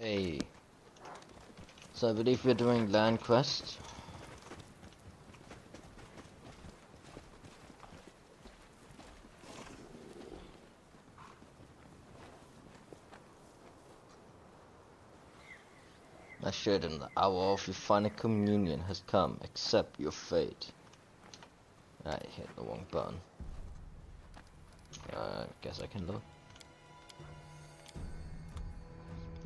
Hey, so I believe we're doing land quest. Assured in the hour of your final communion has come. Accept your fate. I hit the wrong button. Guess I can look.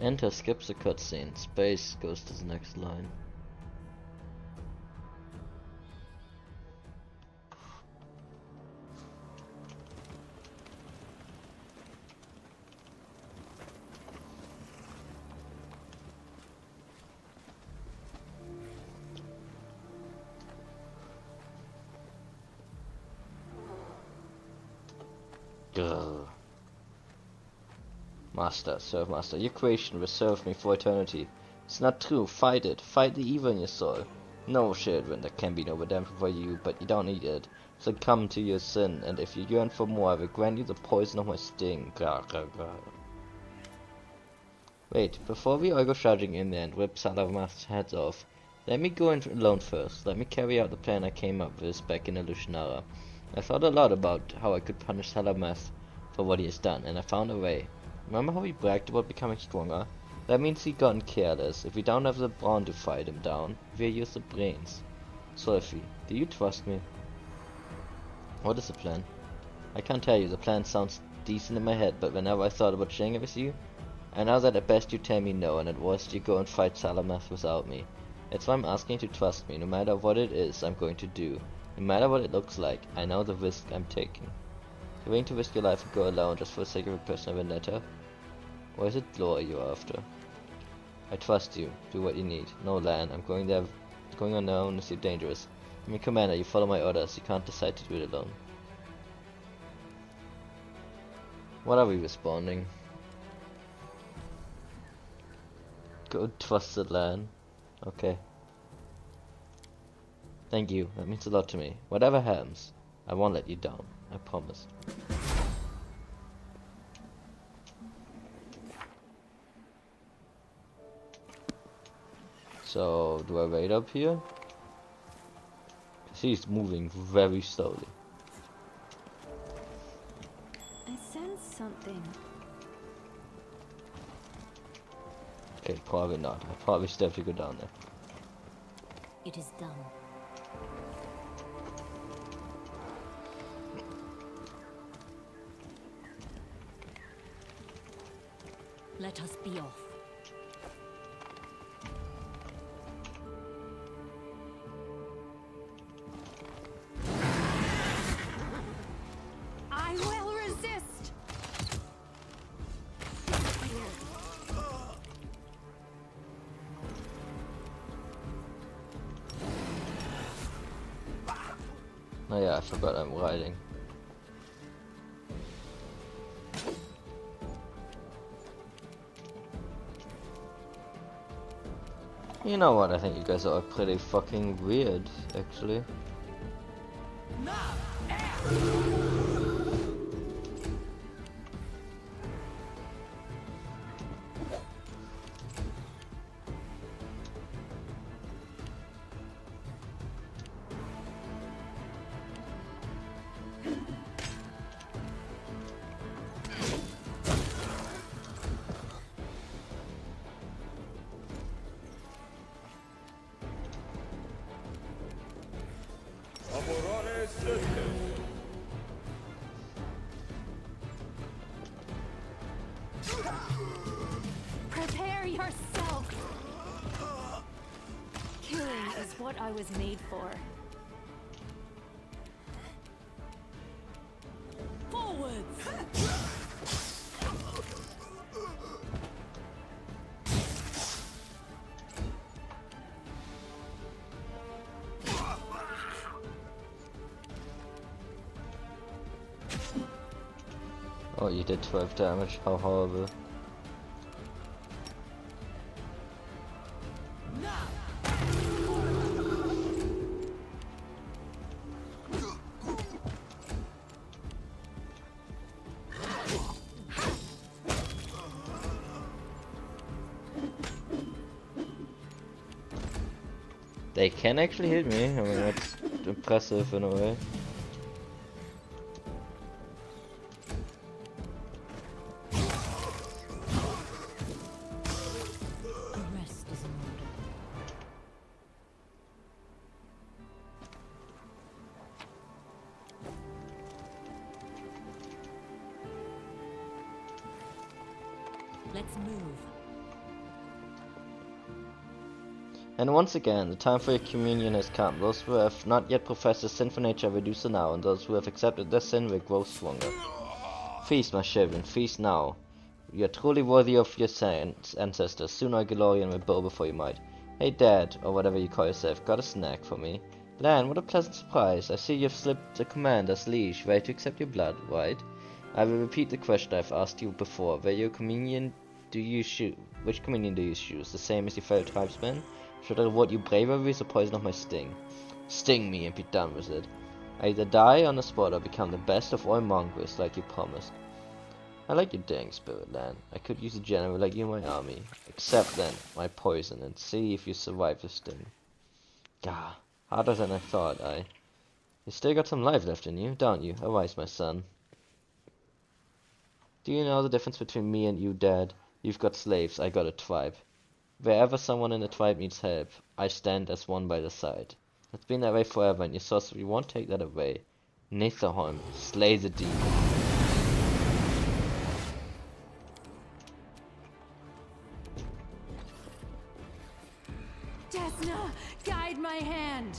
Enter skips a cutscene. Space goes to the next line. Grr. Master, serve master. Your creation will serve me for eternity. It's not true. Fight it. Fight the evil in your soul. No, children, there can be no redemption for you, but you don't need it. Succumb to your sin, and if you yearn for more, I will grant you the poison of my sting. Grr, grr, grr. Wait, before we all go charging in there and rip Salamas's heads off, let me go in alone first. Let me carry out the plan I came up with back in Illusionara. I thought a lot about how I could punish Salamas for what he has done, and I found a way. Remember how he bragged about becoming stronger? That means he gotten careless. If we don't have the brawn to fight him down, we'll use the brains. Sophie, do you trust me? What is the plan? I can't tell you. The plan sounds decent in my head, but whenever I thought about sharing it with you, I know that at best you tell me no, and at worst you go and fight Salamas without me. That's why I'm asking you to trust me. No matter what it is I'm going to do, no matter what it looks like, I know the risk I'm taking. You're willing to risk your life and go alone just for the sake of a personal vendetta? Or is it glory you're after? I trust you. Do what you need. No land. I'm going there. Going on alone is too dangerous. I'm your commander. You follow my orders. You can't decide to do it alone. What are we responding? Go trust the land. Okay. Thank you. That means a lot to me. Whatever happens, I won't let you down. I promise. So, do I wait up here? Because he's moving very slowly. I sense something. Okay, probably not. I probably still have to go down there. It is done. Let us be off. I will resist. Oh yeah, I forgot I'm riding. You know what, I think you guys are pretty fucking weird, actually. Prepare yourself. Killing is what I was made for. Forwards. Oh, you did 12 damage, how horrible. They can actually hit me. I mean, that's impressive in a way. Arrest is in order. Let's move. And once again, the time for your communion has come. Those who have not yet professed their sinful nature will do so now, and those who have accepted their sin will grow stronger. Feast, my children, feast now. You are truly worthy of your ancestors. Soon our Galorian will bow before your might. Hey Dad, or whatever you call yourself, got a snack for me? Lan, what a pleasant surprise. I see you've slipped the commander's leash, ready to accept your blood, right? I will repeat the question I've asked you before. Which communion do you choose? The same as your fellow tribesmen? Should I reward you bravery with the poison of my sting? Sting me and be done with it. I either die on the spot or become the best of all mongrels like you promised. I like your dang spirit, Lan. I could use a general like you in my army. Accept then my poison and see if you survive the sting. Gah, harder than I thought, You still got some life left in you, don't you? Arise, my son. Do you know the difference between me and you, Dad? You've got slaves, I got a tribe. Wherever someone in the tribe needs help, I stand as one by the side. It's been that way forever, and your sorcery won't take that away. Netherholm, slay the demon. Desna, guide my hand.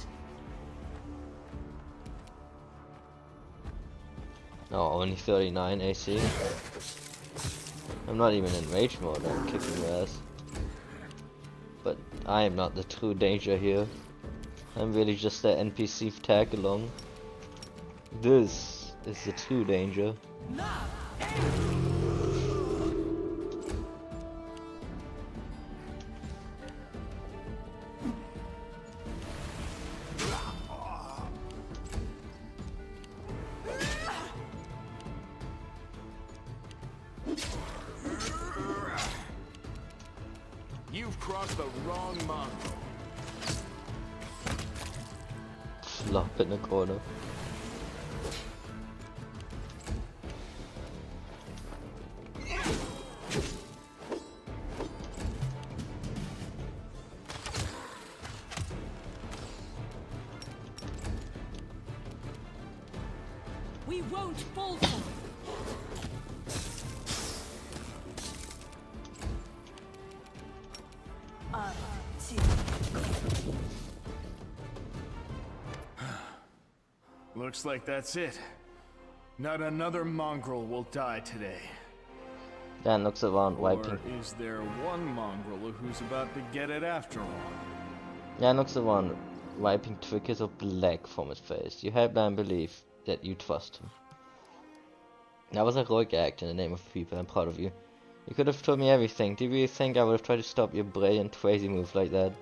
Oh, only 39 AC. I'm not even in rage mode, I'm kicking your ass. But I am not the true danger here. I'm really just the NPC tag along. This is the true danger. You've crossed the wrong mongrel. Flop in the corner. We won't falter. Looks like that's it. Not another mongrel will die today. Dan looks around, wiping. Or is there one mongrel who's about to get it after all? Dan looks around, wiping trickles of black from his face. You help Dan believe that you trust him. That was a heroic act in the name of people. I'm proud of you. You could have told me everything. Do you really think I would have tried to stop your brilliant, crazy move like that?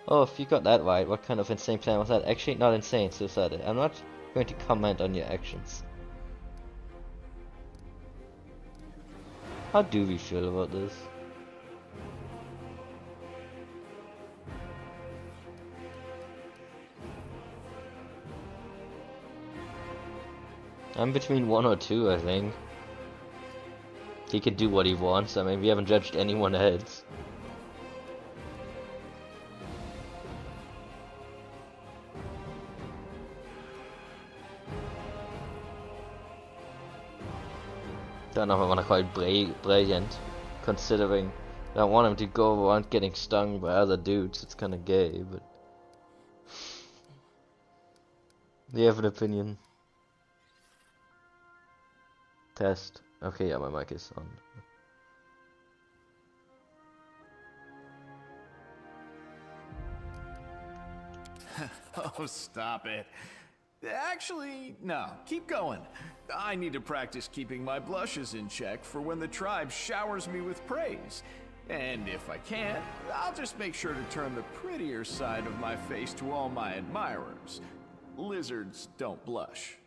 Oh, if you got that right, what kind of insane plan was that? Actually, not insane, suicidal. I'm not going to comment on your actions. How do we feel about this? I'm between 1 or 2, I think. He can do what he wants. I mean, we haven't judged anyone else. Don't know if I want to call it brilliant, considering I don't want him to go around getting stung by other dudes. It's kind of gay, but do you have an opinion? Test. Okay, yeah, my mic is on. Oh, stop it. Actually, no, keep going. I need to practice keeping my blushes in check for when the tribe showers me with praise. And if I can't, I'll just make sure to turn the prettier side of my face to all my admirers. Lizards don't blush.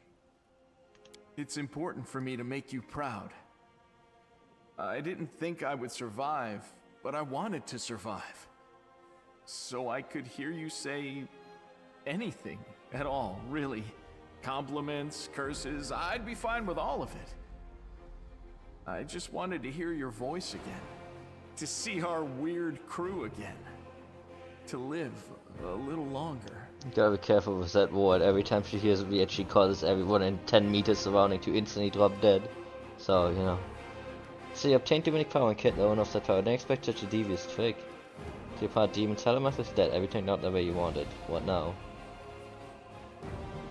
It's important for me to make you proud. I didn't think I would survive, but I wanted to survive. so I could hear you say anything at all, really. Compliments, curses, I'd be fine with all of it. I just wanted to hear your voice again, to see our weird crew again, to live a little longer. You gotta be careful with that word. Every time she hears it, she causes everyone in 10 meters surrounding to instantly drop dead. So, you know. So you obtained demonic power and killed the owner of that power. Didn't expect such a devious trick. To your part, demon Salamath is dead. Everything not the way you wanted. What now?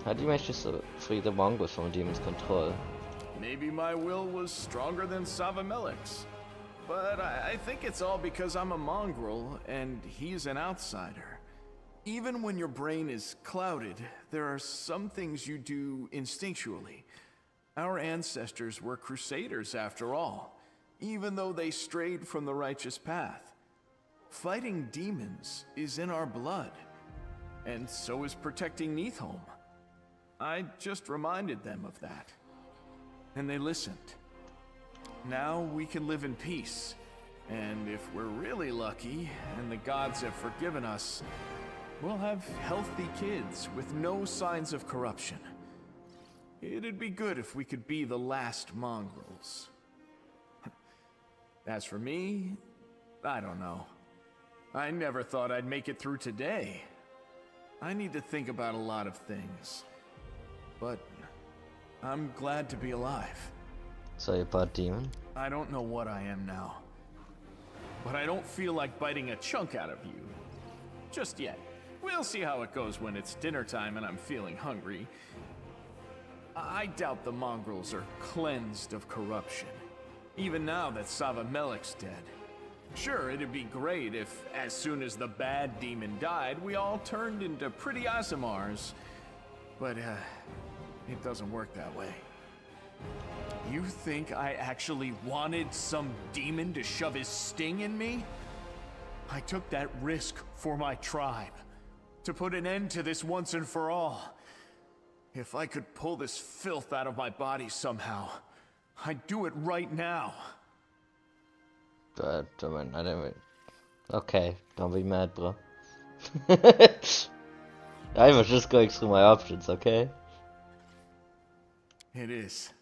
How did you manage to free the mongols from the demon's control? Maybe my will was stronger than Savamelik's. But I think it's all because I'm a mongrel and he's an outsider. Even when your brain is clouded, there are some things you do instinctually. Our ancestors were crusaders after all, even though they strayed from the righteous path. Fighting demons is in our blood, and so is protecting Neathholm. I just reminded them of that, and they listened. Now we can live in peace, and if we're really lucky, and the gods have forgiven us, we'll have healthy kids with no signs of corruption. It'd be good if we could be the last mongrels. As for me, I don't know. I never thought I'd make it through today. I need to think about a lot of things. But I'm glad to be alive. So you're part demon? I don't know what I am now. But I don't feel like biting a chunk out of you. Just yet. We'll see how it goes when it's dinner time and I'm feeling hungry. I doubt the mongrels are cleansed of corruption. Even now that Savamelik's dead. Sure, it'd be great if, as soon as the bad demon died, we all turned into pretty Aasimars. But, it doesn't work that way. You think I actually wanted some demon to shove his sting in me? I took that risk for my tribe. To put an end to this once and for all. If I could pull this filth out of my body somehow, I'd do it right now. I don't. Okay, don't be mad, bro. I was just going through my options, okay? It is.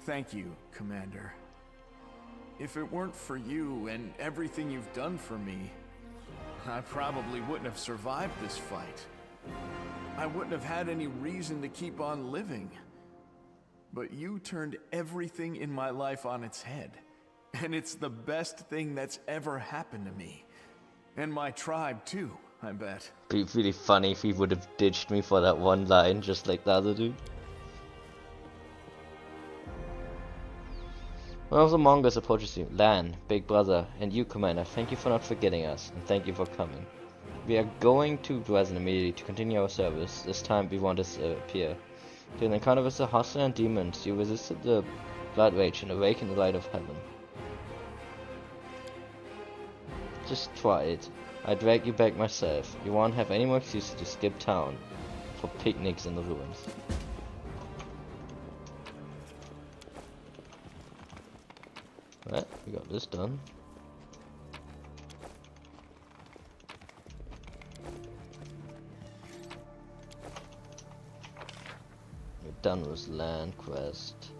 Thank you, Commander. If it weren't for you and everything you've done for me, I probably wouldn't have survived this fight. I wouldn't have had any reason to keep on living. But you turned everything in my life on its head. And it's the best thing that's ever happened to me. And my tribe too, I bet. Be really funny if he would have ditched me for that one line, just like the other dude. One of the Mongols approaches you. Lan, big brother, and you, Commander, thank you for not forgetting us, and thank you for coming. We are going to Dresden immediately to continue our service. This time we want to appear. During the encounter with the hostile and demons, you resisted the blood rage and awakened the light of heaven. Just try it. I drag you back myself. You won't have any more excuses to skip town for picnics in the ruins. Right, we got this done. We're done with land quest.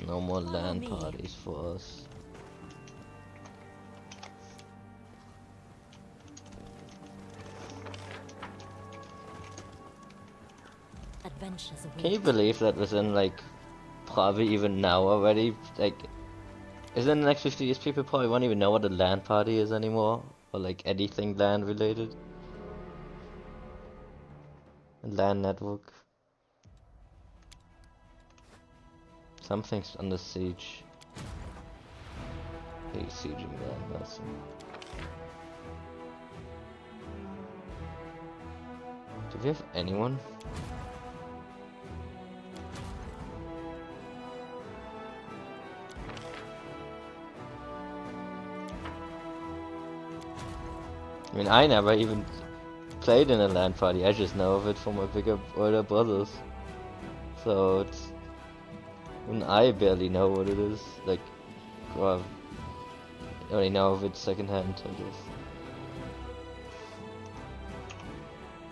No more land parties for us. Can you believe that within like probably even now already, like, isn't the next 50 years people probably won't even know what a LAN party is anymore, or like anything LAN related. A LAN network. Something's under siege. Hey, sieging LAN, that's. Do we have anyone? I mean, I never even played in a LAN party, I just know of it from my older brothers. So it's... even I barely know what it is. Like, well, Only now of it secondhand, I guess.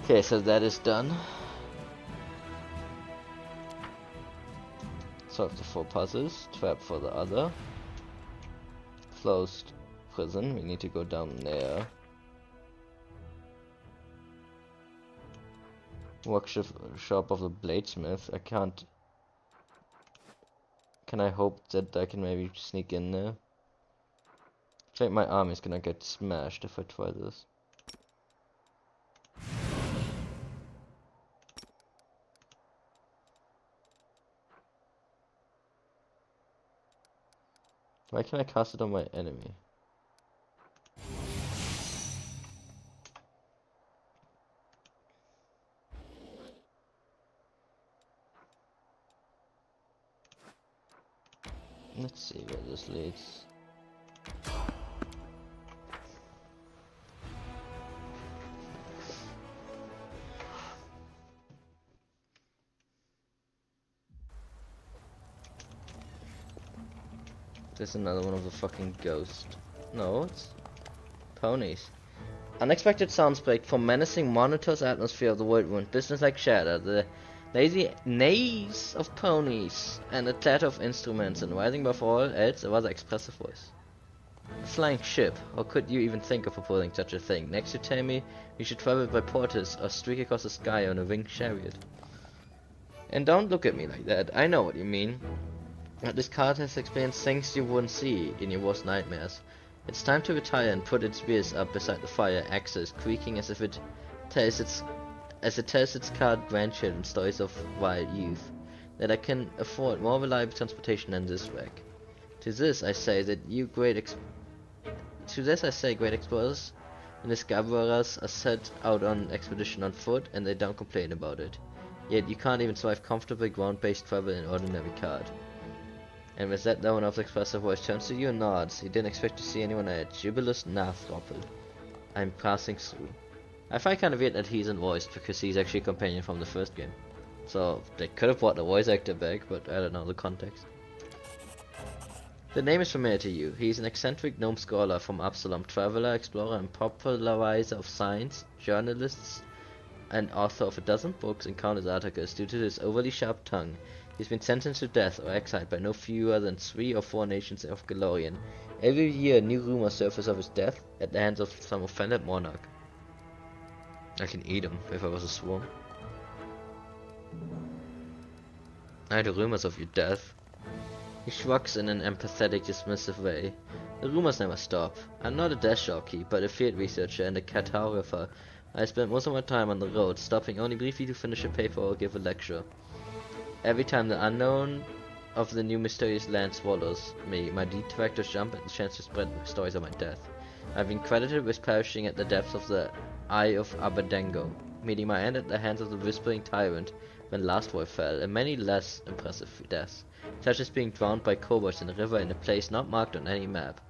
Okay, so that is done. Solve the 4 puzzles. Trap for the other. Closed prison. We need to go down there. Workshop of the bladesmith. I can't. Can I hope that I can maybe sneak in there? I think my arm is gonna get smashed if I try this. Why can I cast it on my enemy? Let's see where this leads. There's another one of the fucking ghosts. No, it's ponies. Unexpected sounds break from menacing monotonous atmosphere of the whirlwind, business-like chatter, the lazy neighs of ponies, and the clatter of instruments, and rising above all else a rather expressive voice. A flying ship. How could you even think of proposing such a thing? Next you tell me we should travel by porters or streak across the sky on a winged chariot. And don't look at me like that. I know what you mean. But this card has experienced things you wouldn't see in your worst nightmares. It's time to retire and put its wheels up beside the fire, axes creaking as it tells its card grandchildren stories of wild youth. That I can afford more reliable transportation than this wreck. To this I say great explorers and discoverers are set out on expedition on foot, and they don't complain about it. Yet you can't even survive comfortable ground-based travel in ordinary card. And with that, the one of the expressive voice turns to you and nods. He didn't expect to see anyone else. Jubilous Nathroppel. I'm passing through. I find kind of weird that he's voiced, because he's actually a companion from the first game. So, they could have brought the voice actor back, but I don't know the context. The name is familiar to you. He is an eccentric gnome scholar from Absalom, traveler, explorer, and popularizer of science, journalist, and author of a dozen books and countless articles. Due to his overly sharp tongue, he's been sentenced to death or exiled by no fewer than 3 or 4 nations of Galorian. Every year, new rumors surface of his death at the hands of some offended monarch. I can eat him if I was a swarm. I heard rumors of your death. He shrugs in an empathetic, dismissive way. The rumors never stop. I'm not a desk jockey, but a field researcher and a cartographer. I spend most of my time on the road, stopping only briefly to finish a paper or give a lecture. Every time the unknown of the new mysterious land swallows me, my detractors jump at the chance to spread stories of my death. I've been credited with perishing at the depths of the Eye of Abadango, meeting my end at the hands of the Whispering Tyrant when Last War fell, and many less impressive deaths, such as being drowned by kobolds in a river in a place not marked on any map.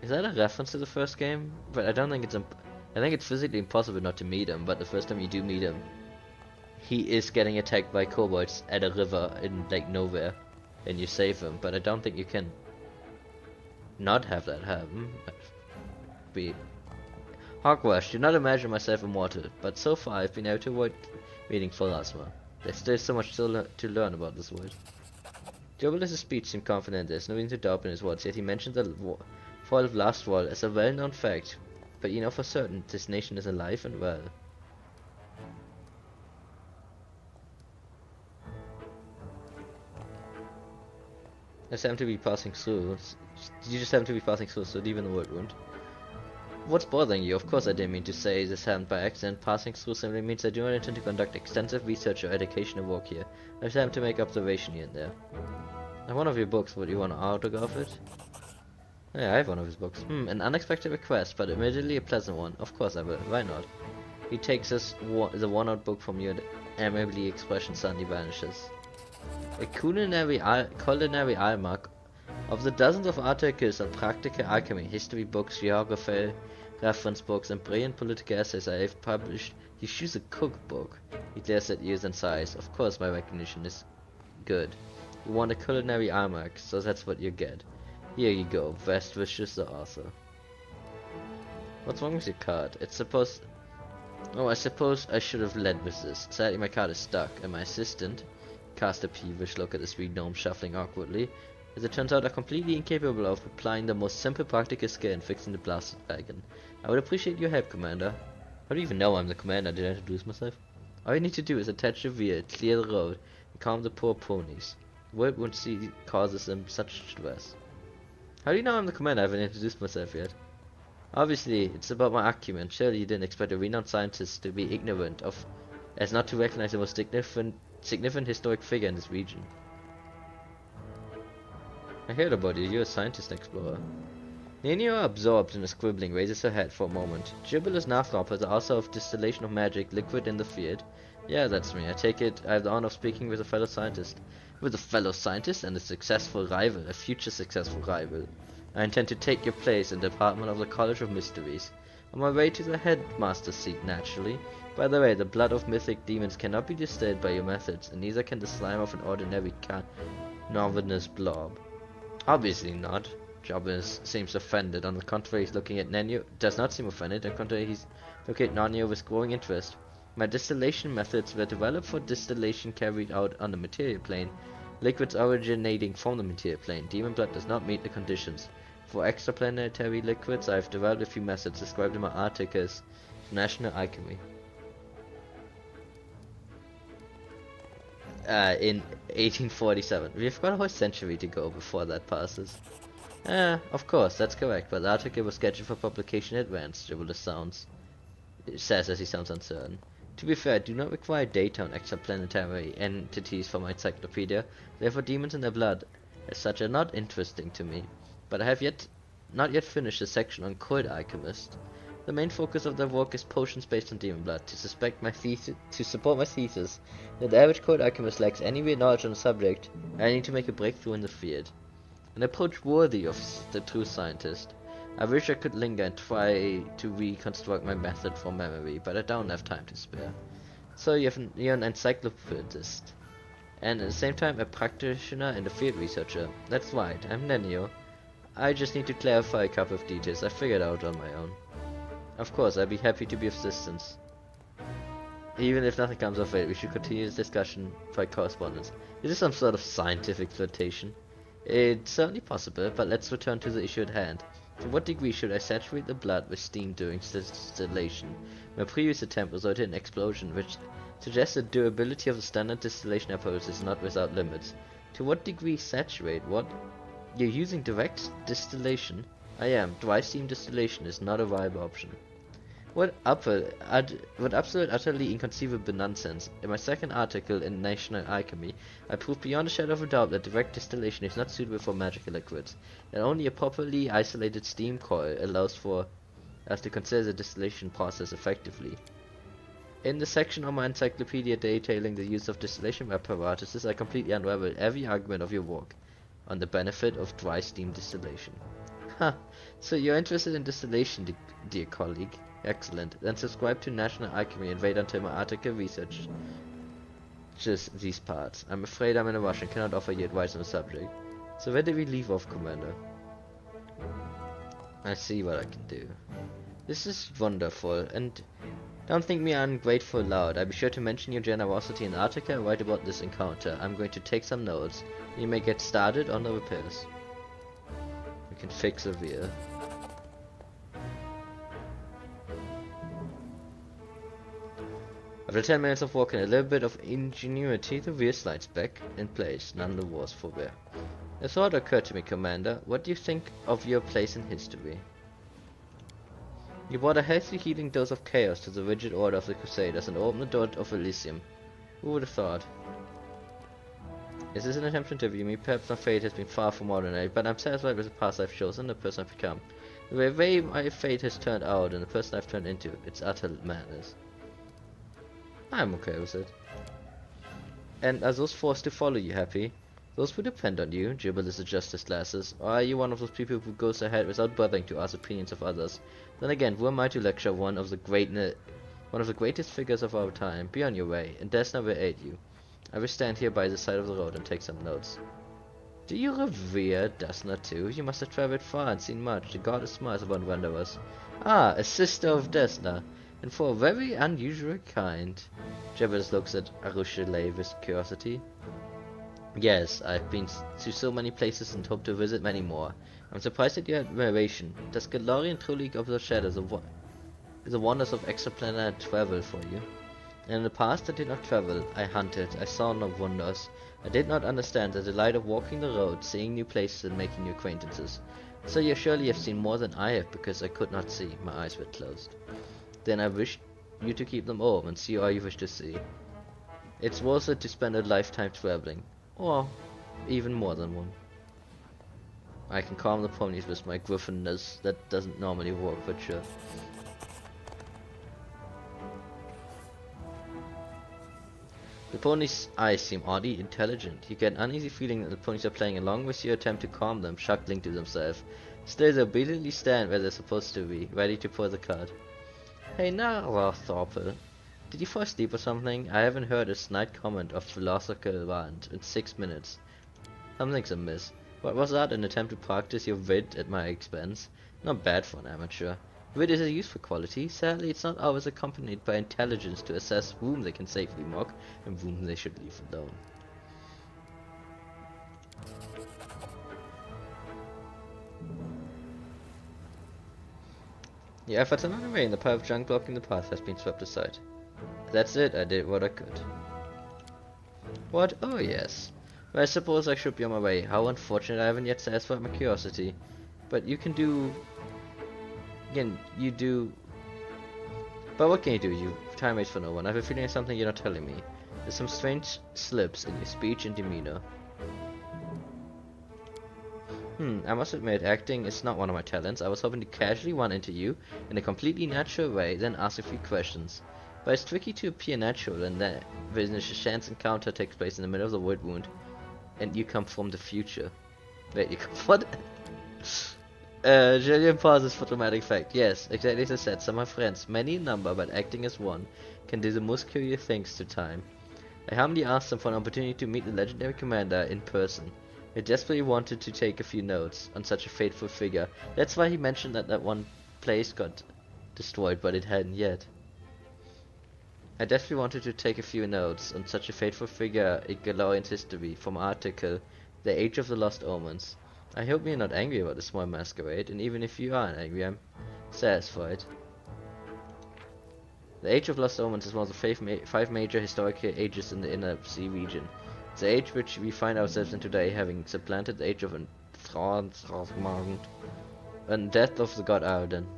Is that a reference to the first game? But I don't think it's I think it's physically impossible not to meet him, but the first time you do meet him, he is getting attacked by kobolds at a river in like nowhere, and you save him, but I don't think you can not have that happen. Be Hogwash, do not imagine myself immortal, but so far I've been able to avoid meeting Pharasma. There's still so much to learn about this world. Jobilus's speech seemed confident. There's no reason to doubt in his words, yet he mentioned the fall of Last Wall as a well-known fact. But you know for certain, this nation is alive and well. I just happen to be passing through. You just happen to be passing through, so deep in the world wound. What's bothering you? Of course I didn't mean to say this happened by accident. Passing through simply means I do not intend to conduct extensive research or educational work here. I just happen to make observation here and there. I have one of your books. Would you want to autograph it? Yeah, I have one of his books. An unexpected request, but admittedly a pleasant one. Of course I will. Why not? He takes the worn-out book from you and amiably expression suddenly vanishes. A culinary almanac of the dozens of articles on practical alchemy, history books, geography, reference books, and brilliant political essays I have published. You choose a cookbook. He glares at you and sighs. Of course my recognition is good. You want a culinary almanac, so that's what you get. Here you go. Best wishes, the author. What's wrong with your card? It's supposed... Oh, I suppose I should have led with this. Sadly, my card is stuck, and my assistant cast a peevish look at the three gnomes shuffling awkwardly. As it turns out, are completely incapable of applying the most simple practical skill in fixing the blasted wagon. I would appreciate your help, Commander. How do you even know I'm the commander? Did I introduce myself? All you need to do is attach the wheel, clear the road, and calm the poor ponies. Word won't see causes them such stress. How do you know I'm the commander? I haven't introduced myself yet. Obviously, it's about my acumen. Surely you didn't expect a renowned scientist to be ignorant of, as not to recognize the most significant historic figure in this region. I heard about you. You're a scientist explorer. Nino, absorbed in the scribbling, raises her head for a moment. Gibbler's Nathrop is also of distillation of magic liquid in the field. Yeah, that's me. I take it I have the honor of speaking with a fellow scientist. With a fellow scientist and a successful rival, a future successful rival. I intend to take your place in the department of the College of Mysteries. On my way to the headmaster's seat, naturally. By the way, the blood of mythic demons cannot be distilled by your methods, and neither can the slime of an ordinary nominous blob. Obviously not. Jobbins seems offended. On the contrary, he's looking at Nenio. Does not seem offended. On the contrary, he's looking at Nenio with growing interest. My distillation methods were developed for distillation carried out on the material plane. Liquids originating from the material plane. Demon blood does not meet the conditions. For extraplanetary liquids, I have developed a few methods described in my articles. National Alchemy. In 1847. We've got a whole century to go before that passes. Of course, that's correct, but the article was scheduled for publication in advance, Gibbler says as he sounds uncertain. To be fair, I do not require data on extraplanetary entities for my encyclopedia, therefore demons in their blood as such are not interesting to me. But I have not yet finished the section on cold alchemist. The main focus of their work is potions based on demon blood. To support my thesis that the average cold alchemist lacks any real knowledge on the subject, I need to make a breakthrough in the field. An approach worthy of the true scientist. I wish I could linger and try to reconstruct my method from memory, but I don't have time to spare. So you're an encyclopedist, and at the same time a practitioner and a field researcher. That's right, I'm Nenio. I just need to clarify a couple of details I figured out on my own. Of course, I'd be happy to be of assistance. Even if nothing comes of it, we should continue this discussion by correspondence. Is this some sort of scientific flirtation? It's certainly possible, but let's return to the issue at hand. To what degree should I saturate the blood with steam during distillation? My previous attempt resulted in an explosion, which suggests the durability of the standard distillation apparatus is not without limits. To what degree saturate? What? You're using direct distillation? I am. Dry steam distillation is not a viable option. What absolute utterly inconceivable nonsense. In my second article in National Alchemy, I proved beyond a shadow of a doubt that direct distillation is not suitable for magical liquids, and only a properly isolated steam coil allows for us to consider the distillation process effectively. In the section on my encyclopedia detailing the use of distillation apparatuses, I completely unravel every argument of your work on the benefit of dry steam distillation. Ha! So you're interested in distillation, dear colleague? Excellent. Then subscribe to National Alchemy and wait until my article researches these parts. I'm afraid I'm in a rush and cannot offer you advice on the subject. So where did we leave off, Commander? I see what I can do. This is wonderful, and don't think me ungrateful loud. I'll be sure to mention your generosity in the article and write about this encounter. I'm going to take some notes. You may get started on the repairs. We can fix a wheel. After 10 minutes of work and a little bit of ingenuity, the wheel slides back in place, none the worse for wear. A thought occurred to me, Commander. What do you think of your place in history? You brought a healthy healing dose of chaos to the rigid order of the Crusaders and opened the door of Elysium. Who would have thought? Is this an attempt to interview me? Perhaps my fate has been far from ordinary, but I'm satisfied with the path I've chosen and the person I've become. The way my fate has turned out and the person I've turned into, it's utter madness. I'm okay with it. And are those forced to follow you happy? Those who depend on you, Gibbler's adjusts his glasses. Or are you one of those people who goes ahead without bothering to ask opinions of others? Then again, who am I to lecture one of the greatest figures of our time? Be on your way, and Desna will aid you. I will stand here by the side of the road and take some notes. Do you revere Desna too? You must have traveled far and seen much. The goddess smiles upon wanderers. Ah, a sister of Desna, and for a very unusual kind. Jebus looks at Arushale with curiosity. Yes, I've been to so many places and hope to visit many more. I'm surprised at your admiration. Does Galorian truly observe shadows of the wonders of extraplanar travel for you? In the past I did not travel, I hunted, I saw no wonders. I did not understand the delight of walking the road, seeing new places and making new acquaintances. So you surely have seen more than I have because I could not see, my eyes were closed. Then I wish you to keep them open and see all you wish to see. It's worth it to spend a lifetime traveling, or even more than one. I can calm the ponies with my griffinness, that doesn't normally work, but sure. The ponies' eyes seem oddly intelligent. You get an uneasy feeling that the ponies are playing along with your attempt to calm them, chuckling to themselves. Still, they obediently stand where they're supposed to be, ready to pull the cart. Hey now, Thorpe. Did you fall asleep or something? I haven't heard a snide comment of philosophical rant in 6 minutes. Something's amiss. What was that, an attempt to practice your wit at my expense? Not bad for an amateur. Wit is a useful quality. Sadly, it's not always accompanied by intelligence to assess whom they can safely mock and whom they should leave alone. The efforts are underway and the pile of junk blocking the path has been swept aside. That's it, I did what I could. What? Oh yes. Well, I suppose I should be on my way. How unfortunate I haven't yet satisfied my curiosity. But you can do... Again, you do... But what can you do? You time waits for no one. I have a feeling it's something you're not telling me. There's some strange slips in your speech and demeanor. I must admit, acting is not one of my talents. I was hoping to casually run into you in a completely natural way, then ask a few questions. But it's tricky to appear natural, and then when a chance encounter takes place in the middle of the wood wound, and you come from the future. Wait, you come what? Julian pauses for dramatic effect. Yes, exactly as I said, some of my friends, many in number, but acting as one, can do the most curious things to time. I humbly asked them for an opportunity to meet the legendary commander in person. I desperately wanted to take a few notes on such a fateful figure. That's why he mentioned that one place got destroyed, but it hadn't yet. I desperately wanted to take a few notes on such a fateful figure in Galorian's history from article The Age of the Lost Omens. I hope you're not angry about the small masquerade, and even if you aren't angry, I'm satisfied. The Age of Lost Omens is one of the five major historical ages in the Inner Sea region. It's the age which we find ourselves in today, having supplanted the age of Enthronment and death of the god Arden.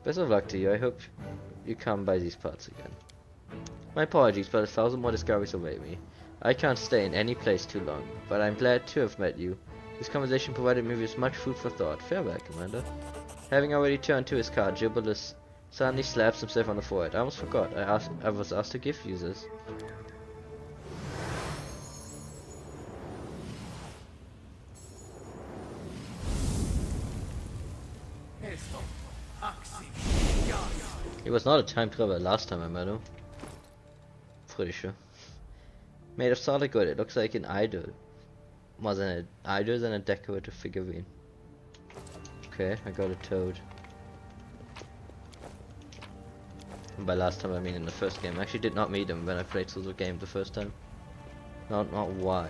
Best of luck to you. I hope you come by these parts again. My apologies, but 1,000 more discoveries await me. I can't stay in any place too long, but I'm glad to have met you. This conversation provided me with much food for thought. Farewell, Commander. Having already turned to his car, Gibbelus suddenly slaps himself on the forehead. I almost forgot. I was asked to give you this. He was not a time traveler last time I met him. Pretty sure. Made of solid gold, it looks like an idol. More than an idol than a decorative figurine. Okay, I got a toad. And by last time I mean in the first game. I actually did not meet him when I played through the game the first time. Not why.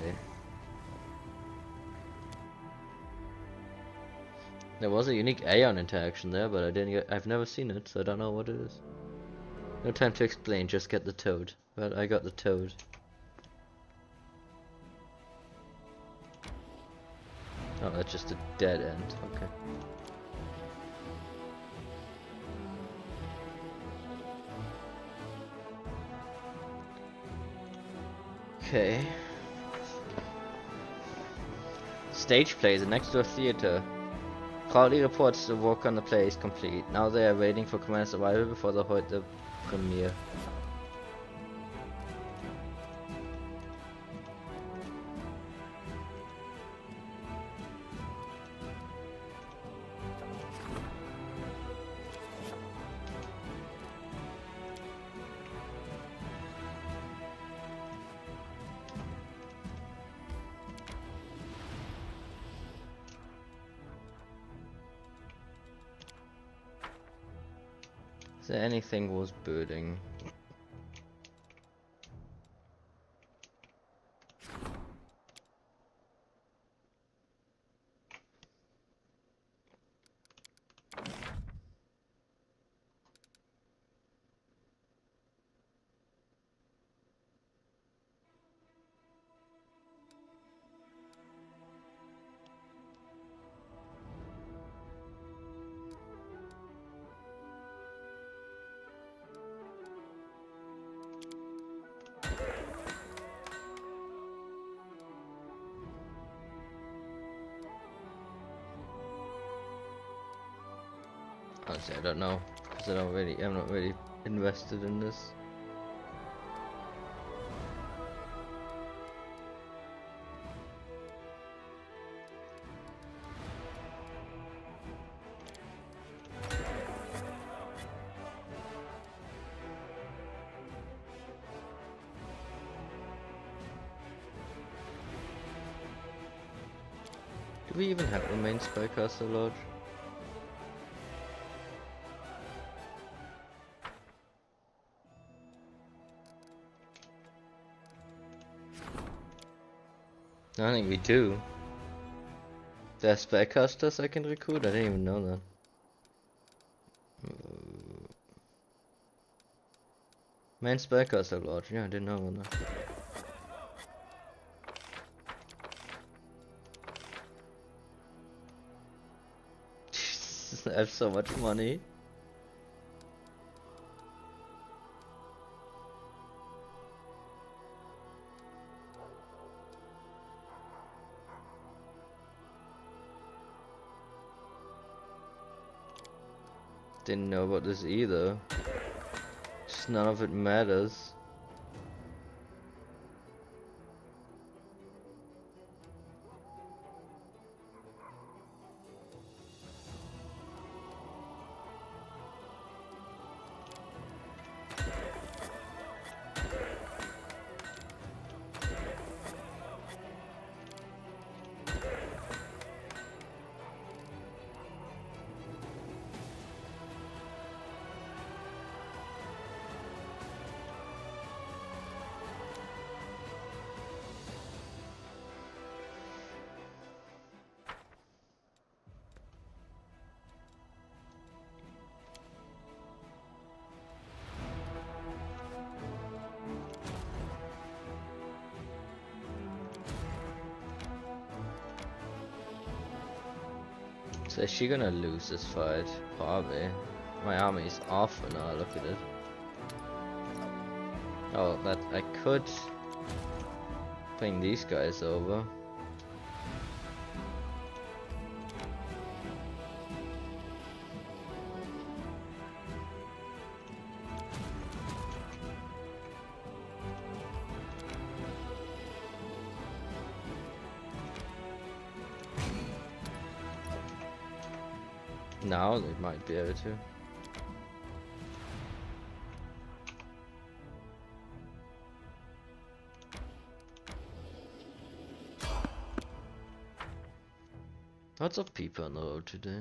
There was a unique Aeon interaction there, but I've never seen it, so I don't know what it is. No time to explain, just get the toad. Well, I got the toad. Oh, that's just a dead end. Okay. Okay. Stage play, the next door theater. Crowley reports the work on the play is complete. Now they are waiting for Commander's arrival before they hold the premiere. there anything worth birding? Honestly, I don't know, because I'm not really invested in this. Do we even have the main Spycaster Lodge? I think we do. There are Spycasters I can recruit? I didn't even know that. Main Spycaster Lodge, yeah, I didn't know that. Jesus, I have so much money. Didn't know about this either. Just none of it matters. So is she gonna lose this fight? Probably. My army's off for now, look at it. Oh, that I could bring these guys over. Now they might be able to. Lots of people on the road today.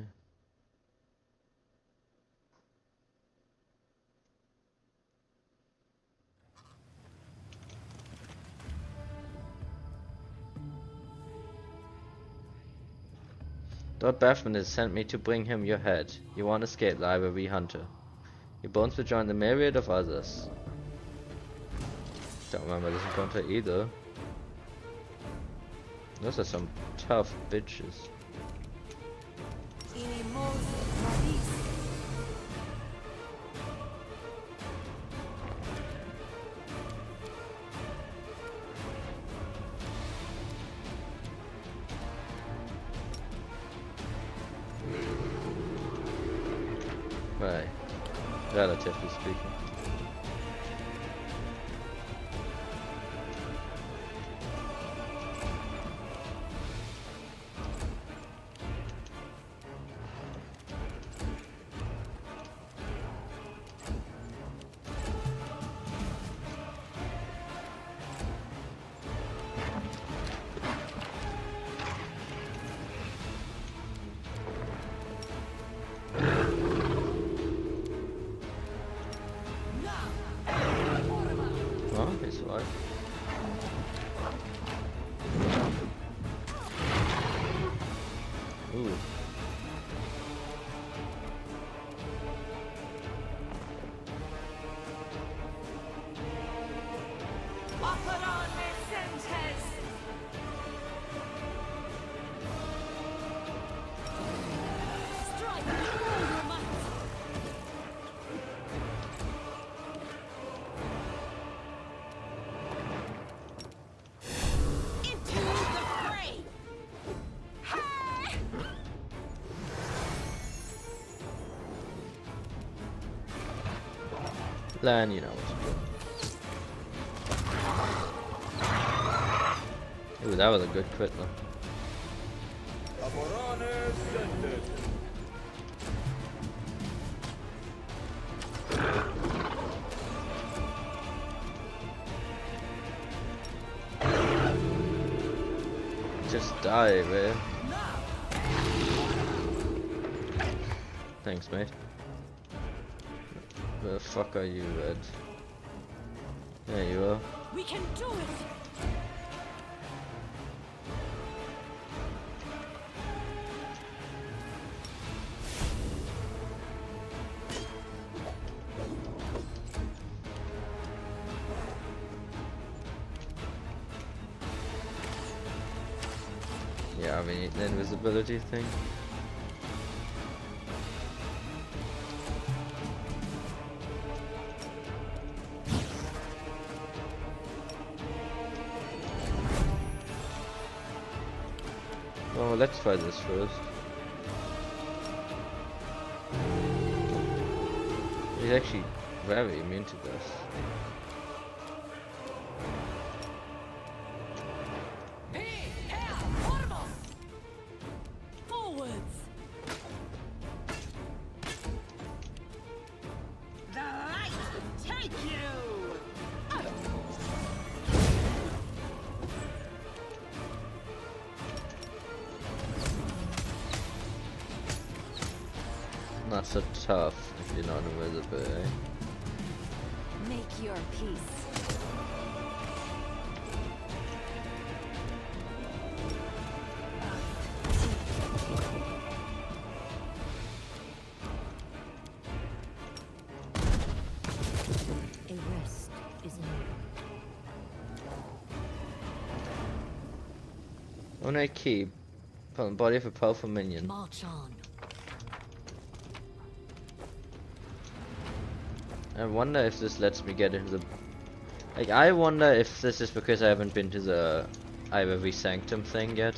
Lord Bathman has sent me to bring him your head. You won't escape, library hunter. Your bones will join the myriad of others. Don't remember this encounter either. Those are some tough bitches. Right, relatively speaking. Ooh. Strike with all your might. Into the fray. Lan, you know what to do. Ooh, that was a good crit though. Just die, man. Thanks, mate. Where the fuck are you, Red? There you are. We can do it. Yeah, I mean the invisibility thing. Oh, let's try this first. He's actually very immune to this. Forwards. The light take you! Not so tough if you're not invisible, eh? Make your peace. A rest is in order. When I keep from the body of a powerful minion. March on. I wonder if this lets me get into the... Like, I wonder if this is because I haven't been to the Ivory Sanctum thing yet.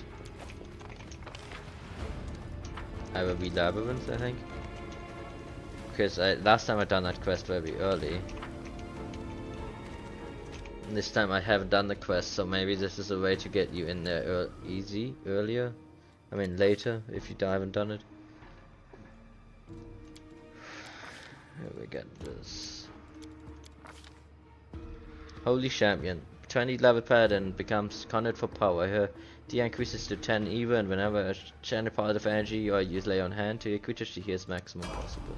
Ivory Labyrinth, I think. Because last time I done that quest very early. And this time I haven't done the quest, so maybe this is a way to get you in there earlier. I mean later, if you haven't done it. Here we get this. Holy Champion. 20 level paladin becomes conduit for power. Here, D increases to 10 even, and whenever a channel part of energy or use lay on hand to your creature, she heals maximum possible.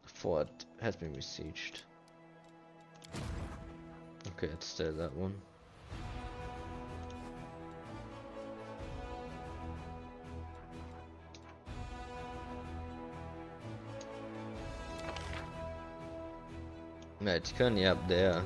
The fort has been besieged. Okay, let's stay that one. Yeah, it's currently up there.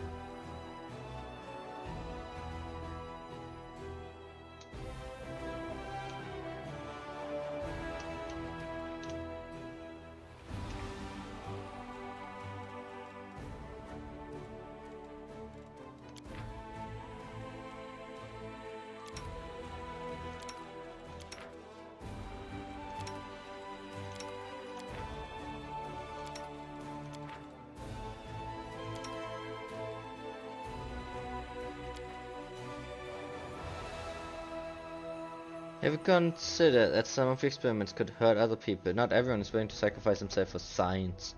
Have you considered that some of your experiments could hurt other people? Not everyone is willing to sacrifice himself for science.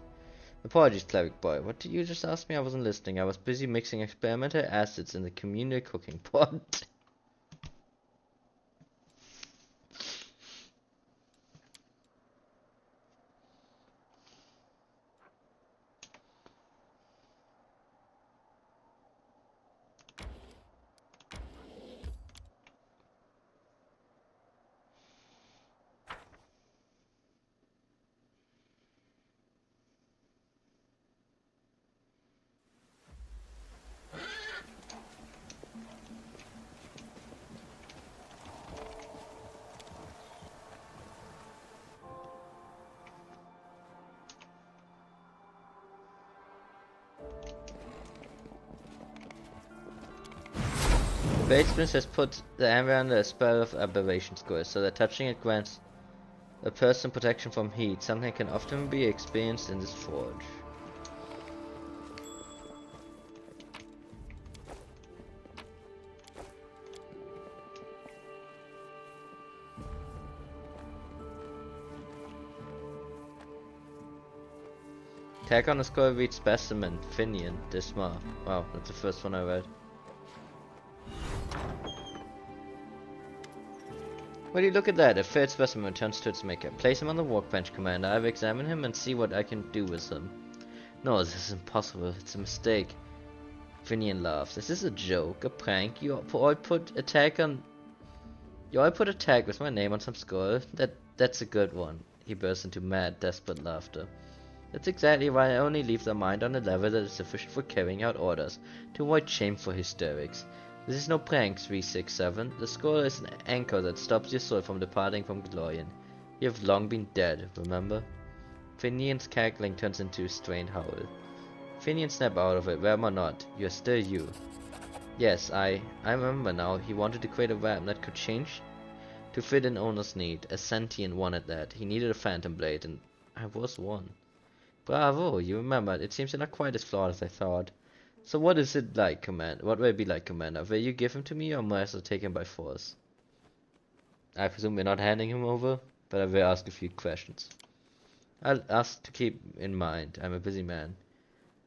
Apologies, cleric boy. What did you just ask me? I wasn't listening. I was busy mixing experimental acids in the communal cooking pot. Bladesmith has put the amber under a spell of aberration score, so that touching it grants a person protection from heat, something can often be experienced in this forge. Tag on the score reads specimen, Finian, Dismar. Wow, that's the first one I read. Will you look at that? A third specimen returns to its maker. Place him on the workbench, Commander. I will examine him and see what I can do with him. No, this is impossible. It's a mistake. Finian laughs. This is a joke, a prank. You all put a tag on. You all put a tag with my name on some skull. That's a good one. He bursts into mad, desperate laughter. That's exactly why I only leave their mind on a level that is sufficient for carrying out orders, to avoid shameful hysterics. This is no prank, 367. The skull is an anchor that stops your soul from departing from Glorian. You have long been dead, remember? Finian's cackling turns into a strained howl. Finian snap out of it, realm or not, you're still you. Yes, I remember now. He wanted to create a realm that could change to fit an owner's need. A sentient one at that. He needed a phantom blade, and I was one. Bravo, you remembered. It seems you're not quite as flawed as I thought. So what is it like, Commander? What will it be like, Commander? Will you give him to me, or must I take him by force? I presume we're not handing him over, but I will ask a few questions. I'll ask to keep in mind, I'm a busy man.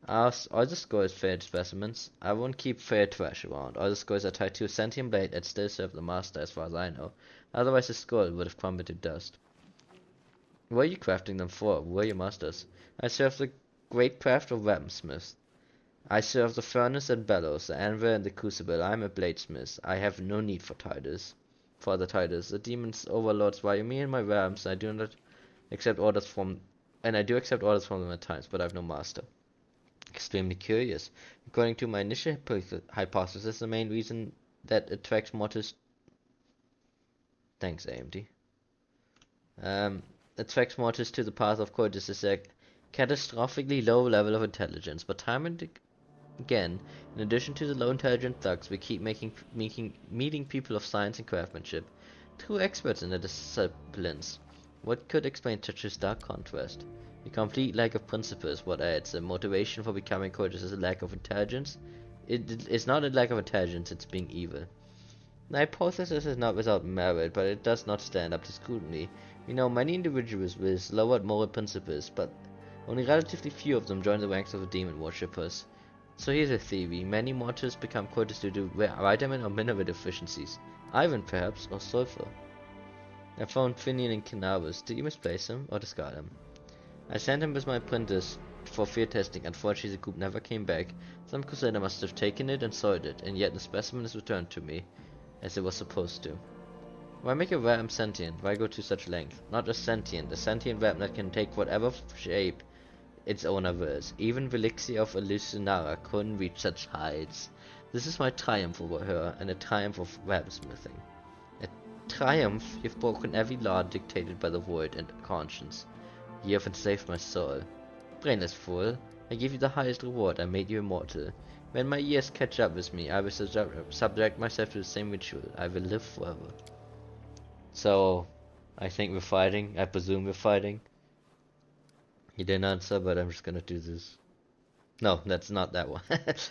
All the scores fair specimens. I won't keep fair trash around. All the scores are tied to a sentient blade that still serve the master as far as I know. Otherwise the skull would have crumbled to dust. What are you crafting them for? Who are your masters? I serve the great craft of weaponsmiths. I serve the furnace and bellows, the anvil and the crucible. I am a bladesmith. I have no need for titles. For the titles. The demons overlords value me and my realms. I do not accept orders from, and I do accept orders from them at times, but I have no master. Extremely curious. According to my initial hypothesis, the main reason that attracts mortals. Thanks, AMD. Attracts mortals to the path of Cortis is a catastrophically low level of intelligence, but time and again, in addition to the low intelligent thugs, we keep meeting people of science and craftsmanship, true experts in their disciplines. What could explain such a stark contrast? The complete lack of principles, what adds? The motivation for becoming courageous is a lack of intelligence? It's not a lack of intelligence, it's being evil. The hypothesis is not without merit, but it does not stand up to scrutiny. We know many individuals with lowered moral principles, but only relatively few of them join the ranks of the demon worshippers. So here's a theory. Many mortals become courageous due to vitamin or mineral deficiencies. Iron perhaps, or sulfur. I found Finian in Cannabis. Did you misplace him, or discard him? I sent him with my printers for field testing. Unfortunately, the group never came back. Some crusader must have taken it and sold it, and yet the specimen is returned to me, as it was supposed to. Why make a realm sentient? Why go to such length? Not just sentient, a sentient realm that can take whatever shape its owner wills. Even the elixir of Alucinara couldn't reach such heights. This is my triumph over her, and a triumph of weaponsmithing. A triumph. You've broken every law dictated by the void and conscience. You have enslaved my soul. Brainless fool. I give you the highest reward. I made you immortal. When my years catch up with me, I will subject myself to the same ritual. I will live forever. So, I think we're fighting. I presume we're fighting. He didn't answer, but I'm just gonna do this. No, that's not that one.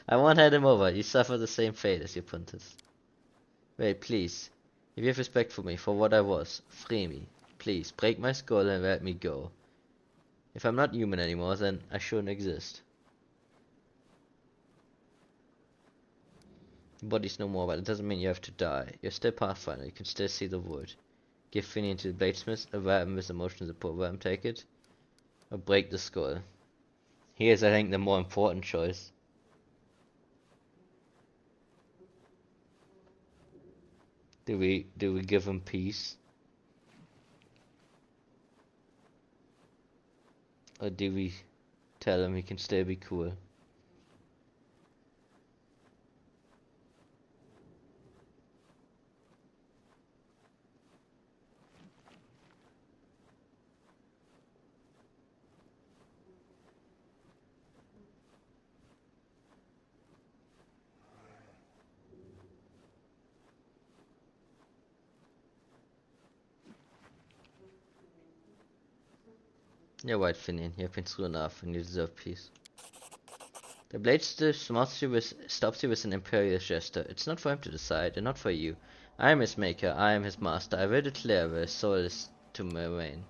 I won't hand him over. You suffer the same fate as your punters. Wait, please. If you have respect for me, for what I was, free me. Please, break my skull and let me go. If I'm not human anymore, then I shouldn't exist. Your body's no more, but it doesn't mean you have to die. You're still Pathfinder, you can still see the wood. Give Finian to the bladesmith, a weapon with emotions a poor worm, take it. Or break the skull. Here's, I think, the more important choice. Do we give him peace? Or do we tell him he can still be cool? You're right, Finian. You've been through enough, and you deserve peace. The blade stops you with an imperious gesture. It's not for him to decide, and not for you. I am his maker, I am his master. I will declare where his soul is to remain.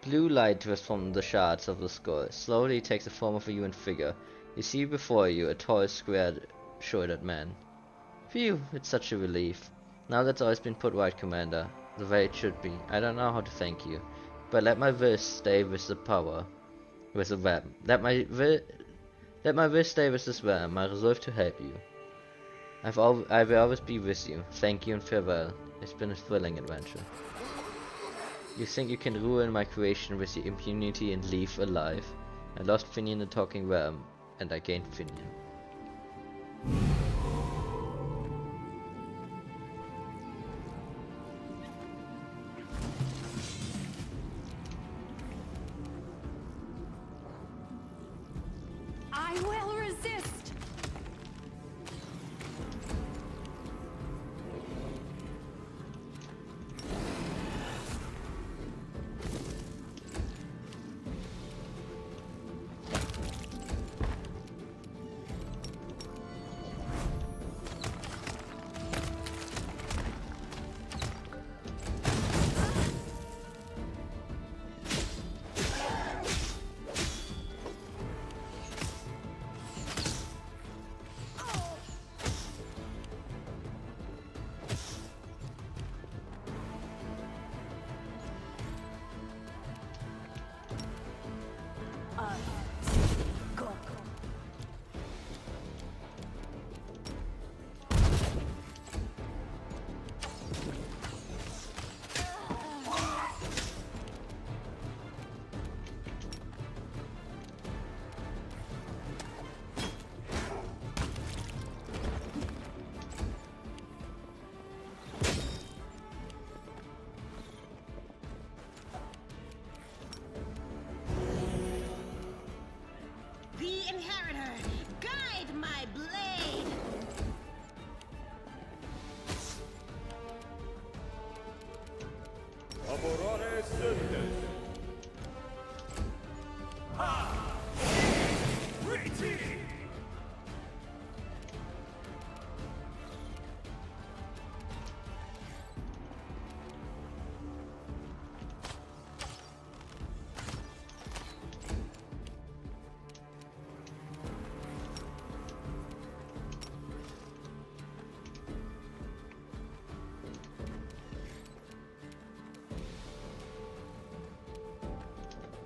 Blue light drifts from the shards of the skull. Slowly takes the form of a human figure. You see before you a tall, square-shouldered man. Phew, it's such a relief. Now that's always been put right, Commander. The way it should be. I don't know how to thank you. But let my will stay with the power. With the weapon. Let my will stay with this weapon. My resolve to help you. I will always be with you. Thank you and farewell. It's been a thrilling adventure. You think you can ruin my creation with your impunity and leave alive? I lost Finian the talking worm, and I gained Finian. I will resist.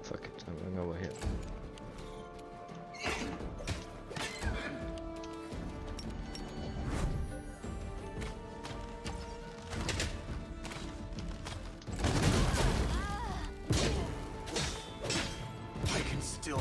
Fuck it, I'm going over here. I can still...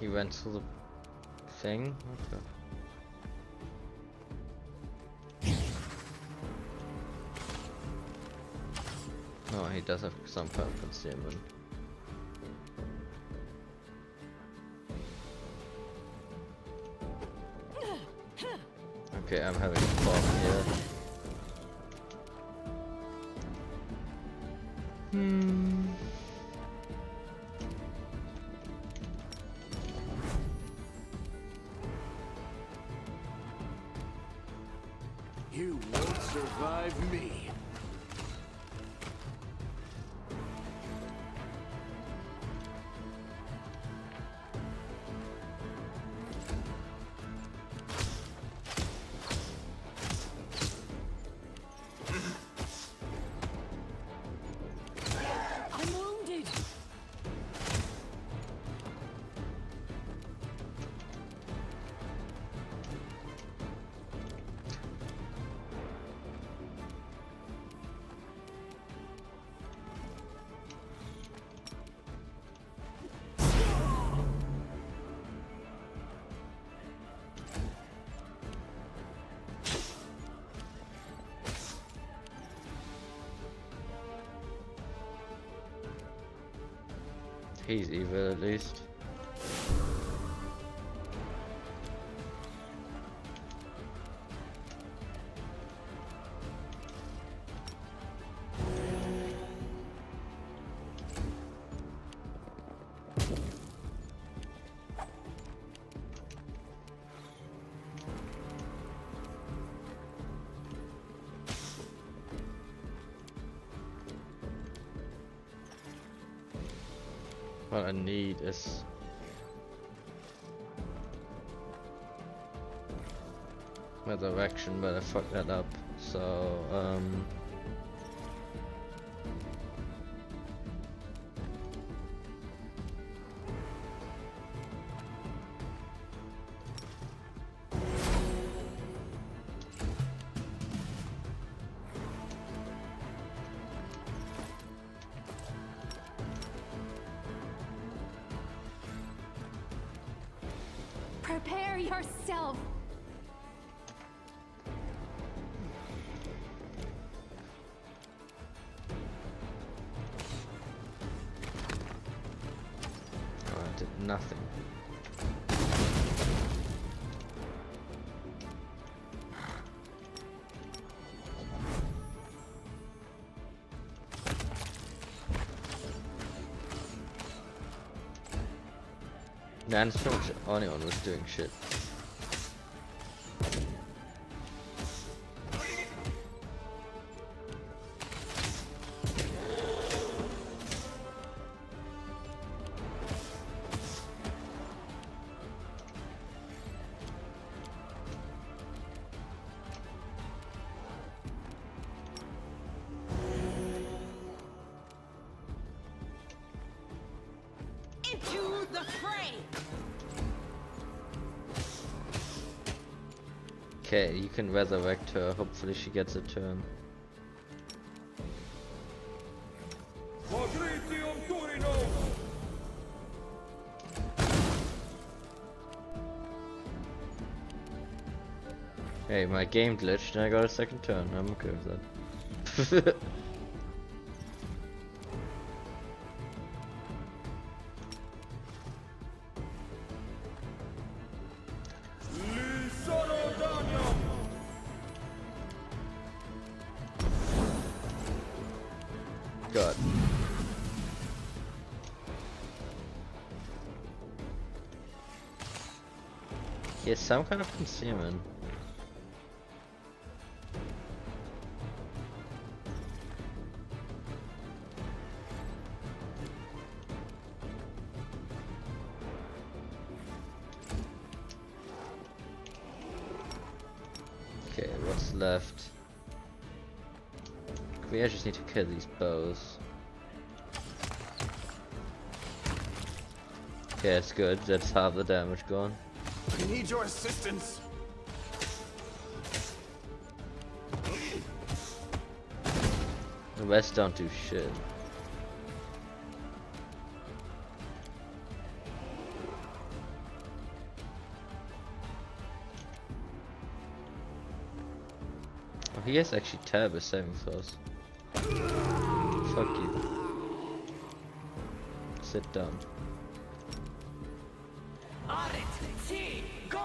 He went to the thing? Okay. No, he does have some kind of concealment. Okay, I'm having a problem here. You won't survive me. I'm wounded. He's evil at least. What I need is resurrection, but I fucked that up. So Prepare yourself. I did nothing. Nah, it's pretty much anyone was doing shit. Into the fray! Okay, you can resurrect her. Hopefully she gets a turn. Hey, my game glitched and I got a second turn. I'm okay with that. God. He has some kind of concealment. Okay, what's left? We just need to kill these bows. Okay, that's good. That's half the damage gone. I need your assistance. The rest don't do shit. Oh, he has actually terrible saving throws. Fuck you. Sit down. Go!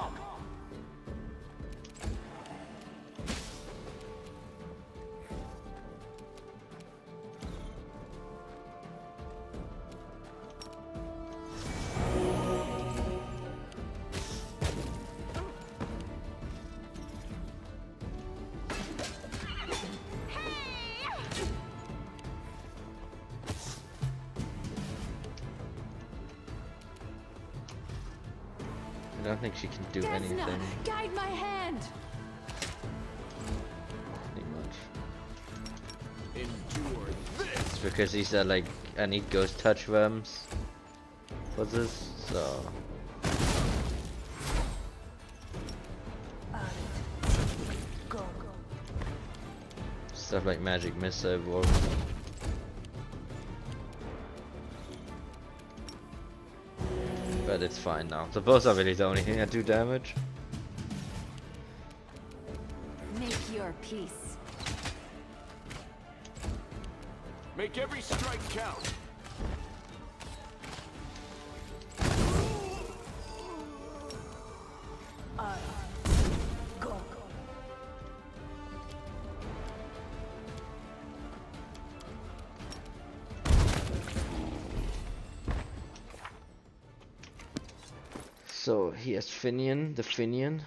don't think she can do Desna, anything. guide my hand. Pretty much. Endure this. It's because he said like I need ghost touch worms for this, so stuff like magic missile work. But it's fine now. The bows are really the only thing that do damage. Make your peace. Make every strike count. So he has Finian, the Finian.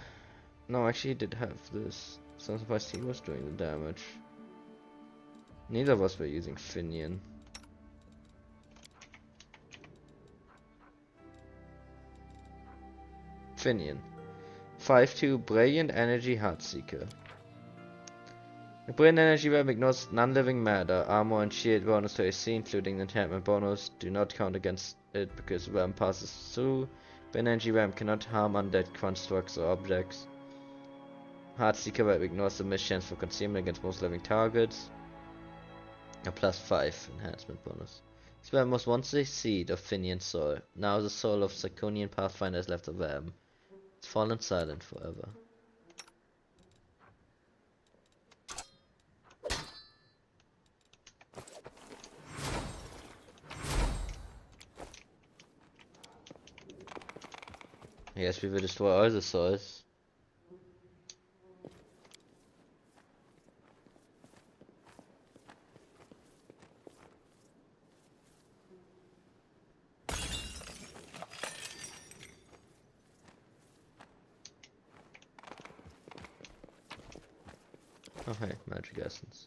No, actually he did have this. So I'm surprised he was doing the damage. Neither of us were using Finian. Finian. 5-2 Brilliant Energy Heartseeker. The Brilliant Energy weapon ignores non-living matter, armor and shield bonus to AC, including the enchantment bonus. Do not count against it because the weapon passes through. Brilliant Energy weapon cannot harm undead constructs or objects. Heartseeker weapon ignores the mischance for concealment against most living targets. A +5 enhancement bonus. This weapon was once a seed of Finian soul. Now the soul of Sarkonian Pathfinder is left of them. It's fallen silent forever. I guess we will destroy all the souls. Okay, magic essence.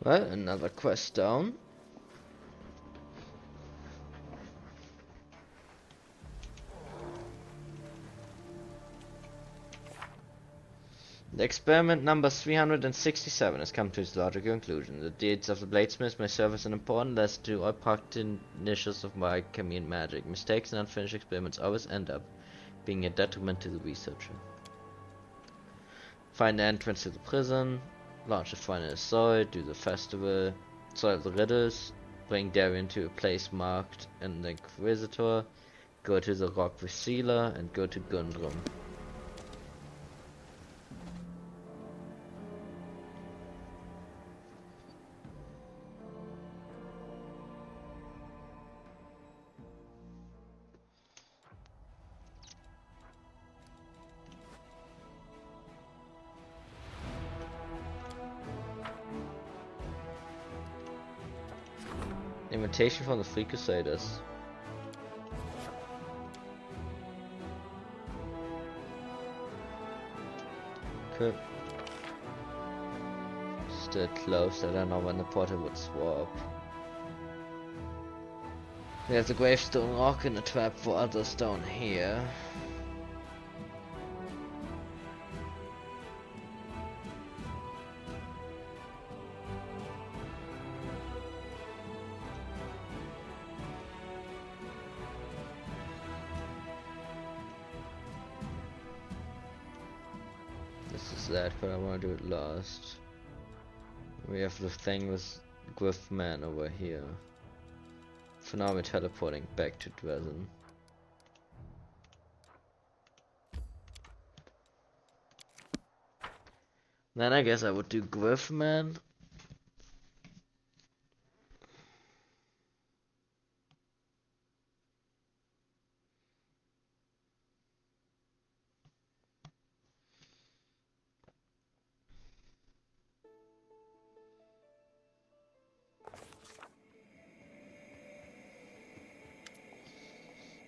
Well, another quest down. The experiment number 367 has come to its logical conclusion. The deeds of the bladesmith may serve as an important lesson to all practitioners of alchemy and magic. Mistakes and unfinished experiments always end up being a detriment to the researcher. Find the entrance to the prison, launch the final assault, do the festival, solve the riddles, bring Darien to a place marked in the Inquisitor, go to the rock with Sealer, and go to Gundrum. Invitation from the Free Crusaders. Okay. Still closed. I don't know when the portal would swap. There's a gravestone rock and a trap for others down here. This is that, but I want to do it last. We have the thing with Griffman over here. For now we're teleporting back to Dresden. Then I guess I would do Griffman.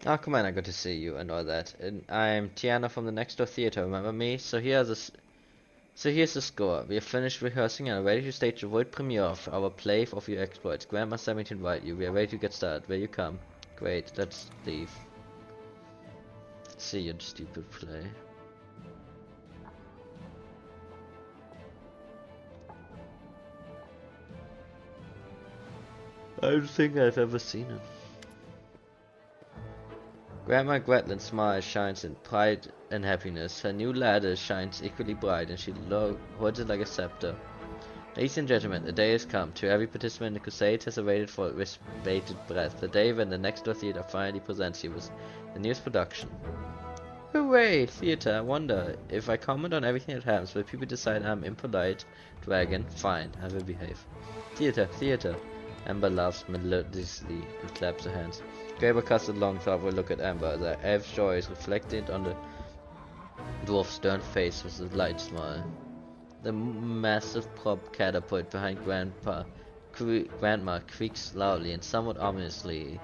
Oh, Commander, good to see you and all that. And I'm Tiana from the Next Door Theater, remember me? So here's the score. We have finished rehearsing and are ready to stage the world premiere of our play of your exploits. Grandma sent me to invite you. We are ready to get started. Will you come? Great, let's leave. See your stupid play. I don't think I've ever seen it. Grandma Gretlin's smile shines in pride and happiness. Her new ladder shines equally bright, and she holds it like a scepter. Ladies and gentlemen, the day has come. To every participant in the crusade has awaited for with bated breath. The day when the Next Door Theater finally presents you with the newest production. Hooray! Theater, I wonder, if I comment on everything that happens, will people decide I'm impolite? Dragon, fine, I will behave. Theater. Amber laughs melodiously and claps her hands. Graber casts a long, thoughtful look at Amber. The elf's joy is reflected on the dwarf's stern face with a light smile. The massive prop catapult behind Grandma creaks loudly and somewhat ominously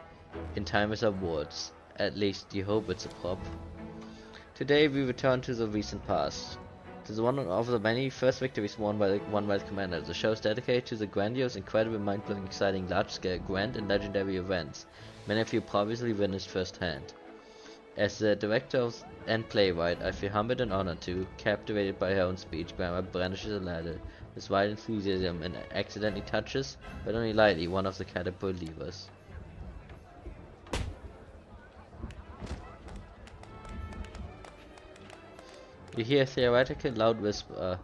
in time with her words. At least you hope it's a prop. Today we return to the recent past. It is one of the many first victories won by the Commander. The show is dedicated to the grandiose, incredible, mind-blowing, exciting, large-scale, grand and legendary events many of you probably witnessed firsthand. As the director and playwright, I feel humbled and honored to, captivated by her own speech. Grandma brandishes a ladder with wide enthusiasm and accidentally touches, but only lightly, one of the catapult levers. You hear a theoretical loud whisper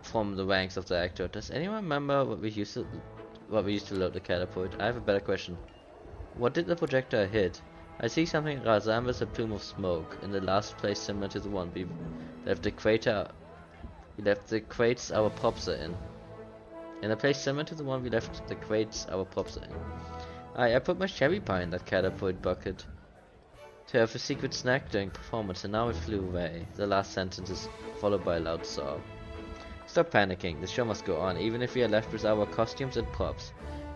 from the ranks of the actor. Does anyone remember what we used to load the catapult? I have a better question. What did the projectile hit? I see something that resembles a plume of smoke. In the last place similar to the one we left the crates our props are in. In a place similar to the one we left the crates our props are in. I put my cherry pie in that catapult bucket to have a secret snack during performance, and now it flew away. The last sentence is followed by a loud sob. Stop panicking, the show must go on, even if we are left with our costumes and props.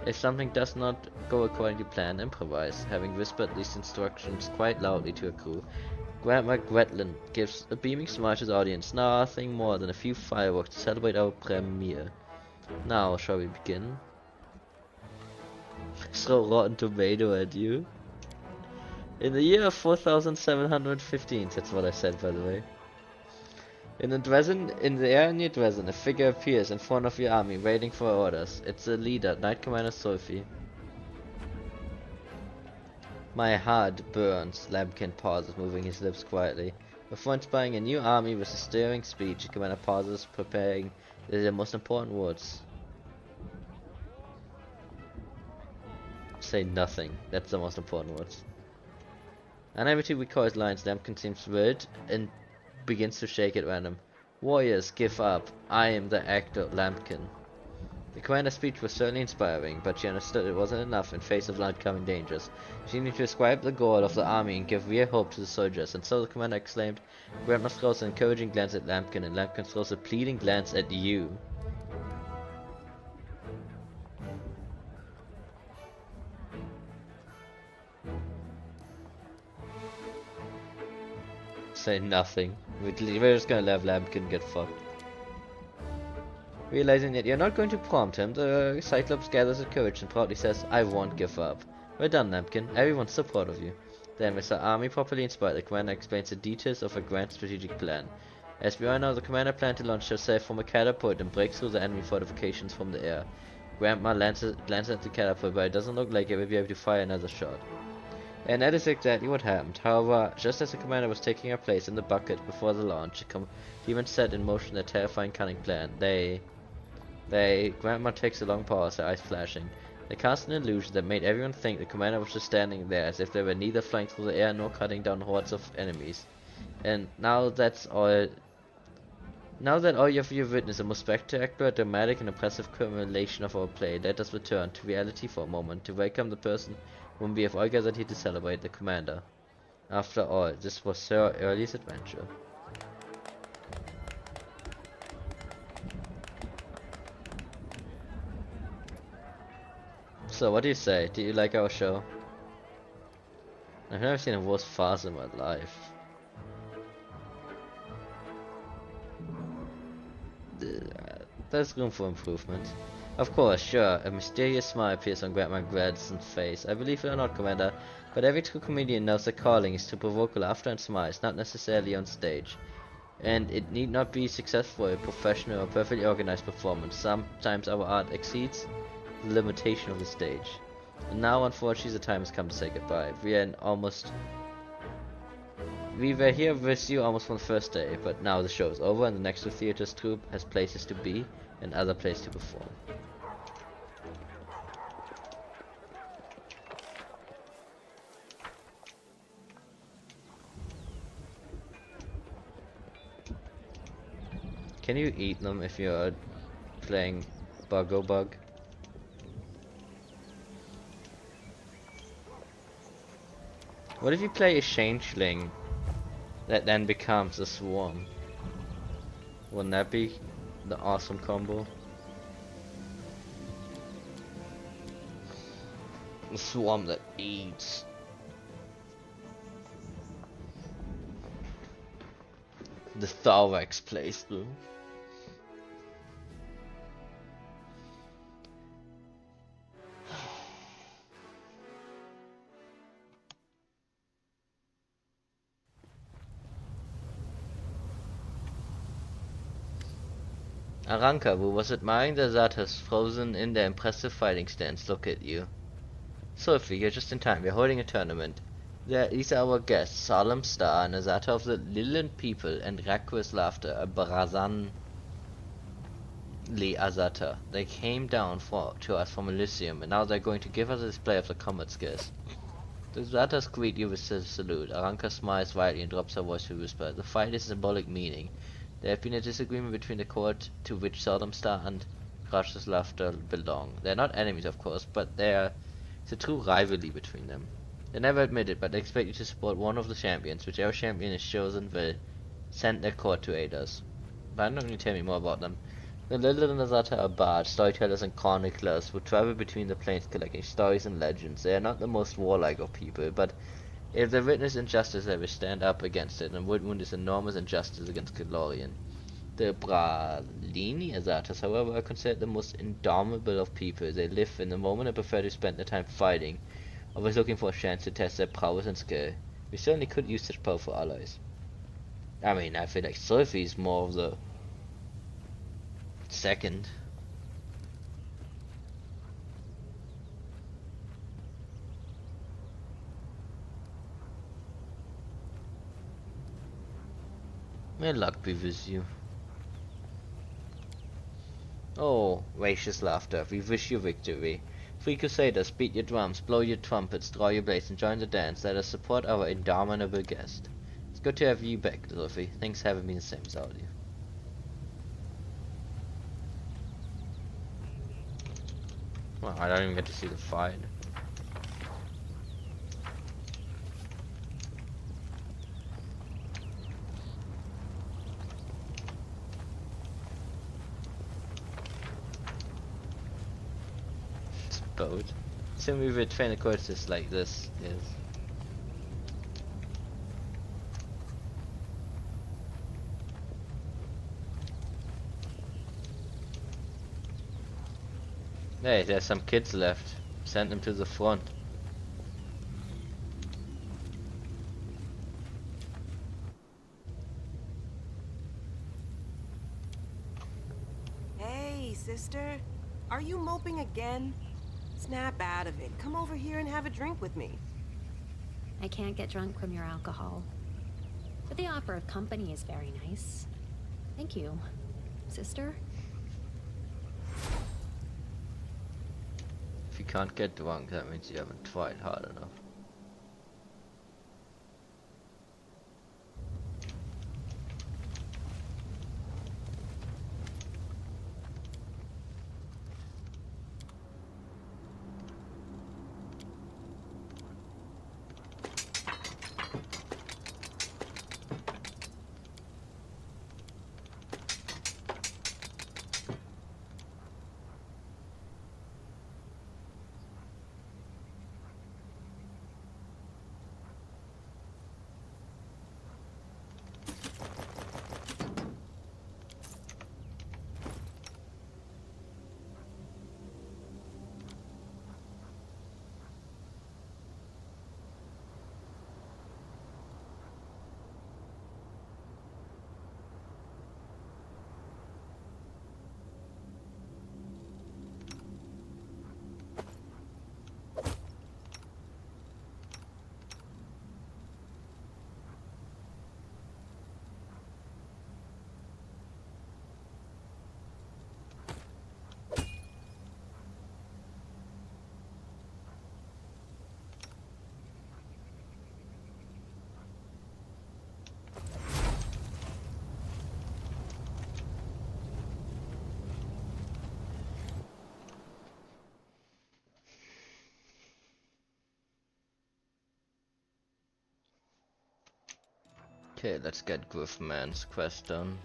If something does not go according to plan, improvise. Having whispered these instructions quite loudly to her crew, Grandma Gretlin gives a beaming smile to the audience. Nothing more than a few fireworks to celebrate our premiere. Now, shall we begin? Throw rotten tomato at you. In the year of 4715, that's what I said, by the way. In the air near Dresden, a figure appears in front of your army, waiting for orders. It's the leader, Knight Commander Sophie. My heart burns. Lambkin pauses, moving his lips quietly. Before inspiring a new army with a stirring speech, the commander pauses, preparing the most important words. Say nothing. That's the most important words. Unable to recall his lines, Lambkin seems thrilled and begins to shake at random. Warriors, give up. I am the actor Lambkin. The commander's speech was certainly inspiring, but she understood it wasn't enough in face of the oncoming dangers. She needed to ascribe the goal of the army and give real hope to the soldiers, and so the commander exclaimed. Grandma throws an encouraging glance at Lambkin, and Lambkin throws a pleading glance at you. Say nothing. We're just gonna let Lambkin get fucked. Realizing that you're not going to prompt him, the Cyclops gathers his courage and proudly says, I won't give up. Well done, Lambkin. Everyone's so proud of you. Then, with the army properly inspired, the commander explains the details of a grand strategic plan. As we all know, the commander planned to launch herself from a catapult and break through the enemy fortifications from the air. Grandma glances at the catapult, but it doesn't look like it will be able to fire another shot. And that is exactly what happened. However, just as the commander was taking her place in the bucket before the launch, the demons set in motion their terrifying cunning plan. Grandma takes a long pause, her eyes flashing. They cast an illusion that made everyone think the commander was just standing there, as if they were neither flying through the air nor cutting down hordes of enemies. And now that all of you have witnessed a most spectacular, dramatic, and impressive culmination of our play, let us return to reality for a moment to welcome the person whom we have all gathered here to celebrate, the commander. After all, this was her earliest adventure. So, what do you say? Do you like our show? I've never seen a worse farce in my life. There's room for improvement. Of course, sure, a mysterious smile appears on Grandma Gradson's face. I believe it or not, Commander, but every true comedian knows their calling is to provoke laughter and smiles, not necessarily on stage. And it need not be successful, a professional or perfectly organized performance. Sometimes our art exceeds the limitation of the stage. And now, unfortunately, the time has come to say goodbye. We were here with you almost from the first day, but now the show is over and the next two theaters troupe has places to be and other places to perform. Can you eat them if you're playing Bug-O-Bug? What if you play a changeling that then becomes a swarm? Wouldn't that be the awesome combo? A swarm that eats. The Thorax playthrough. Aranka, who was admiring the Zartas frozen in their impressive fighting stance, look at you. Sophie, you're just in time. We're holding a tournament. These are our guests, Solemn Star, and Azata of the Lillian people, and Rakwas Laughter, a Brazan Azata. They came down to us from Elysium, and now they're going to give us a display of the combat skills. The Zatas greet you with a salute. Aranka smiles widely and drops her voice to whisper. The fight is symbolic meaning. There have been a disagreement between the court to which Solemn Star and Rakwas Laughter belong. They're not enemies, of course, but it's a true rivalry between them. They never admit it, but they expect you to support one of the champions. Whichever champion is chosen will send their court to aid us. But I'm not going to tell me more about them. The Lilith and Azata are bards, storytellers and chroniclers who travel between the planes collecting stories and legends. They are not the most warlike of people, but if they witness injustice they will stand up against it and would wound this enormous injustice against Kalorian. The Bralini Azatas, however, are considered the most indomitable of people. They live in the moment and prefer to spend their time fighting, always looking for a chance to test their prowess and skill. We certainly could use such powerful allies. I mean, I feel like Sophie's more of the second. May luck be with you. Oh, Rightous Laughter, we wish you victory. Free Crusaders, beat your drums, blow your trumpets, draw your blades, and join the dance. Let us support our indomitable guest. It's good to have you back, Sophie. Things haven't been the same without you. Well, I don't even get to see the fight. It's a boat. So we would train the courses like this, yes. Hey, there's some kids left. Send them to the front. Hey, sister. Are you moping again? Snap out of it. Come over here and have a drink with me. I can't get drunk from your alcohol. But the offer of company is very nice. Thank you, sister. If you can't get drunk, that means you haven't tried hard enough. Okay, let's get Griffman's quest done.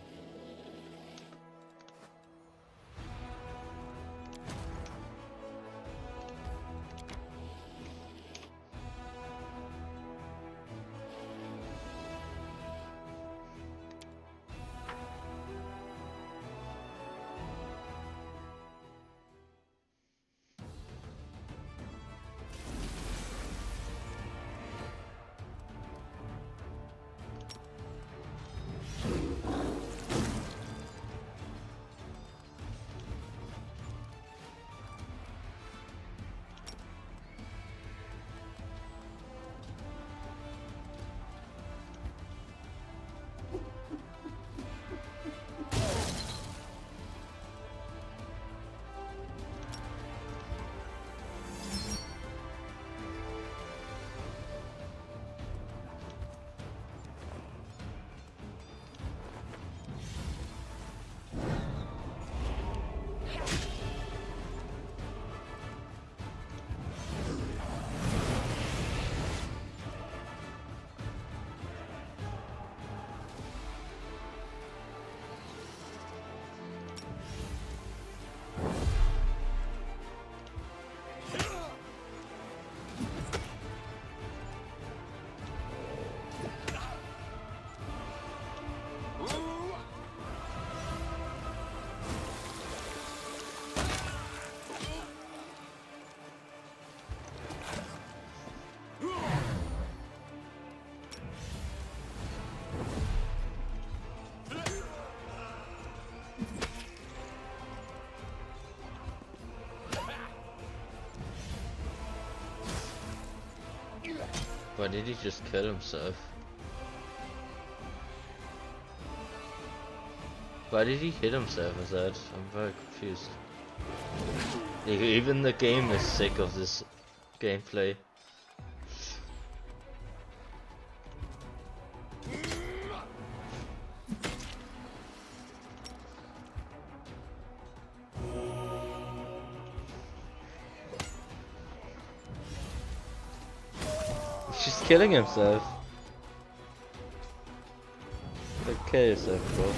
Why did he just kill himself? Why did he hit himself with that? I'm very confused. Even the game is sick of this gameplay. He's just killing himself. Like, kill yourself, bro.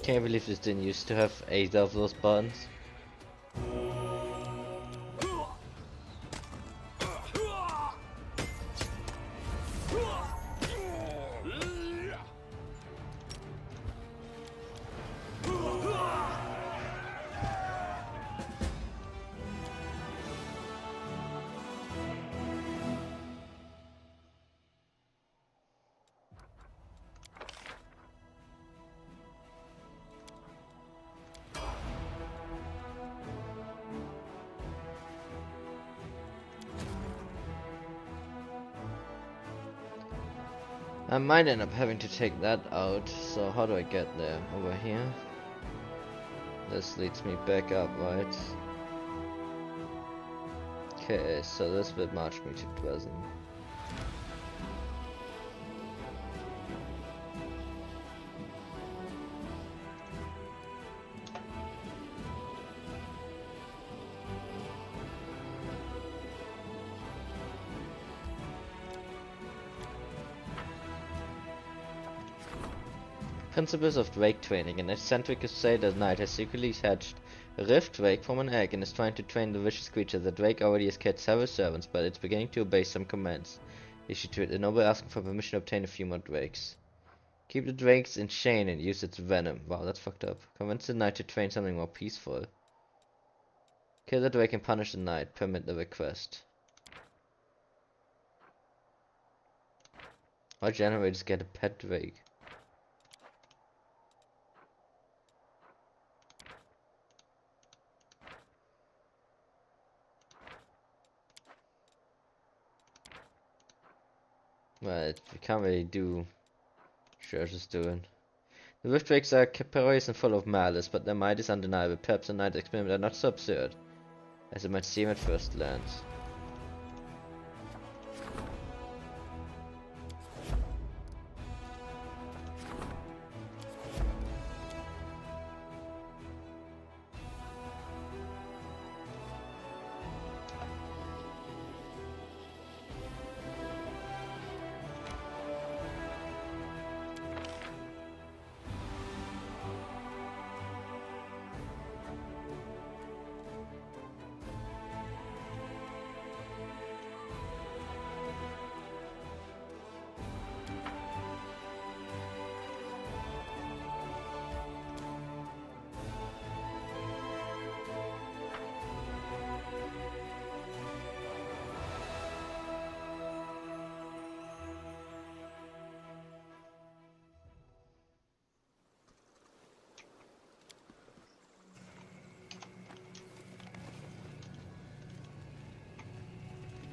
Can't believe this didn't used to have 8 of those buttons. I might end up having to take that out, so how do I get there? Over here? This leads me back up, right? Okay, so this will march me to Dresden. Principles of Drake training. An eccentric crusader knight has secretly hatched a rift drake from an egg and is trying to train the vicious creature. The drake already has killed several servants, but it's beginning to obey some commands issued to it. The noble asking for permission to obtain a few more drakes. Keep the drakes in chain and use its venom. Wow, that's fucked up. Convince the knight to train something more peaceful. Kill the drake and punish the knight. Permit the request. All generators get a pet drake. Well, we can't really do Church is doing. The rift drakes are capricious and full of malice, but their might is undeniable. Perhaps the knight's experiments are not so absurd as it might seem at first glance.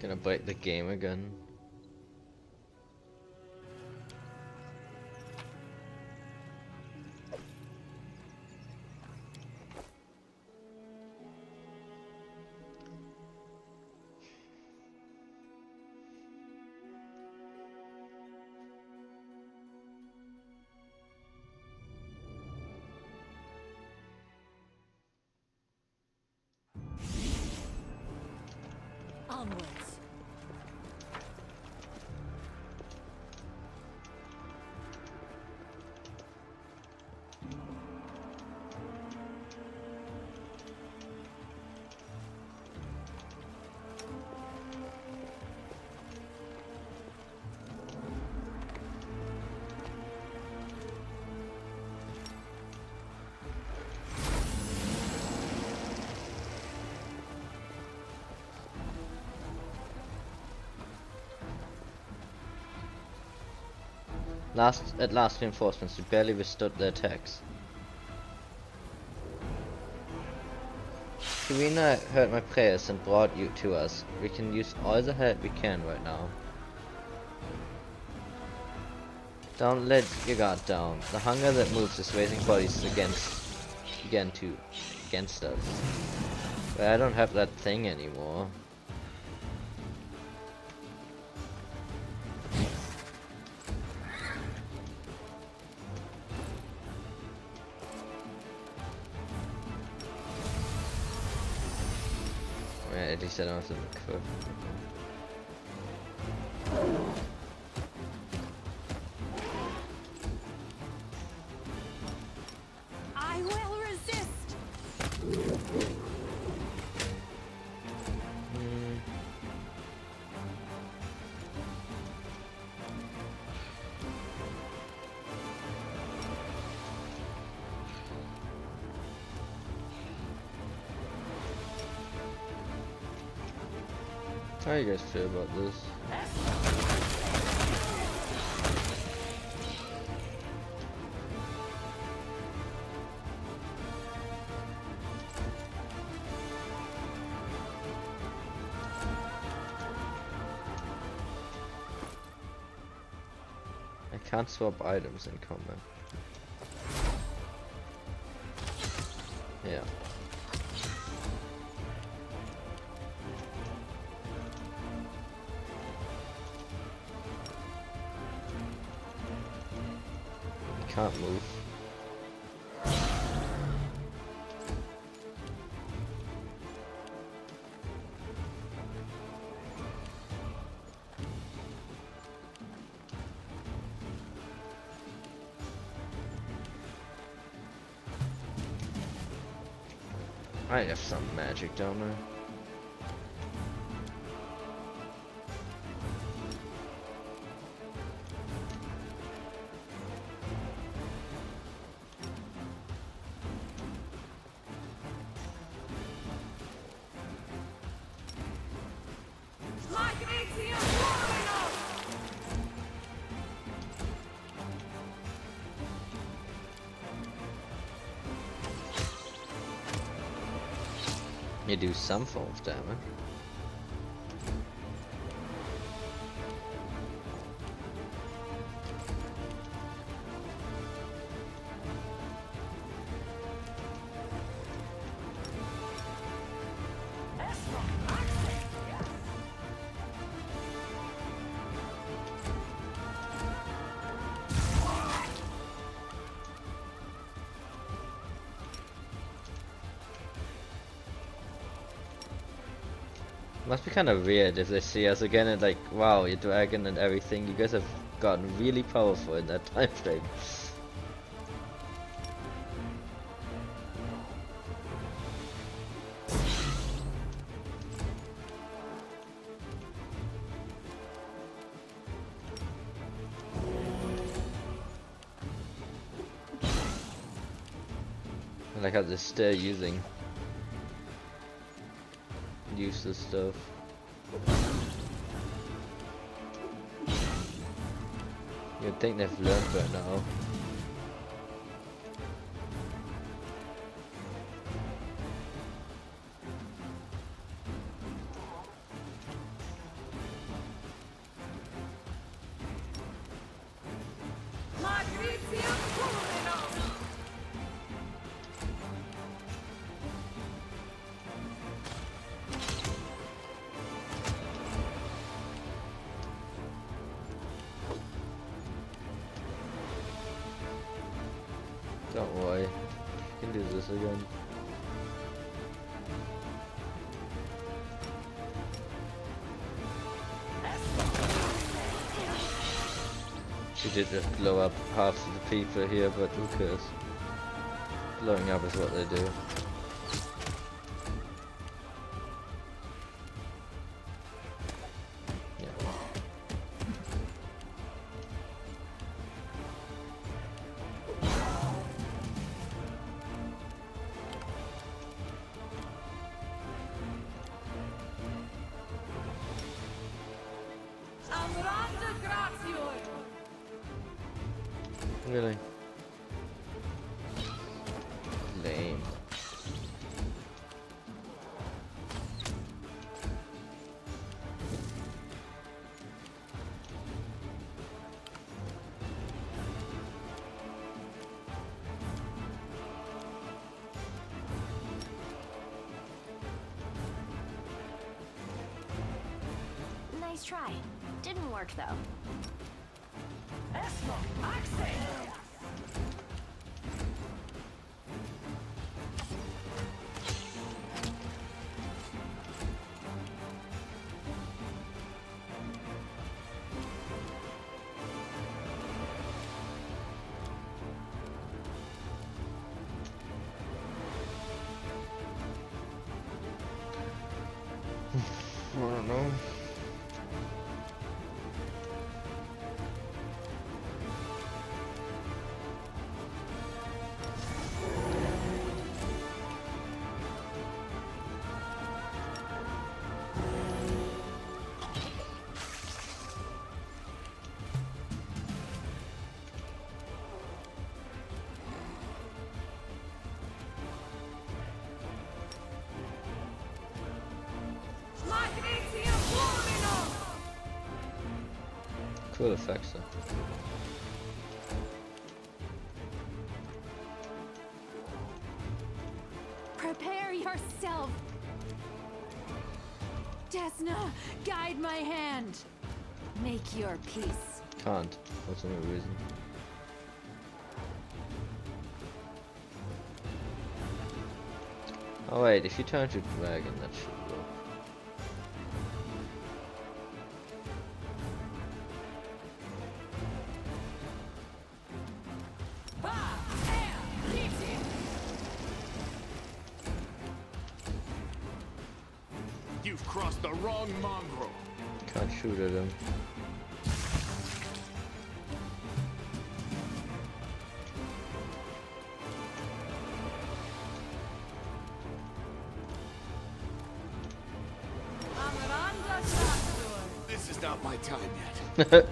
Gonna break the game again. Onwards. At last reinforcements, we barely withstood the attacks. Serena heard my prayers and brought you to us. We can use all the help we can right now. Don't let your guard down. The hunger that moves is raising bodies against us. But I don't have that thing anymore. At least I don't have to equip. I will resist. How do you guys feel about this? I can't swap items in combat. Yeah. Can't move. I have some magic, don't I? You do some form of damage. Must be kind of weird if they see us again and like, wow, your dragon and everything. You guys have gotten really powerful in that time frame. I like how they're still using useless stuff. You'd think they've learned by now. Don't worry, you can do this again. She did just blow up half of the people here, but who cares? Blowing up is what they do. Really? Lame. Nice try. Didn't work though. I don't know. Cool effects though. Prepare yourself. Desna, guide my hand. Make your peace. Can't, for some reason. Oh wait, if you turn to dragon, that should work. You've crossed the wrong mongrel. Can't shoot at him. This is not my time yet.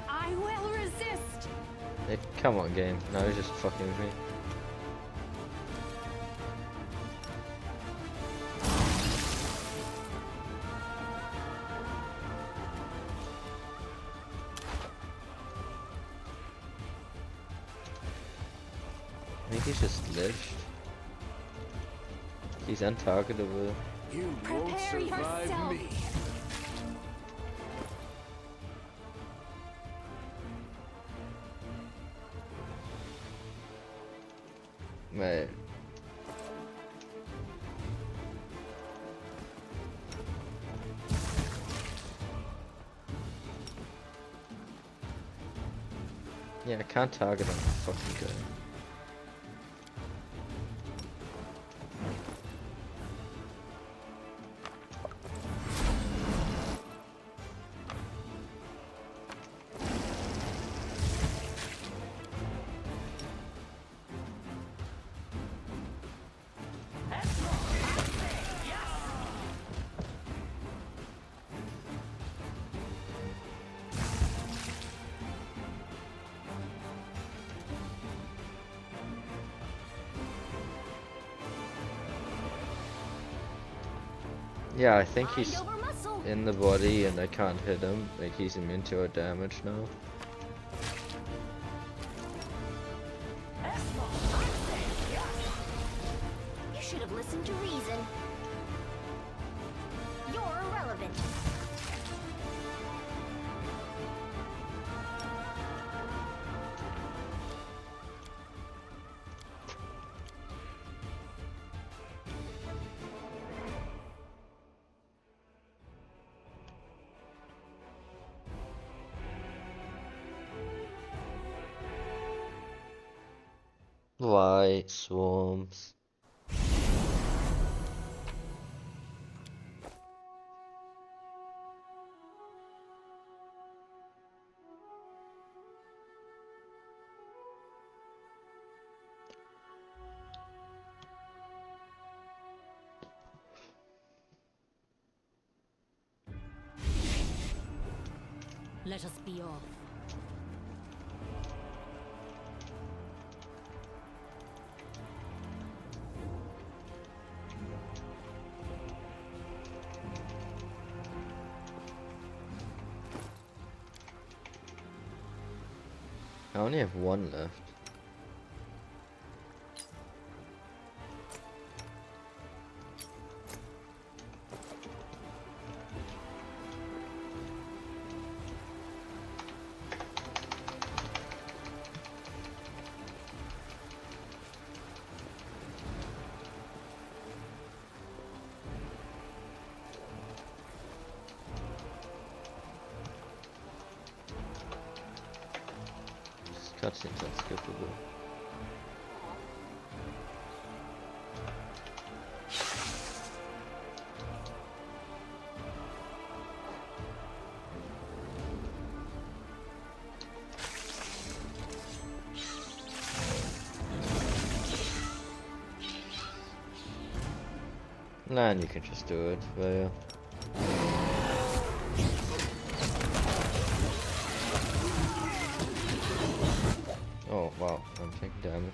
I will resist. Hey, come on, game. No, he's just fucking with me. I think he's just glitched. He's untargetable. You won't Prepare survive yourself. me. Right. Yeah, I can't target him. Fucking good. Yeah, I think he's Mind over muscle. in the body and I can't hit him. Like he's immune to our damage now. You should have listened to reason. You're irrelevant. White swarms. Let us be off. I only have one left. Cutscenes unskippable. Nah, and you can just do it, but yeah. Oh wow, I'm taking damage.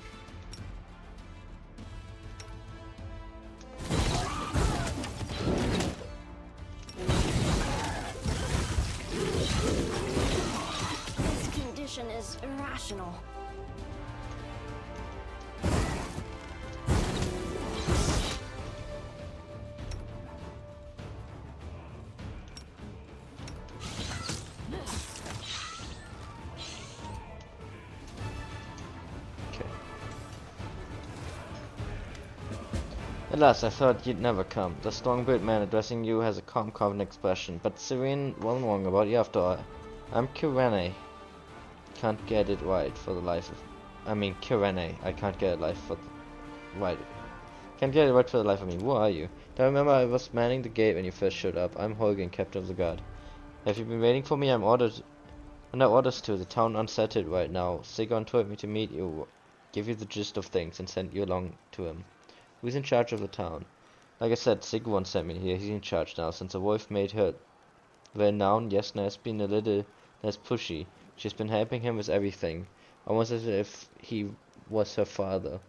This condition is irrational. Okay. Alas, I thought you'd never come. The strong-built man addressing you has a calm, confident expression, but serene, wasn't wrong about you after all. I'm Kirene. Can't get it right for the life of... I mean, Kirene. I can't get it right for Can't get it right for the life of me. Who are you? Don't remember I was manning the gate when you first showed up. I'm Holgen, captain of the guard. Have you been waiting for me? I'm under orders to. The town unsettled right now. Sigon told me to meet you, give you the gist of things, and send you along to him. Who's in charge of the town? Like I said, Sigurd sent me here. He's in charge now. Since the wolf made her renowned, Yasna has been a little less pushy. She's been helping him with everything, almost as if he was her father.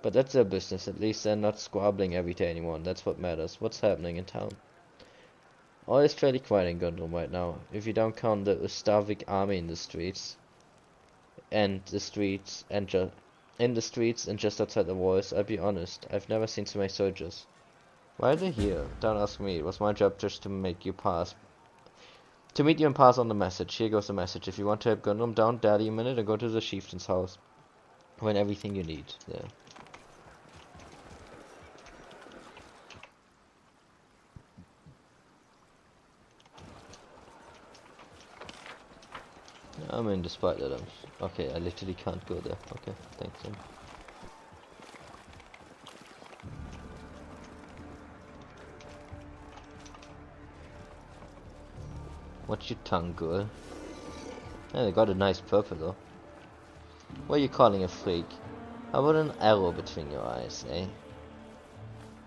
But that's their business. At least they're not squabbling every day anymore. That's what matters. What's happening in town? All is fairly quiet in Gundam right now, if you don't count the Ustavik army in the streets, and just outside the walls. I'll be honest, I've never seen so many soldiers. Why are they here? Don't ask me. It was my job just to make you pass. To meet you and pass on the message. Here goes the message. If you want to help Gundam down, dally a minute and go to the chieftain's house. Find everything you need there. I mean, despite that, okay, I literally can't go there. Okay, thanks. What's your tongue, girl? Yeah, they got a nice purple though. What are you calling a freak? How about an arrow between your eyes, eh?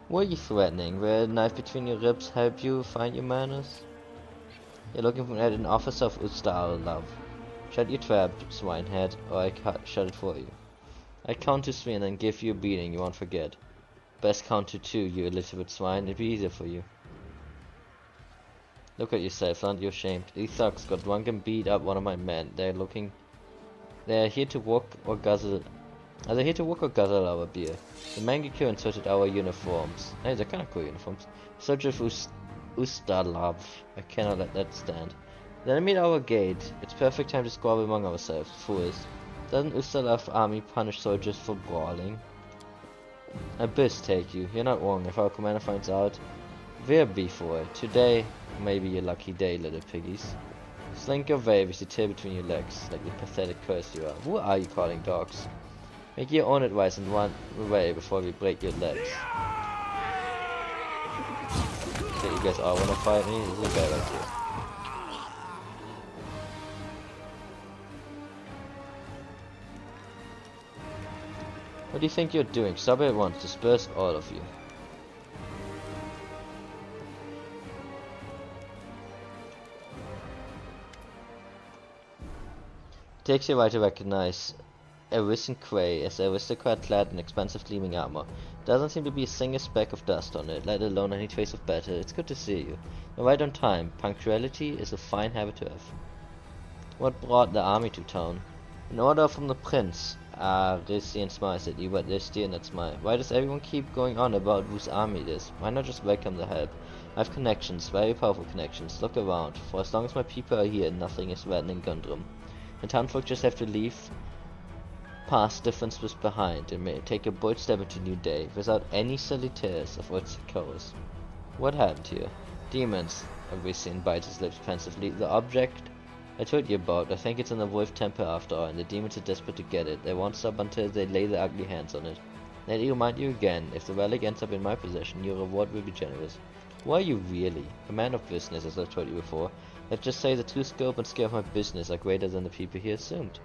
What are you threatening? Will a knife between your ribs help you find your manners? You're looking for an officer of Ustar, love. Shut your trap, swinehead, or I shut it for you. I count to 3 and then give you a beating you won't forget. Best count to 2, you illiterate swine, it'd be easier for you. Look at yourself, aren't you ashamed? These thugs got drunk and beat up one of my men. They're here to walk or guzzle. Are they here to walk or guzzle our beer? The Mangekyo inserted our uniforms. Hey, they're kinda cool uniforms. Soldiers of Ustalav. I cannot let that stand. Then meet our gate. It's perfect time to squabble among ourselves, fools. Doesn't Ustalav army punish soldiers for brawling? Abyss take you. You're not wrong. If our commander finds out, we'll be for it. Today may be your lucky day, little piggies. Slink your way with your tail between your legs, like the pathetic curse you are. Who are you calling dogs? Make your own advice and run away before we break your legs. Okay, you guys all wanna fight me? This is a bad idea. What do you think you're doing? Stop it at once. Disperse all of you. It takes you a while to recognize Arisen Quay as an aristocrat clad in expensive gleaming armor. Doesn't seem to be a single speck of dust on it, let alone any trace of battle. It's good to see you. You're right on time. Punctuality is a fine habit to have. What brought the army to town? An order from the prince. Rissian smiles at you, but they're still not smile. Why does everyone keep going on about whose army it is? Why not just welcome the help? I have connections, very powerful connections. Look around. For as long as my people are here, nothing is threatening Gundam. The townfolk just have to leave past differences behind and may take a bold step into a new day without any silly tears of its colors. What happened here? Demons. Rissian bites his lips pensively. The object I told you about, I think it's in the Wolf Temple after all, and the demons are desperate to get it. They won't stop until they lay their ugly hands on it. Let me remind you again, if the relic ends up in my possession, your reward will be generous. Who are you really? A man of business, as I've told you before. Let's just say the true scope and scale of my business are greater than the people here assumed.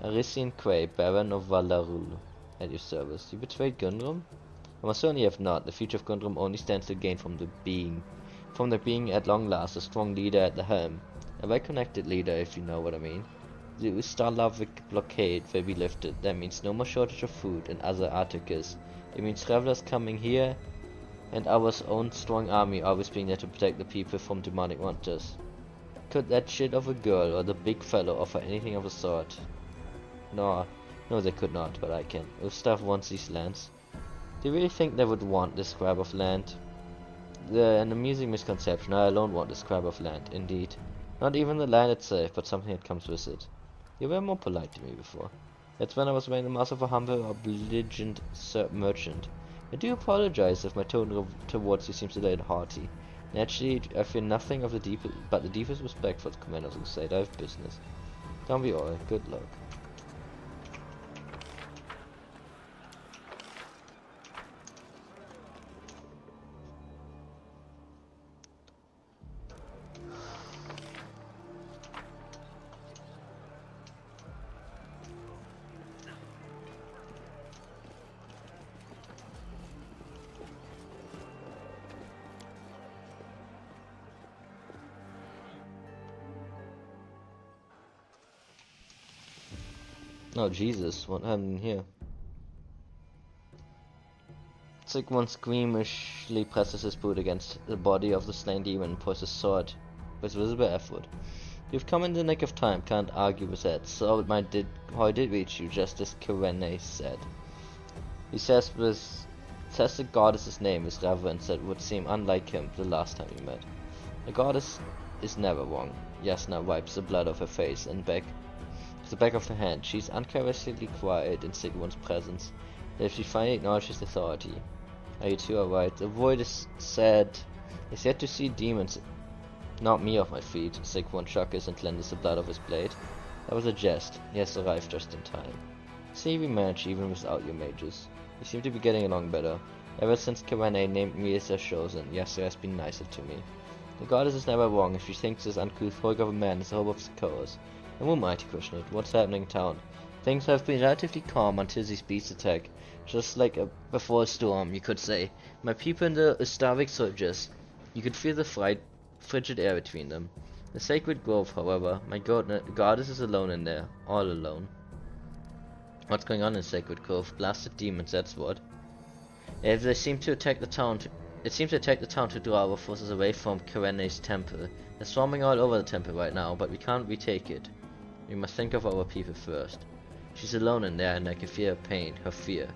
Arisian Quay, Baron of Valarul, at your service. You betrayed Gundam? I most certainly have not. The future of Gundam only stands to gain from there being at long last a strong leader at the helm. A well-connected leader, if you know what I mean. The Ustalavik blockade will be lifted. That means no more shortage of food and other articles. It means travelers coming here and our own strong army always being there to protect the people from demonic monsters. Could that shit of a girl or the big fellow offer anything of the sort? No, they could not, but I can. Ustav wants these lands. Do you really think they would want this scrap of land? An amusing misconception. I alone want this scrap of land, indeed. Not even the land itself, but something that comes with it. You were more polite to me before. That's when I was wearing the mask of a humble, obligent merchant. I do apologize if my tone towards you seems a little haughty. Naturally, I feel nothing of the deepest respect for the commander of the state. I have business. Don't be all. Good luck. Oh Jesus, what happened here? Sigmund squeamishly presses his boot against the body of the slain demon and pours his sword with visible effort. You've come in the nick of time, can't argue with that. So how it did reach you, just as Kyrene said. He says the goddess's name is reverence that would seem unlike him the last time you met. The goddess is never wrong. Yasna wipes the blood off her face and the back of her hand. She's uncharacteristically quiet in Sigmund's presence, as if she finally acknowledges authority. Are you two alright? The void is yet to see demons. Knock me off my feet. Sigmund chuckles and cleanses the blood of his blade. That was a jest. He has arrived just in time. See, we manage even without your mages. We seem to be getting along better. Ever since Kyrene named me as her chosen, Yasser has been nicer to me. The goddess is never wrong if she thinks this uncouth hulk of a man is the hope of the Sokoas. And who am I to question it? What's happening in town? Things have been relatively calm until these beasts attack. Just like before a storm, you could say. My people and the starving soldiers. You could feel the frigid air between them. The sacred grove, however, my goddess is alone in there. All alone. What's going on in Sacred Grove? Blasted demons, that's what. If they seem to attack the town, it seems to attack the town to draw our forces away from Kyrene's temple. They're swarming all over the temple right now, but we can't retake it. We must think of our people first. She's alone in there and I can feel her pain, her fear.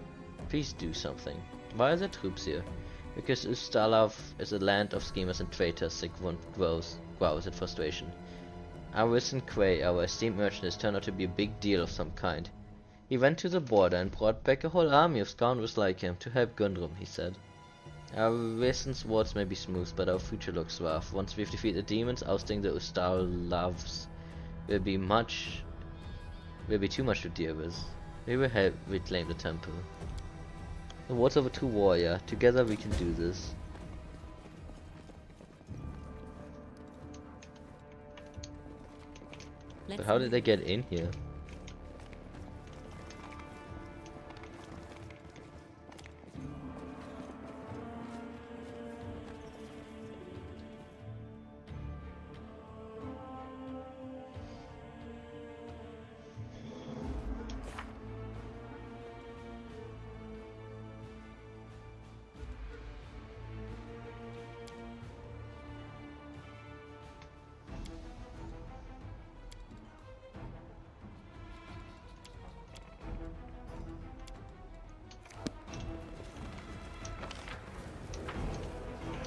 Please do something. Why are there troops here? Because Ustalav is a land of schemers and traitors, Sigmund growls in frustration. Our recent Quay, our esteemed merchant, has turned out to be a big deal of some kind. He went to the border and brought back a whole army of scoundrels like him to help Gundrum, he said. Our recent wars may be smooth, but our future looks rough. Once we've defeated the demons, ousting the Ustalavs will be too much to deal with. We will help reclaim the temple. The words of a true warrior. Together we can do this. But how did they get in here?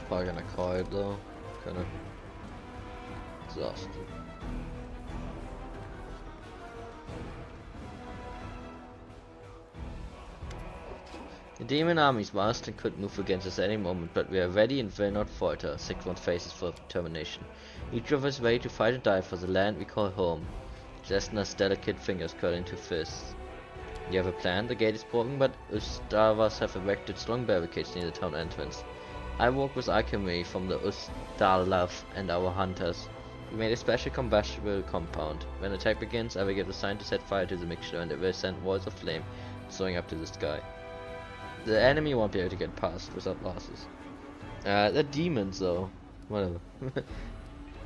Probably gonna call it though. Kinda exhausted. The demon army is vast and could move against us any moment, but we are ready and will not falter. Sigmund's face is full of determination. Each of us ready to fight or die for the land we call home. Jesna's delicate fingers curl into fists. You have a plan? The gate is broken, but Ustavas have erected strong barricades near the town entrance. I work with alchemy from the Ustalav and our hunters. We made a special combustible compound. When attack begins, I will give the sign to set fire to the mixture and it will send walls of flame soaring up to the sky. The enemy won't be able to get past without losses. The demons though. Whatever.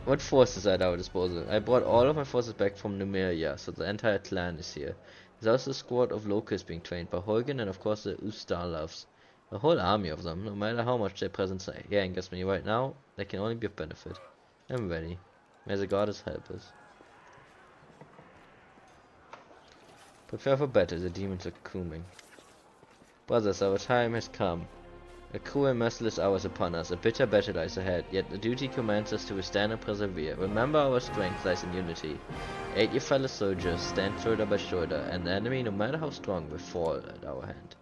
What forces are at our disposal? I brought all of my forces back from Numeria, so the entire clan is here. There's also a squad of locusts being trained by Huygen and of course the Ustalavs. A whole army of them, no matter how much their presence angers me right now, they can only be of benefit. I'm ready. May the goddess help us. Prepare for battle, the demons are cooming. Brothers, our time has come. A cruel and merciless hour is upon us, a bitter battle lies ahead, yet the duty commands us to withstand and persevere. Remember our strength lies in unity. Aid your fellow soldiers, stand shoulder by shoulder, and the enemy, no matter how strong, will fall at our hand.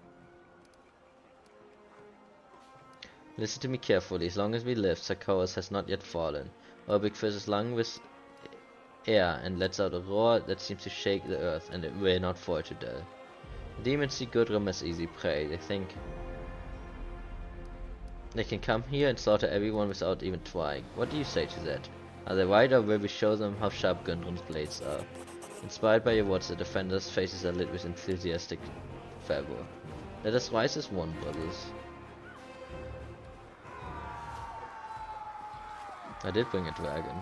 Listen to me carefully. As long as we live, Sokoas has not yet fallen. Our big fish is lung with air and lets out a roar that seems to shake the earth, and it will not fall to death. The demons see Gudrun as easy prey. They think they can come here and slaughter everyone without even trying. What do you say to that? Are they right, or will we show them how sharp Gudrun's blades are? Inspired by your words, the defenders' faces are lit with enthusiastic fervor. Let us rise as one, brothers. I did bring a dragon.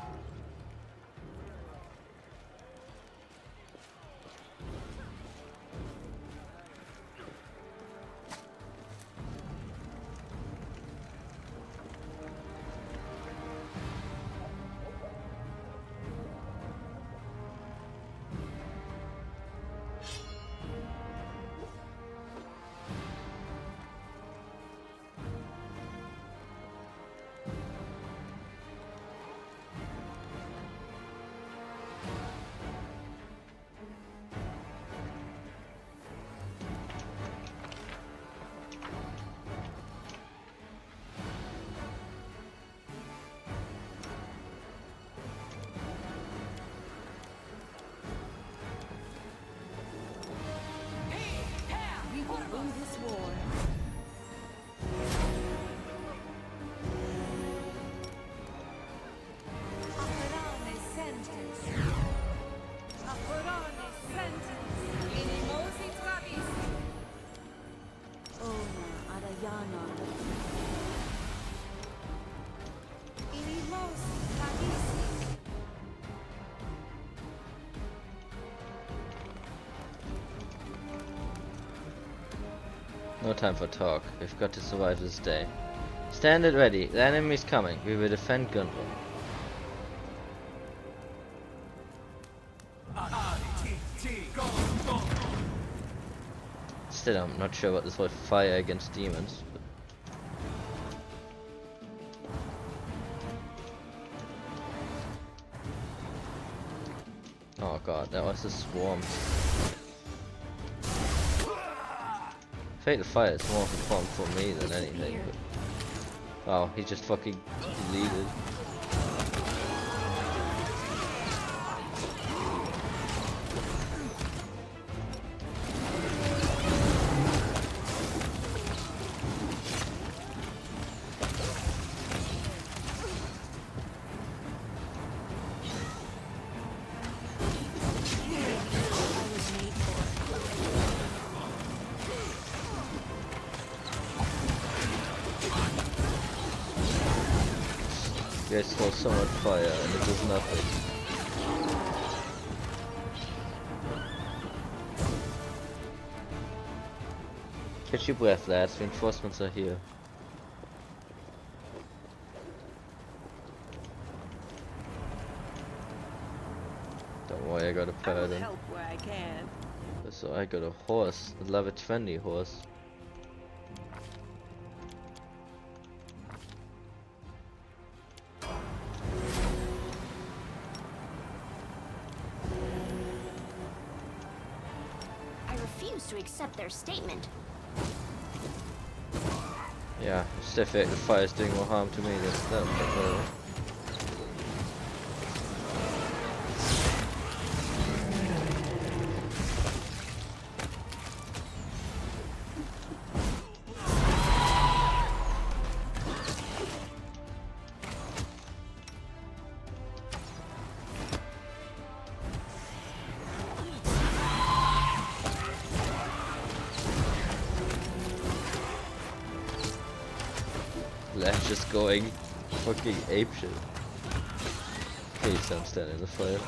No time for talk. We've got to survive this day. Stand it ready. The enemy's coming. We will defend Gunvor. Still, I'm not sure what this whole fire against demons. Oh god, that was a swarm. Fatal fire is more fun for me than anything. But... wow, he just fucking deleted. You guys throw so much fire and it does nothing. Catch your breath, lads. Reinforcements are here. Don't worry, I got a I will paladin. help where I can. So I got a horse, a level 20 horse. I refuse to accept their statement. Yeah, it's the fact the fire is doing more harm to me than them. But, Let's just going fucking apeshit. Please don't stand in the fire.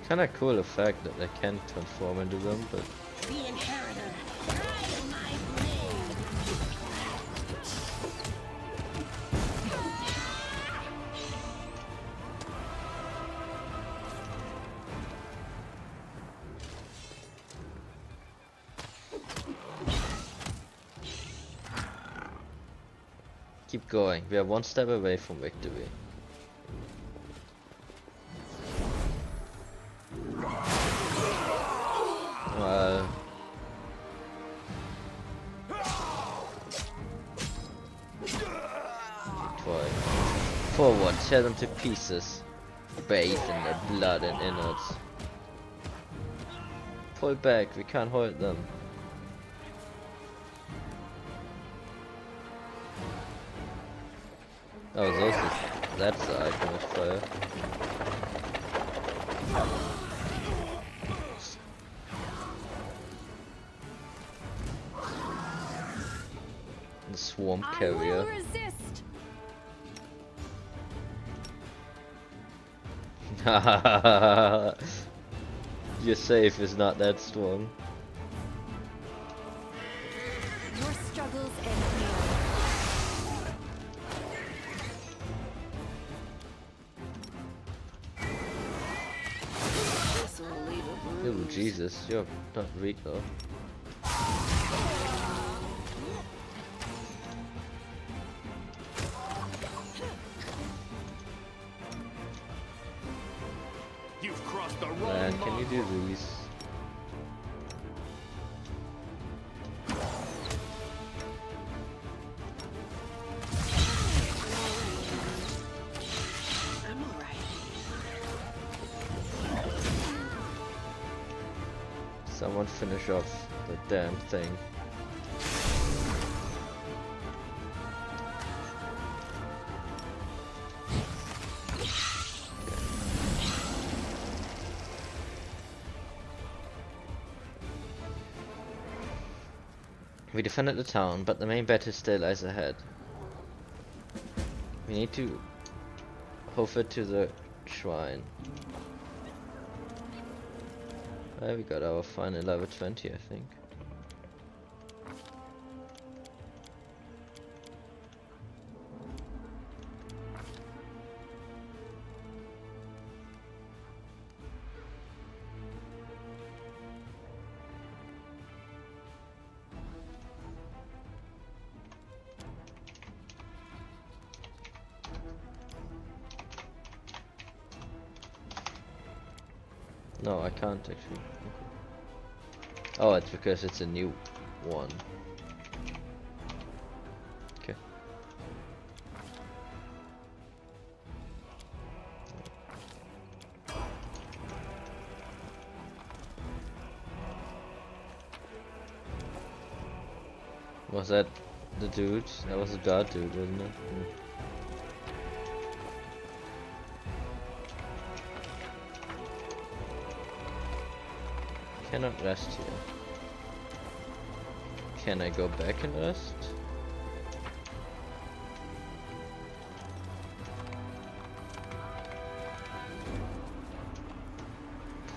Kinda cool the fact that they can transform into them, but The inheritor. Ride my blade. keep going. We are one step away from victory. Well, try. Forward, tear them to pieces. Bathe in their blood and innards. Pull back, we can't hold them. Oh, those is, that's the alchemist fire. The swamp I carrier. will resist. Your safe is not that strong. Your struggles end here. This'll leave a Oh bruise. Jesus, you're not weak though. You've crossed the wrong Man, can you do mongrel. these? I'm alright. Someone finish off the damn thing. We defended the town, but the main battle still lies ahead. We need to hoof it to the shrine. We got our final level 20, I think. No, I can't actually. Okay. Oh, it's because it's a new one. Okay. Was that the dude? That was the guard dude, wasn't it? Cannot rest here. Can I go back and rest?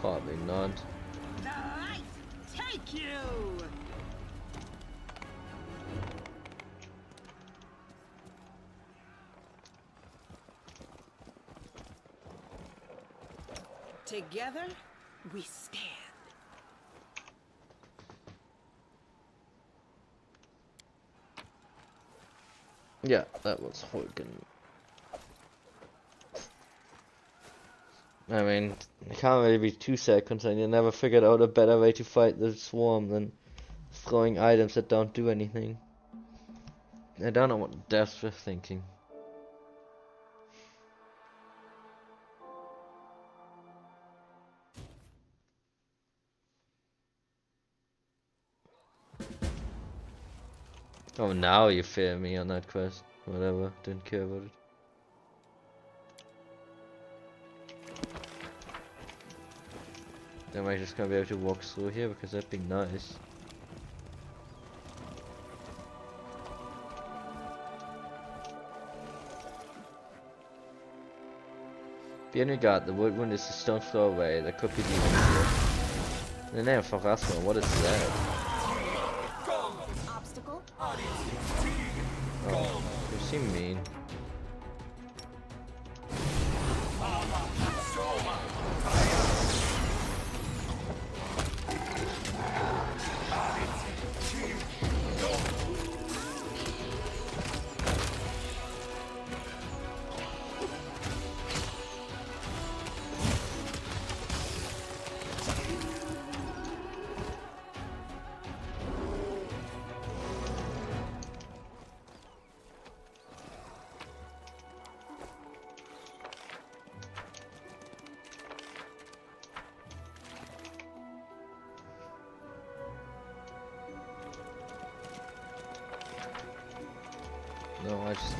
Probably not. The light take you! Together, we stand. Yeah, that was Holgen. I mean, I can't really be too sad concerning I never figured out a better way to fight the swarm than throwing items that don't do anything. I don't know what the devs were thinking. Oh, now you fear me on that quest. Whatever, didn't care about it. Am I just gonna be able to walk through here? Because that'd be nice. Be on your guard, the woodwind is a stone's throw away. There could be demons here. In the name of Pharasma, what is that? Obstacle? Oh, you seem mean. No, I just...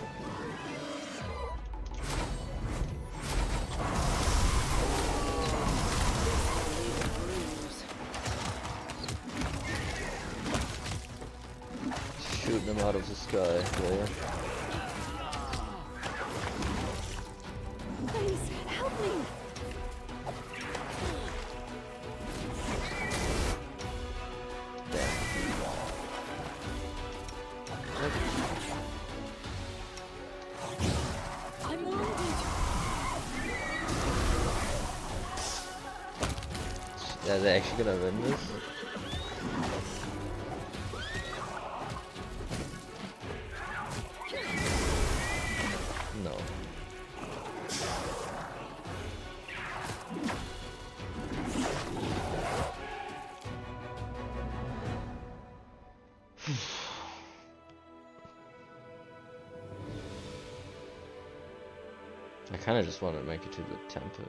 Shoot them out of the sky, player. Please, help me! I'm wounded. Yeah, they're actually gonna win this? No. I kinda just want to make it to the temple.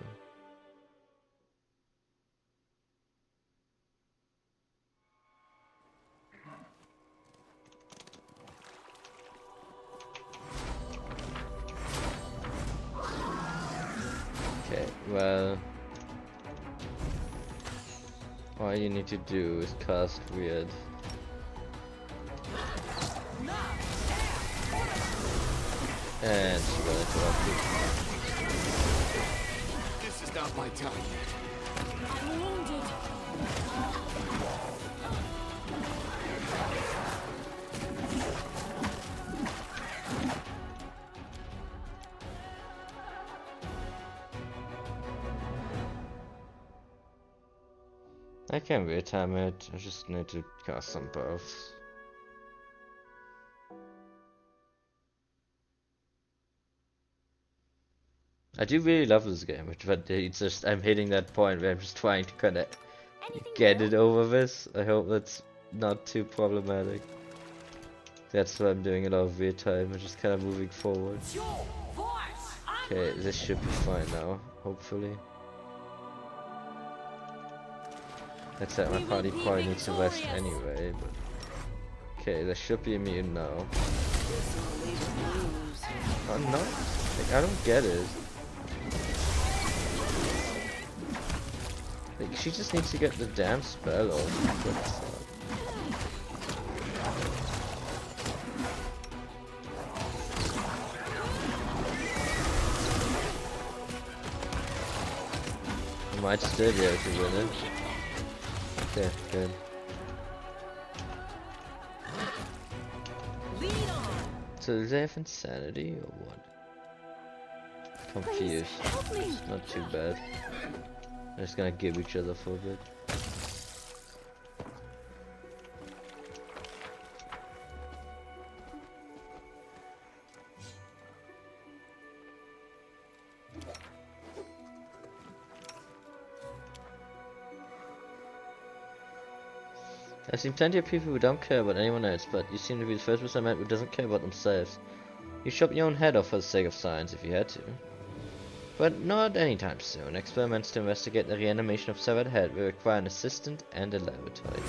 Okay, well... all you need to do is cast weird And she got interrupted. This is not my time yet. I'm wounded. I can't retime it, I just need to cast some buffs. I do really love this game, but it's just I'm hitting that point where I'm just trying to kinda get it over with. I hope that's not too problematic. That's why I'm doing a lot of weird time, I'm just kinda moving forward. Okay, this should be fine now, hopefully. Except my party probably needs to rest anyway, but... Okay, there should be immune now. Oh no, like, I don't get it. Like, she just needs to get the damn spell off. I might still be able to win it. Okay, good. So do they have insanity or what? Confused. It's not too bad. They're just gonna give each other for a bit. I've seen plenty of people who don't care about anyone else, but you seem to be the first person I met who doesn't care about themselves. You chop your own head off for the sake of science if you had to. But not anytime soon. Experiments to investigate the reanimation of severed head will require an assistant and a laboratory.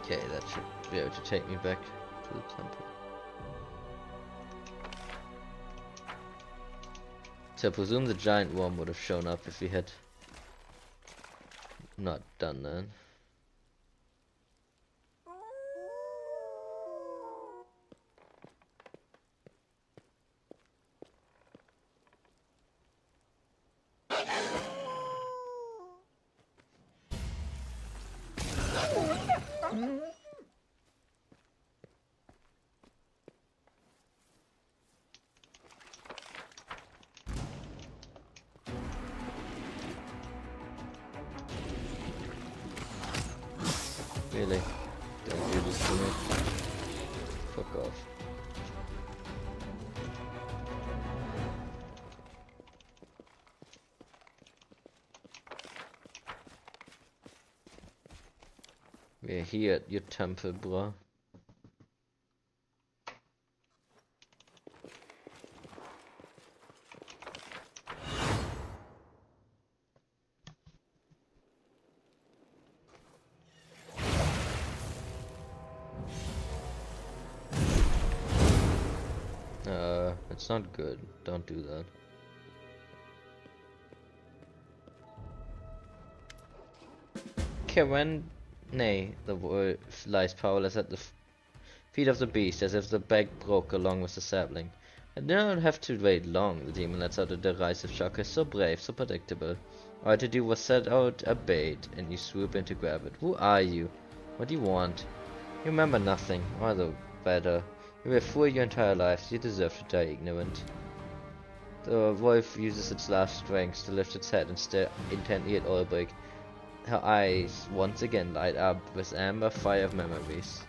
Okay, that should be able to take me back to the temple. So I presume the giant worm would have shown up if we had not done that. Really? Don't do this to me. Fuck off. We're here at your temple, bro. It's not good. Don't do that. Karen, nay, the wolf lies powerless at the feet of the beast, as if the bag broke along with the sapling. I did not have to wait long. The demon lets out a derisive shocker, so brave, so predictable. All I had to do was set out a bait, and you swoop in to grab it. Who are you? What do you want? You remember nothing, or the better. You were a fool your entire life. You deserve to die ignorant. The wolf uses its last strength to lift its head and stare intently at Ulrich. Her eyes once again light up with amber fire of memories.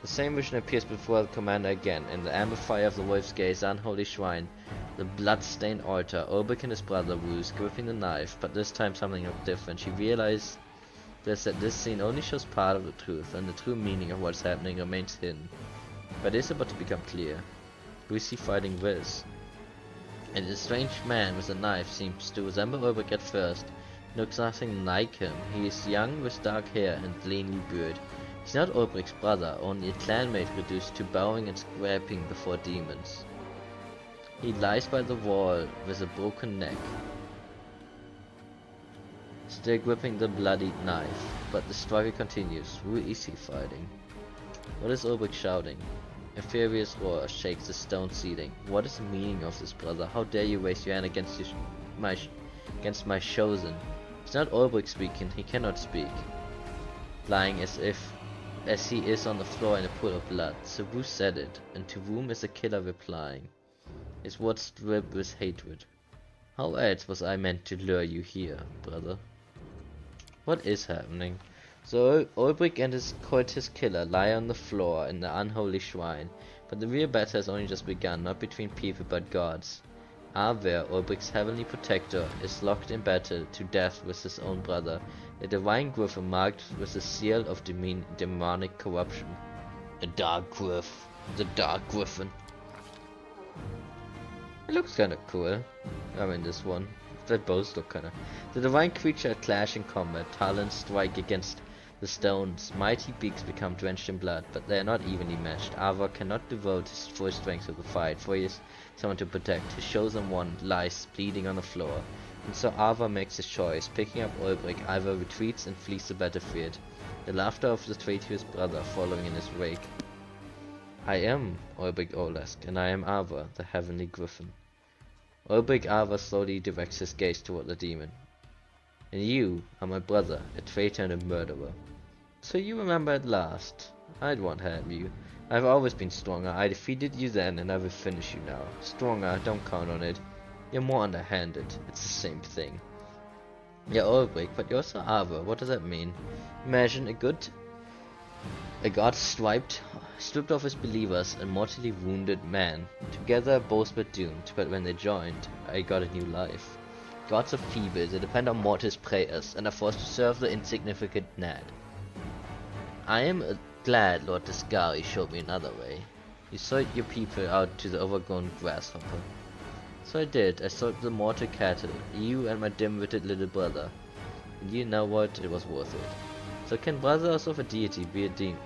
The same vision appears before the commander again, in the amber fire of the wolf's gaze, unholy shrine, the blood-stained altar. Ulrich and his brother Roos gripping the knife, but this time something different. She realized that this scene only shows part of the truth, and the true meaning of what's happening remains hidden. But it is about to become clear. Who is he fighting with? And the strange man with a knife seems to resemble Ulrich at first. He looks nothing like him. He is young with dark hair and leanly beard. He's not Ulrich's brother, only a clanmate reduced to bowing and scraping before demons. He lies by the wall with a broken neck, still gripping the bloodied knife, but the struggle continues. Who is he fighting? What is Ulbrich shouting? A furious roar shakes the stone ceiling. What is the meaning of this, brother? How dare you raise your hand against my chosen? It's not Ulbrich speaking, he cannot speak. Lying as he is on the floor in a pool of blood. So who said it? And to whom is the killer replying? His words drip with hatred. How else was I meant to lure you here, brother? What is happening? So Ulbrich and his courteous killer lie on the floor in the unholy shrine, but the real battle has only just begun, not between people but gods. Arver, Ulbrich's heavenly protector, is locked in battle to death with his own brother, the divine griffin marked with the seal of demonic corruption. The Dark Griffin. It looks kinda cool. I mean, this one. They both look kinda. The divine creature clash in combat. Talons strike against the stones. Mighty beaks become drenched in blood, but they are not evenly matched. Arver cannot devote his full strength to the fight, for he has someone to protect. His chosen one lies bleeding on the floor. And so Arver makes his choice. Picking up Ulbrich, Arver retreats and flees the battlefield. The laughter of the traitorous brother following in his wake. I am Ulbrich Olesk, and I am Arver, the heavenly griffin. Ulbrich Arver slowly directs his gaze toward the demon. And you are my brother, a traitor and a murderer. So you remember at last. I'd won't have you. I've always been stronger. I defeated you then, and I will finish you now. Stronger, don't count on it. You're more underhanded. It's the same thing. You're Ulbrich, but you're also Arver. What does that mean? Imagine a god stripped off his believers and mortally wounded man. Together both were doomed, but when they joined, I got a new life. Gods are feeble, they depend on mortals' prayers, and are forced to serve the insignificant Nad. I am glad Lord Disgari showed me another way. You sold your people out to the overgrown grasshopper. So I did. I sold the mortal cattle, you and my dim-witted little brother. And you know what? It was worth it. So can brothers of a deity be a demon?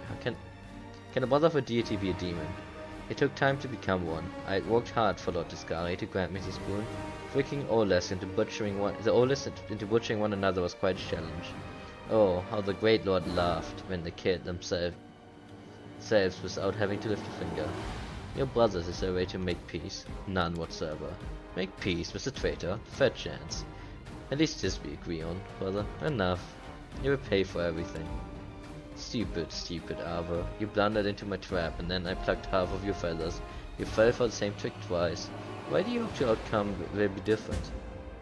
Can a brother of a deity be a demon? It took time to become one. I had worked hard for Lord Disgari to grant me this boon. Freaking Olesk into butchering one another was quite a challenge. Oh, how the great lord laughed when they killed themselves without having to lift a finger. Your brothers is a way to make peace. None whatsoever. Make peace with the traitor? Fair chance. At least this we agree on, brother. Enough. You will pay for everything. Stupid Arver. You blundered into my trap, and then I plucked half of your feathers. You fell for the same trick twice. Why do you hope your outcome will be different?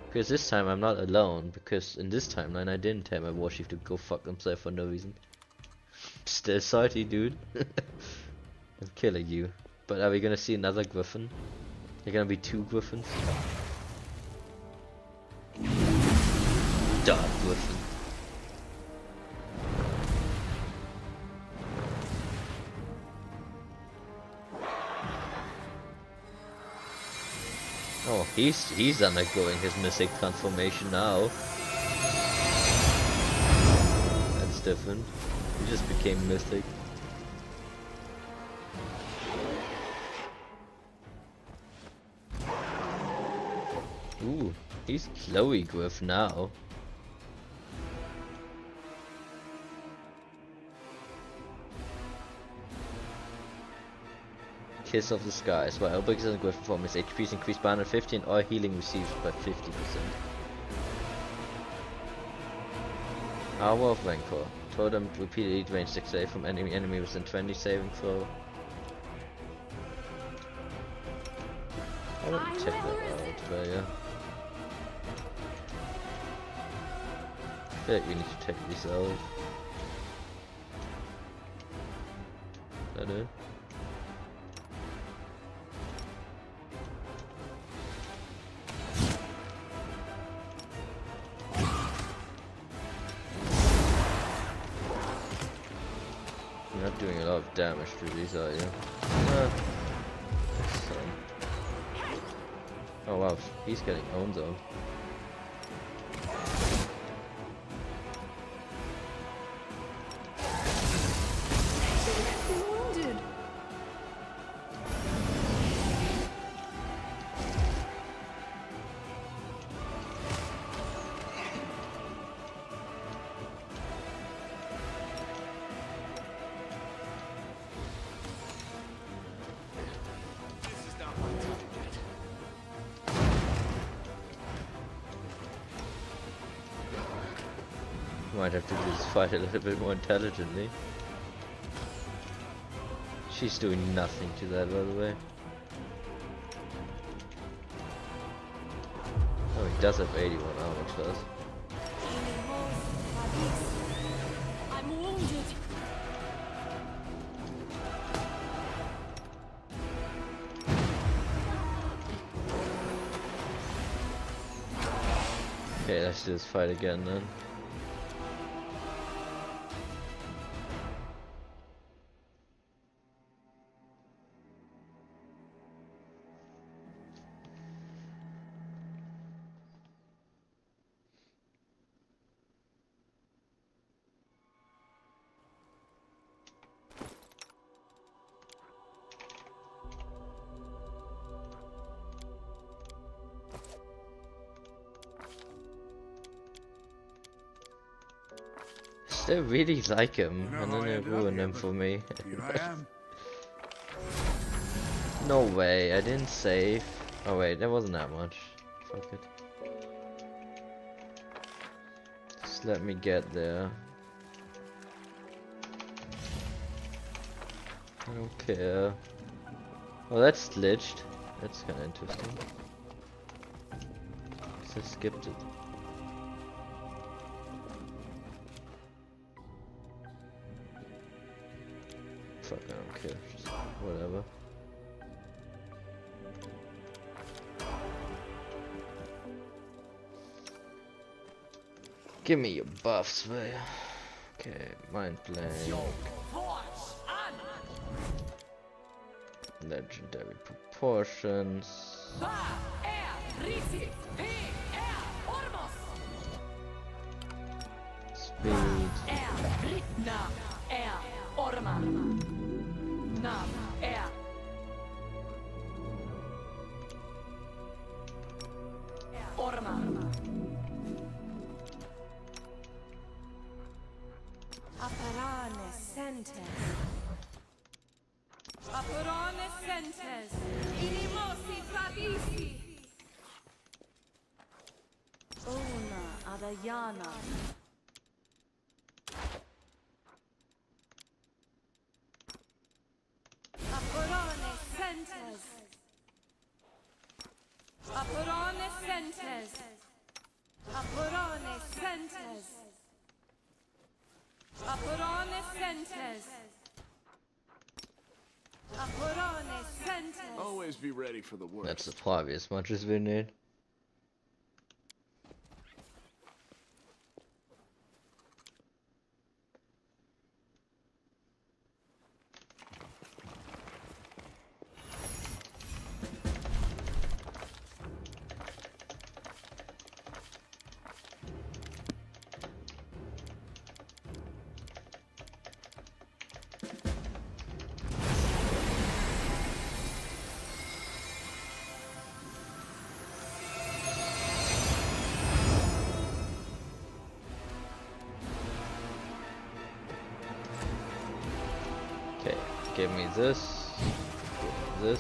Because this time I'm not alone, because in this timeline I didn't tell my warchief to go fuck himself for no reason. Still salty, dude. I'm killing you. But are we gonna see another griffin? There gonna be two griffins? Dark Griffin. Oh, he's undergoing his mythic transformation now. That's different. He just became mythic. Ooh, he's Chloe Griff now. Kiss of the Skies. While Ulbrich is in Griffin form, his HP is increased by 150 and all healing received by 50%. Hour of Rancor. Totem repeatedly drains 6 from enemy within 20 saving throw. I don't check that out, but yeah. I feel like we need to check these out. Is that it? You're not doing a lot of damage to these, are you? Oh wow, he's getting owned though. Might have to do this fight a little bit more intelligently. She's doing nothing to that, by the way. Oh, he does have 81 armor class. I'm wounded. Okay, let's do this fight again then. They really like him, and then they ruin him for me. Here I am. No way, I didn't save. Oh wait, that wasn't that much. Fuck it. Just let me get there. I don't care. Oh, that's glitched. That's kinda interesting. Just skipped it. Fuck, I don't care. Just whatever. Give me your buffs, man. Okay, mind blank. Legendary proportions. Speed. Aparane sentes. Aparane sentes. Inimosi pravisi. Una adayana. Aparane sentes. Aparane sentes. Apurone sentes. Apurone sentes. Apurone sentes. Always be ready for the worst. That's probably as much as we need. Okay, give me this. Give me this.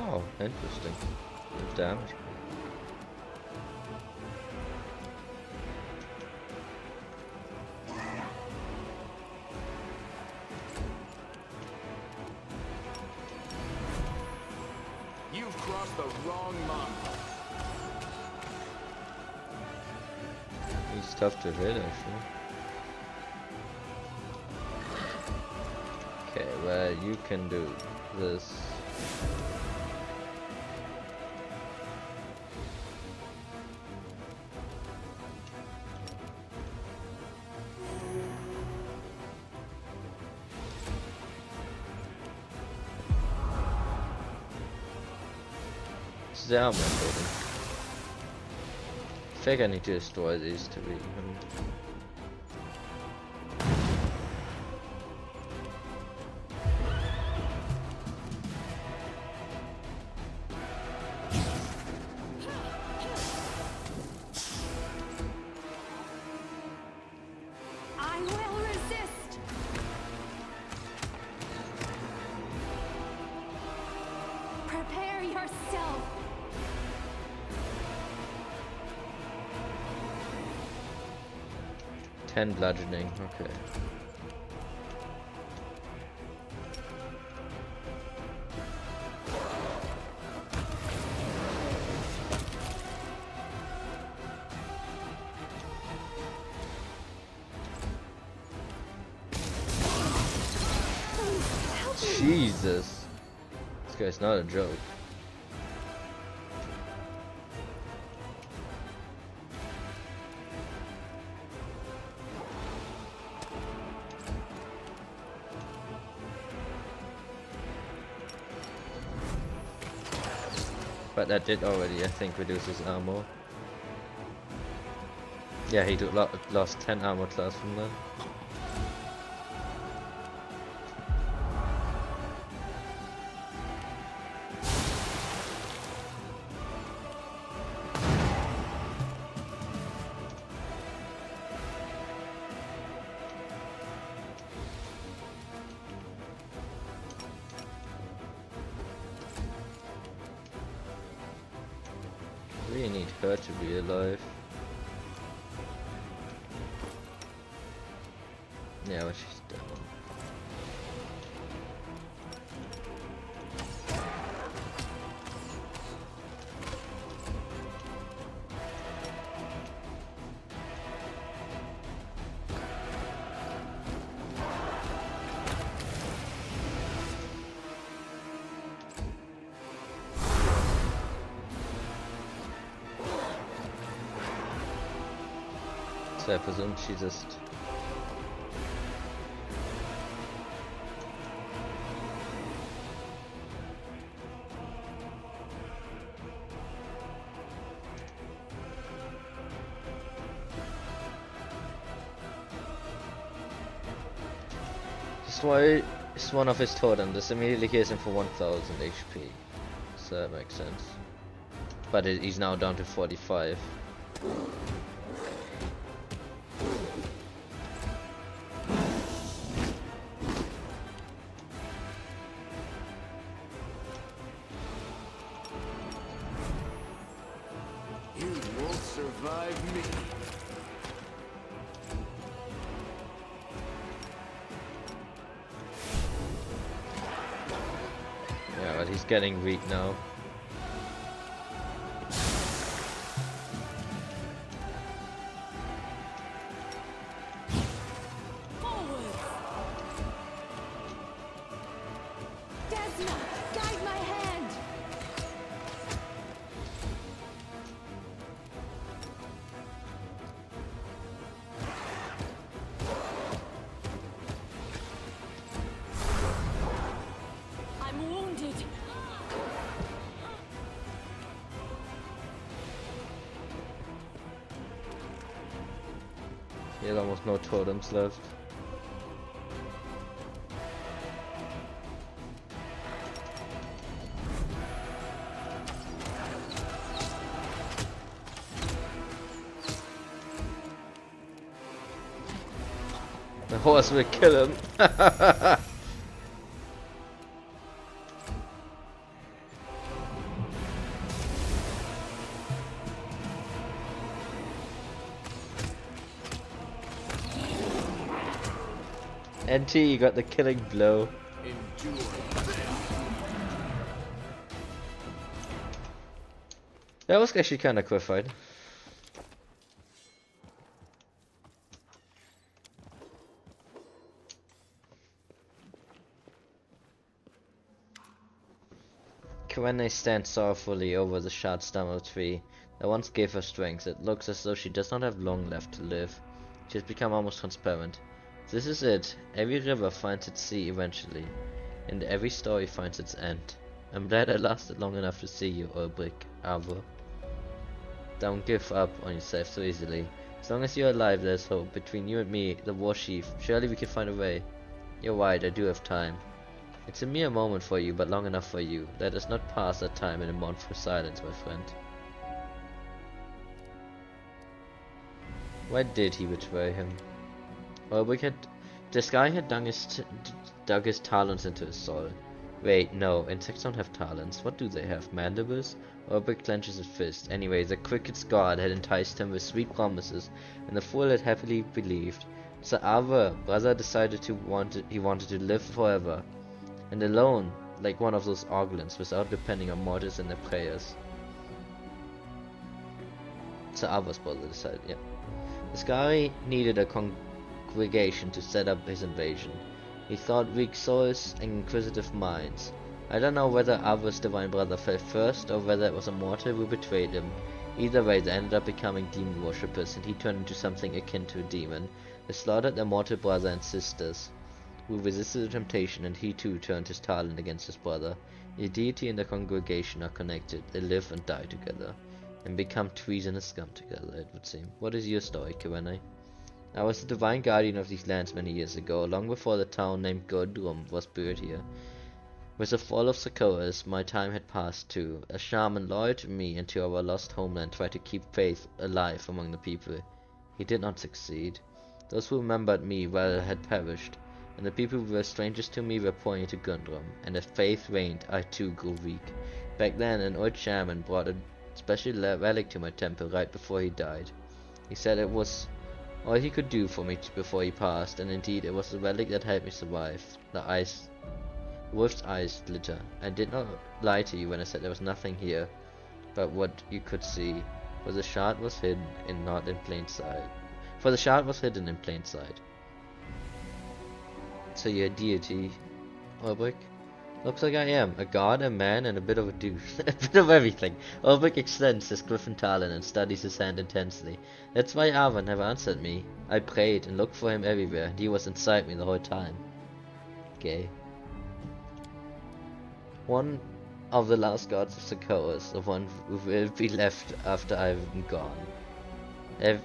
Oh, interesting. Good damage. You've crossed the wrong mark. He's tough to hit, actually. Okay, well, you can do this. It's the armor building. think I need to destroy these to be I will resist. Prepare yourself. ten bludgeoning. Okay. Jesus, this guy's not a joke. But that did already, I think, reduce his armor. Yeah, he lost 10 armor class from that. Really need her to be alive. Yeah, but she's down. So I presume she just... Destroy is one of his totem. This immediately heals him for 1000 HP. So that makes sense. But he's now down to 45. You won't survive me. Yeah, but he's getting weak now. Desna, guide my hand. I'm wounded. He has almost no totems left. The horse will kill him. NT, you got the killing blow. Endure. That was actually kind of quick fight. Kwenna stands sorrowfully over the shard stummer tree that once gave her strength. It looks as though she does not have long left to live. She has become almost transparent. This is it. Every river finds its sea eventually, and every story finds its end. I'm glad I lasted long enough to see you, Ulbrich, Arvo. Don't give up on yourself so easily. As long as you're alive, there's hope. Between you and me, the war chief, surely we can find a way. You're right, I do have time. It's a mere moment for you, but long enough for you. Let us not pass that time in a mournful silence, my friend. Why did he betray him? Well, this guy had dug his talons into his soul. Wait, no, insects don't have talons. What do they have? Mandibles? Ulrich clenches his fist. Anyway, the cricket's god had enticed him with sweet promises, and the fool had happily believed. So our brother decided he wanted to live forever, and alone, like one of those oglins, without depending on mortals and their prayers. So our brother decided, yeah. This guy needed a congregation to set up his invasion. He thought weak souls and inquisitive minds. I don't know whether Ava's divine brother fell first or whether it was a mortal who betrayed him. Either way, they ended up becoming demon worshippers, and he turned into something akin to a demon. They slaughtered their mortal brother and sisters, who resisted the temptation, and he too turned his talent against his brother. The deity and the congregation are connected. They live and die together, and become treasonous scum together, it would seem. What is your story, Kirene? I was the divine guardian of these lands many years ago, long before the town named Gordrum was built here. With the fall of Sokoas, my time had passed too. A shaman loyal to me and to our lost homeland tried to keep faith alive among the people. He did not succeed. Those who remembered me well had perished, and the people who were strangers to me were pouring into Gundrum, and as faith waned, I too grew weak. Back then, an old shaman brought a special relic to my temple right before he died. He said it was all he could do for me before he passed, and indeed it was the relic that helped me survive. The wolf's eyes glitter. I did not lie to you when I said there was nothing here but what you could see, for the shard was hidden in not in plain sight. For the shard was hidden in plain sight. So you're a deity, Ulrich? Looks like I am. A god, a man, and a bit of a douche. A bit of everything. Ulrich extends his griffin talon and studies his hand intensely. That's why Ava never answered me. I prayed and looked for him everywhere, and he was inside me the whole time. Okay. One of the last gods of Sokoas, the one who will be left after I've gone. Have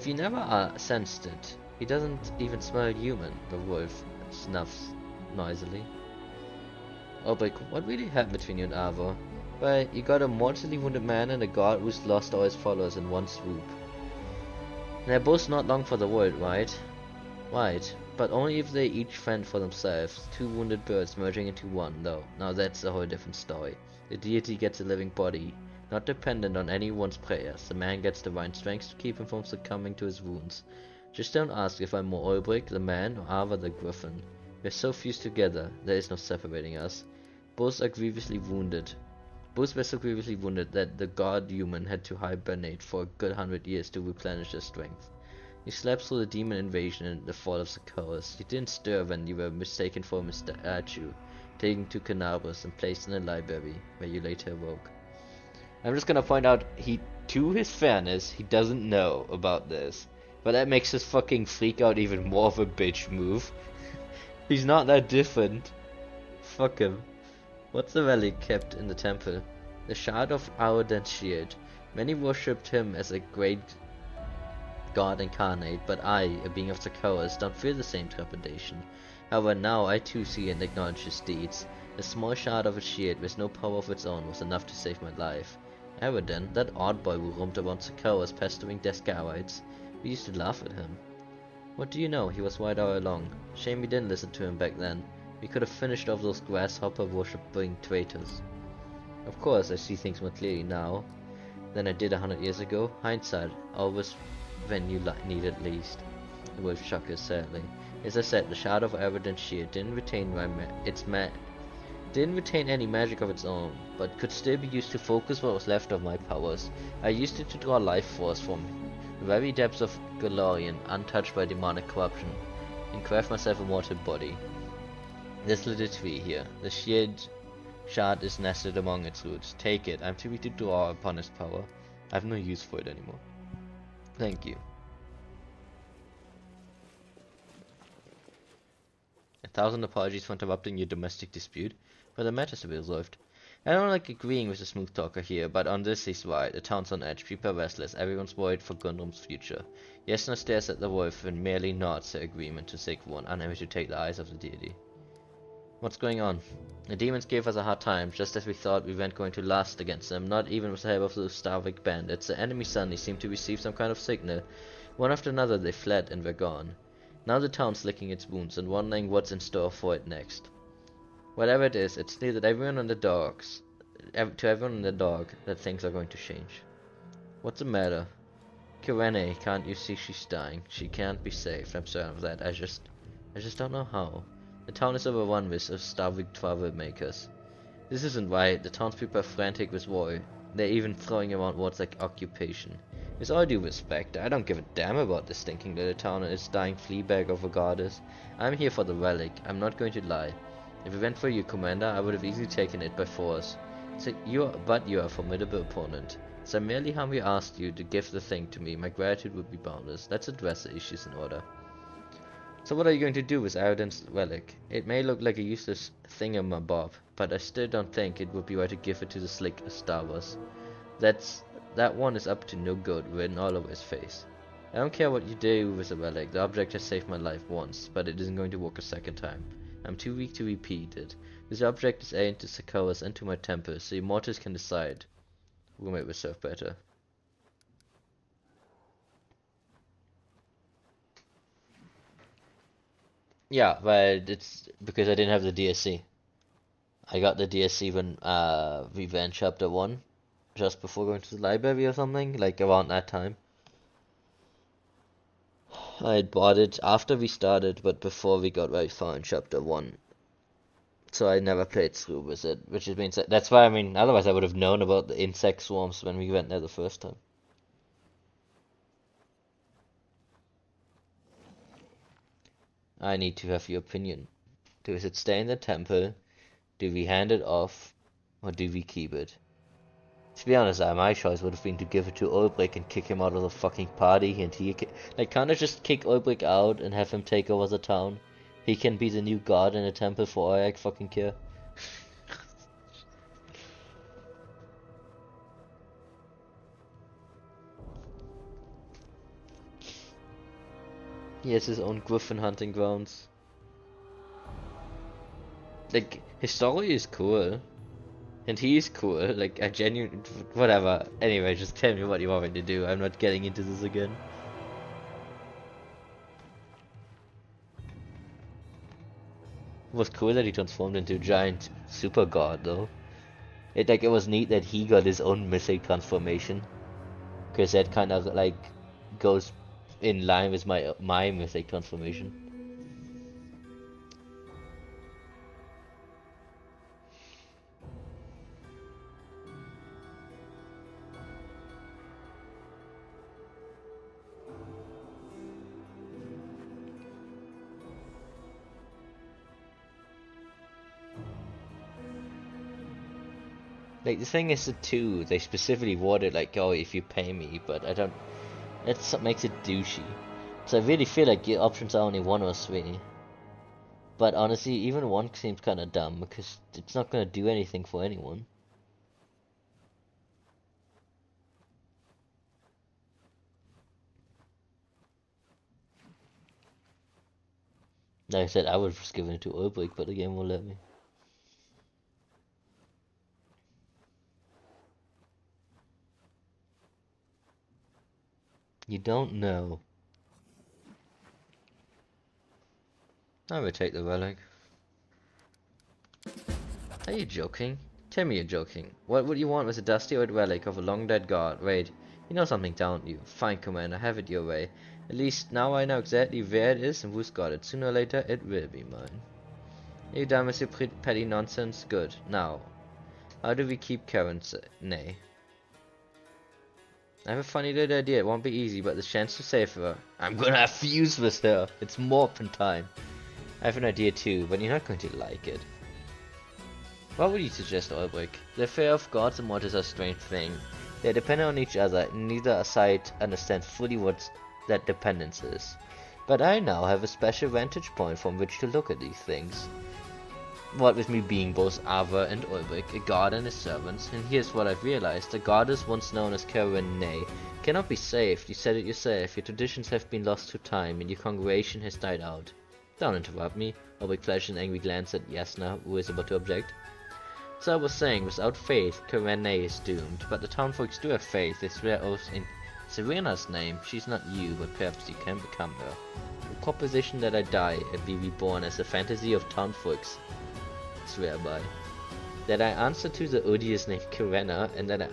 you never sensed it? He doesn't even smell human, the wolf snuffs noisily. Ulrich, what really happened between you and Avo? Well, you got a mortally wounded man and a god who's lost all his followers in one swoop. They're both not long for the world, right? Right, but only if they each fend for themselves. Two wounded birds merging into one, though. Now that's a whole different story. The deity gets a living body, not dependent on anyone's prayers. The man gets divine strength to keep him from succumbing to his wounds. Just don't ask if I'm more Ulrich, the man, or Ava the griffin. We're so fused together, there is no separating us. Both are grievously wounded. Both were so grievously wounded that the god human had to hibernate for a good 100 years to replenish their strength. You slept through the demon invasion and the fall of Sokoas. You didn't stir when you were mistaken for a statue, taken to Canabras and placed in a library, where you later awoke. I'm just gonna point out, to his fairness, he doesn't know about this. But that makes his fucking freak out even more of a bitch move. He's not that different. Fuck him. What's the relic kept in the temple? The shard of Aodan's shield. Many worshipped him as a great god incarnate, but I, a being of Sokoas, don't feel the same trepidation. However, now I too see and acknowledge his deeds. A small shard of a shield with no power of its own was enough to save my life. Aodan, that odd boy who roamed around Sokoas pestering Descarites. We used to laugh at him. What do you know, he was right all along. Shame we didn't listen to him back then. We could have finished off those grasshopper worshipping traitors. Of course, I see things more clearly now than I did 100 years ago. Hindsight, always when you need it least. The wolf shook his sadly. As I said, the shard of Aodan's shield didn't retain any magic of its own, but could still be used to focus what was left of my powers. I used it to draw life force from the very depths of Galorian, untouched by demonic corruption, and craft myself a mortal body. This little tree here, the shield shard is nested among its roots. Take it, I'm too weak to draw upon its power. I have no use for it anymore. Thank you. 1,000 apologies for interrupting your domestic dispute, but the matter is to be resolved. I don't like agreeing with the smooth talker here, but on this he's right. The town's on edge, people are restless, everyone's worried for Gundram's future. Yesna stares at the wolf and merely nods her agreement to save one, unable to take the eyes of the deity. What's going on? The demons gave us a hard time, just as we thought we weren't going to last against them, not even with the help of those Starvik bandits. The enemy suddenly seemed to receive some kind of signal. One after another they fled and were gone. Now the town's licking its wounds and wondering what's in store for it next. Whatever it is, it's clear that to everyone in the dog, that things are going to change. What's the matter? Kirene, can't you see she's dying? She can't be saved. I'm certain of that. I just don't know how. The town is overrun with starving troublemakers. This isn't right. The townspeople are frantic with war. They're even throwing around words like occupation. With all due respect, I don't give a damn about this stinking little town and its dying flea bag of a goddess. I'm here for the relic. I'm not going to lie. If it went for you, Commander, I would have easily taken it by force. But you are a formidable opponent. So I merely humbly asked you to give the thing to me. My gratitude would be boundless. Let's address the issues in order. So what are you going to do with Arden's relic? It may look like a useless thingamabob, but I still don't think it would be right to give it to the slick Starvers. That one is up to no good, written all over his face. I don't care what you do with the relic. The object has saved my life once, but it isn't going to work a second time. I'm too weak to repeat it. This object is aimed to Sokoros and to my temple, so you mortals can decide who might will serve better. Yeah, but it's because I didn't have the DSC. I got the DSC when we ran chapter 1, just before going to the library or something, like around that time. I had bought it after we started, but before we got very far in chapter 1. So I never played through with it, which means that's why, I mean, otherwise I would have known about the insect swarms when we went there the first time. I need to have your opinion. Does it stay in the temple? Do we hand it off? Or do we keep it? To be honest, my choice would have been to give it to Ulbrich and kick him out of the fucking party, and can't I just kick Ulbrich out and have him take over the town? He can be the new god in the temple for all I fucking care. He has his own griffin hunting grounds. Like, his story is cool. And he is cool. Like, I genuinely... Whatever. Anyway, just tell me what you want me to do. I'm not getting into this again. It was cool that he transformed into a giant super god, though. It was neat that he got his own mythic transformation. Because that kind of, like, goes in line with my mythic transformation. Like, the thing is, they specifically worded like, oh, if you pay me, but I don't... That's what makes it douchey. So I really feel like your options are only 1 or 3. But honestly, even 1 seems kinda dumb, because it's not gonna do anything for anyone. Like I said, I would have just given it to Ulbrich, but the game won't let me. You don't know. I would take the relic. Are you joking? Tell me you're joking. What would you want with a dusty old relic of a long dead god? Wait, you know something, don't you? Fine, Commander, have it your way. At least now I know exactly where it is and who's got it. Sooner or later, it will be mine. Are you done with your petty nonsense? Good. Now, how do we keep Karen's nay? I have a funny little idea. It won't be easy, but the chance to save her. I'm gonna have fuse with her. It's morphin' time. I have an idea too, but you're not going to like it. What would you suggest, Ulbrich? The fear of gods and mortals are a strange thing. They depend on each other, and neither side understands fully what that dependence is. But I now have a special vantage point from which to look at these things. What with me being both Ava and Ulrich, a god and his servants, and here's what I've realized. The goddess once known as Karenay cannot be saved. You said it yourself. Your traditions have been lost to time, and your congregation has died out. Don't interrupt me. Ulrich flashed an angry glance at Yasna, who is about to object. So I was saying, without faith, Karenay is doomed, but the townfolks do have faith. They swear oaths in Serena's name. She's not you, but perhaps you can become her. The proposition that I die and be reborn as a fantasy of townfolks swear by. That I answer to the odious name Karena, and that I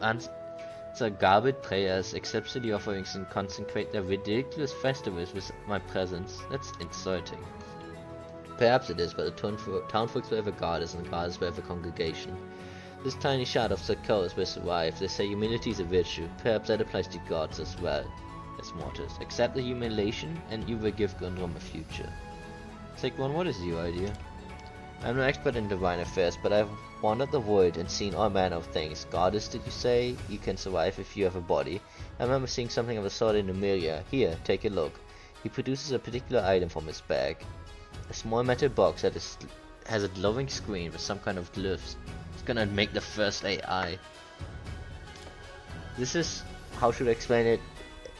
answer garbled prayers, accept silly offerings, and consecrate their ridiculous festivals with my presence. That's insulting. Perhaps it is, but the townfolks will have a goddess, and the goddess will have a congregation. This tiny shard of the coast will survive. They say humility is a virtue. Perhaps that applies to gods as well as mortals. Accept the humiliation, and you will give Gundrum a future. Sigmund, what is your idea? I'm no expert in divine affairs, but I've wandered the world and seen all manner of things. Goddess, did you say? You can survive if you have a body. I remember seeing something of the sort in Numeria. Here, take a look. He produces a particular item from his bag. A small metal box that has a glowing screen with some kind of glyphs. It's gonna make the first AI. This is... how should I explain it?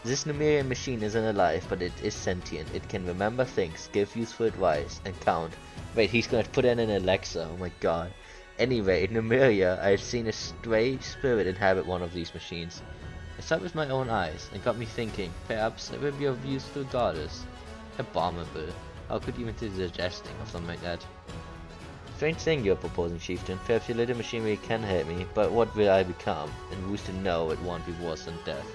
This Numerian machine isn't alive, but it is sentient. It can remember things, give useful advice, and count. Wait, he's gonna put in an Alexa, oh my god. Anyway, in Numeria, I've seen a stray spirit inhabit one of these machines. I saw it with my own eyes, and got me thinking, perhaps it will be of use to a goddess. Abominable. How could you even think suggesting of something like that? Strange thing you're proposing, chieftain. Perhaps your little machinery can help me, but what will I become? And who's to know it won't be worse than death?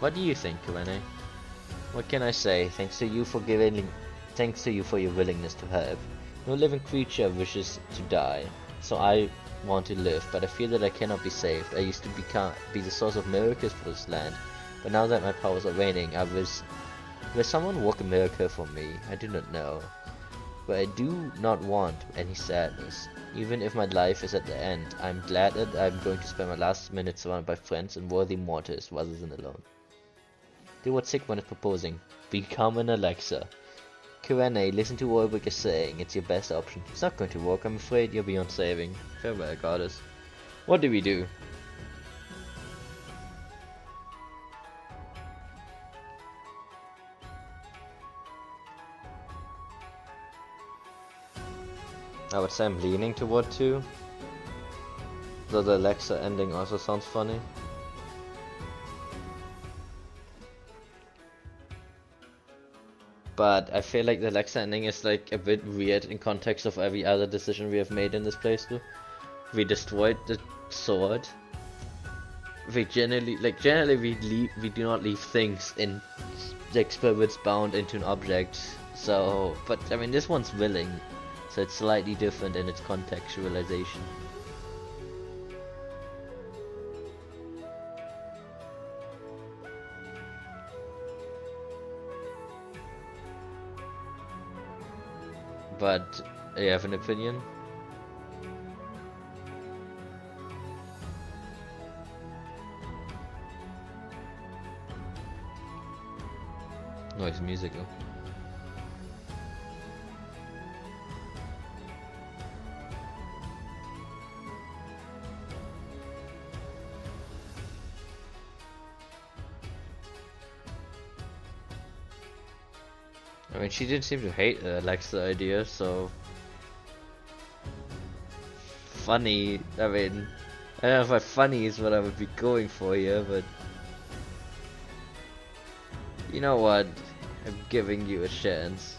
What do you think, Karene? What can I say? Thanks to you for your willingness to help. No living creature wishes to die, so I want to live, but I feel that I cannot be saved. I used to be the source of miracles for this land, but now that my powers are waning, will someone work a miracle for me? I do not know. But I do not want any sadness. Even if my life is at the end, I'm glad that I'm going to spend my last minutes surrounded by friends and worthy mortals rather than alone. Do what Sigmund is proposing. Become an Alexa. Karene, listen to what Ulrich is saying. It's your best option. It's not going to work. I'm afraid you're beyond saving. Farewell, goddess. What do we do? I would say I'm leaning toward 2. Though the Alexa ending also sounds funny. But I feel like the Alexa ending is like a bit weird in context of every other decision we have made in this playthrough. We destroyed the sword. We generally we do not leave things in like spirits bound into an object. So, but I mean this one's willing, so it's slightly different in its contextualization. But you have an opinion? No, it's musical. I mean, she did seem to hate Alexa idea, so... Funny, I mean... I don't know if funny is what I would be going for here, but... You know what? I'm giving you a chance.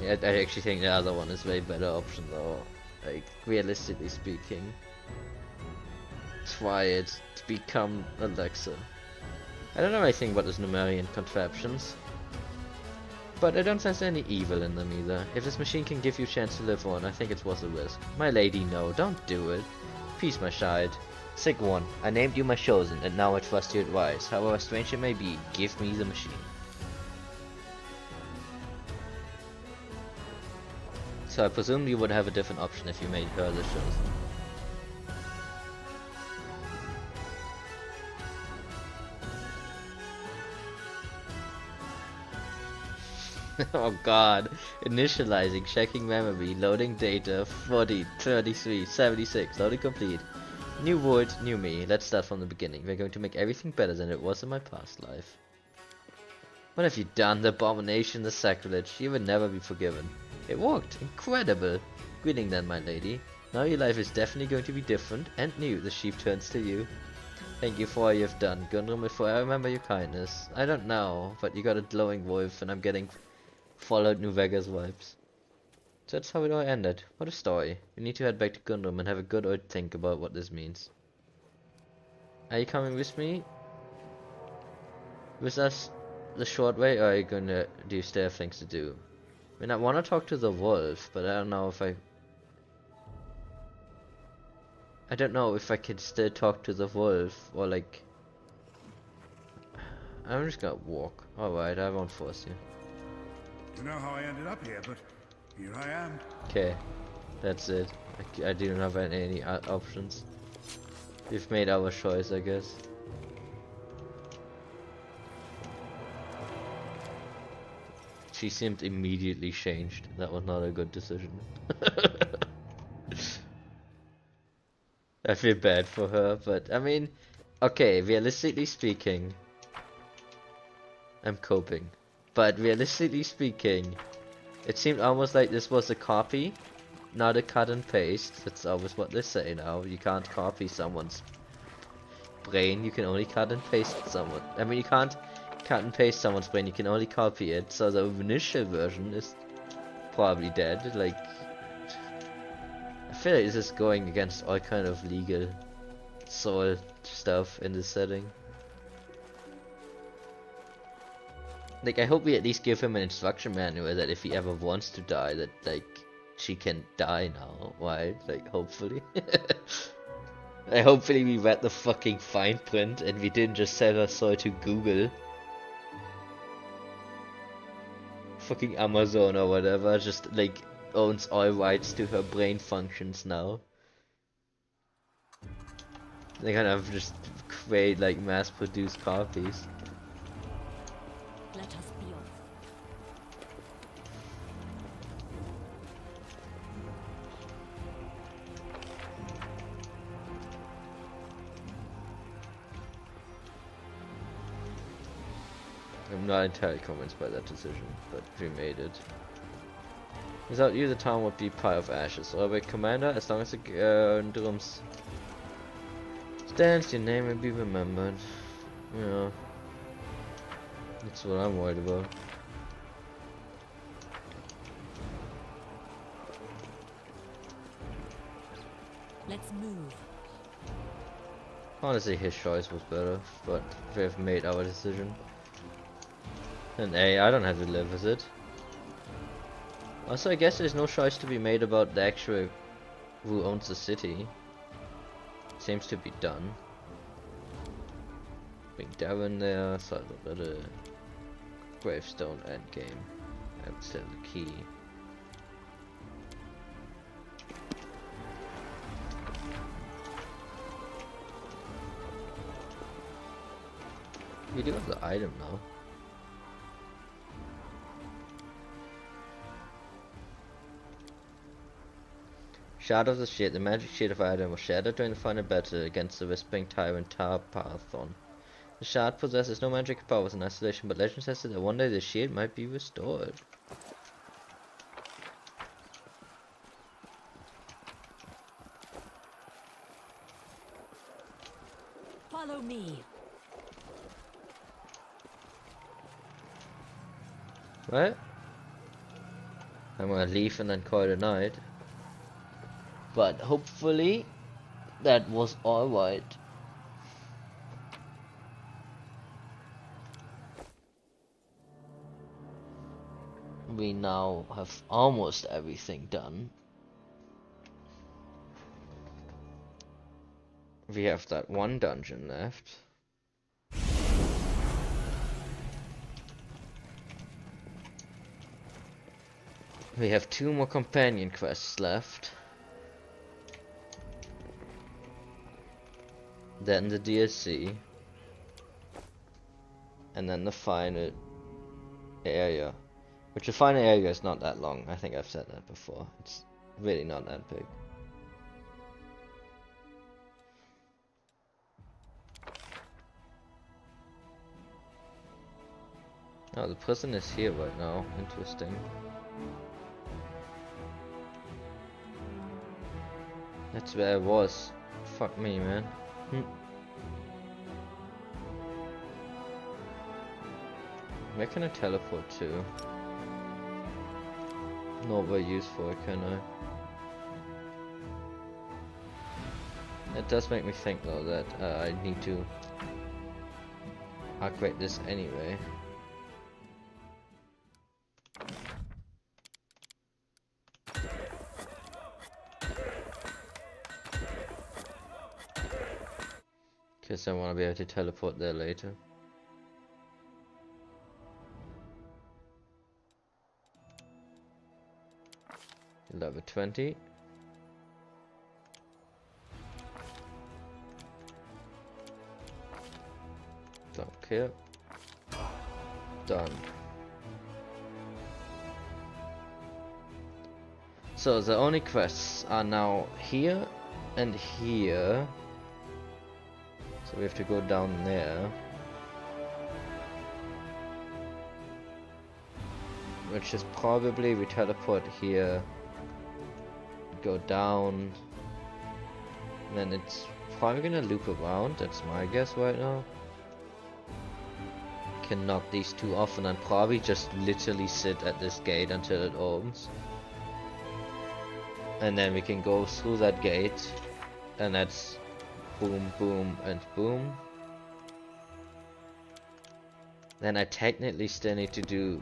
Yeah, I actually think the other one is a way better option though. Like, realistically speaking. Try it to become Alexa. I don't know anything about those Numerian contraptions. But I don't sense any evil in them either. If this machine can give you a chance to live on, I think it's worth the risk. My lady, no, don't do it. Peace, my child. Sigmund, I named you my chosen, and now I trust your advice. However strange it may be, give me the machine. So I presume you would have a different option if you made her the chosen. Oh god. Initializing, checking memory, loading data, 40, 33, 76, loading complete. New world, new me. Let's start from the beginning. We're going to make everything better than it was in my past life. What have you done? The abomination, the sacrilege. You will never be forgiven. It worked. Incredible. Greeting then, my lady. Now your life is definitely going to be different and new. The sheep turns to you. Thank you for all you've done. Gundrum will forever remember your kindness. I don't know, but you got a glowing wolf and I'm getting Fallout New Vegas vibes. So that's how it all ended. What a story. We need to head back to Gundrum and have a good old think about what this means. Are you coming with me? With us the short way, or are you gonna do still have things to do? I mean, I wanna talk to the wolf, but I don't know if I don't know if I can still talk to the wolf, or like... I'm just gonna walk. Alright, I won't force you. Don't know how I ended up here, but here I am. Okay, that's it. I didn't have any options. We've made our choice, I guess. She seemed immediately changed. That was not a good decision. I feel bad for her, but I mean, okay, realistically speaking, I'm coping. But realistically speaking, it seemed almost like this was a copy, not a cut and paste. That's always what they say now. You can't copy someone's brain, you can only cut and paste someone. I mean, you can't cut and paste someone's brain, you can only copy it. So the initial version is probably dead. Like, I feel like this is going against all kind of legal soul stuff in this setting. Like, I hope we at least give him an instruction manual that if he ever wants to die, that, like, she can die now, right? Like, hopefully. Hopefully we read the fucking fine print and we didn't just sell our soul to Google. Fucking Amazon or whatever, just, like, owns all rights to her brain functions now. They kind of just create, like, mass-produced copies. Let us be off. I'm not entirely convinced by that decision, but we made it. Without you, the town would be a pile of ashes. Alright, Commander, as long as the drums stands, your name will be remembered. Yeah. That's what I'm worried about. Let's move. Honestly, his choice was better, but we have made our decision. And hey, I don't have to live with it. Also, I guess there's no choice to be made about the actual who owns the city. Seems to be done. Bring Darren there, so a little gravestone endgame. And still the key. We do have the item now. Shard of the Shade. The magic shield of Iron was shattered during the final battle against the Whispering Tyrant Tarpathon. The shard possesses no magic powers in isolation, but legend says that one day the shield might be restored. Follow me. What? I'm gonna leave and then call it a night. But hopefully that was alright. We now have almost everything done. We have that one dungeon left. We have 2 more companion quests left. Then the DLC. And then the final area. Which the final area is not that long. I think I've said that before. It's really not that big. Oh, the prison is here right now. Interesting. That's where I was. Fuck me, man. Where can I teleport to? Not very useful, can I? It does make me think though that I need to upgrade this anyway. Because I want to be able to teleport there later. Level 20. Okay. Done. So the only quests are now here and here. So we have to go down there. Which is probably we teleport here, go down, and then it's probably gonna loop around. That's my guess right now. Can knock these two off and then probably just literally sit at this gate until it opens. And then we can go through that gate, and that's boom, boom, and boom. Then I technically still need to do,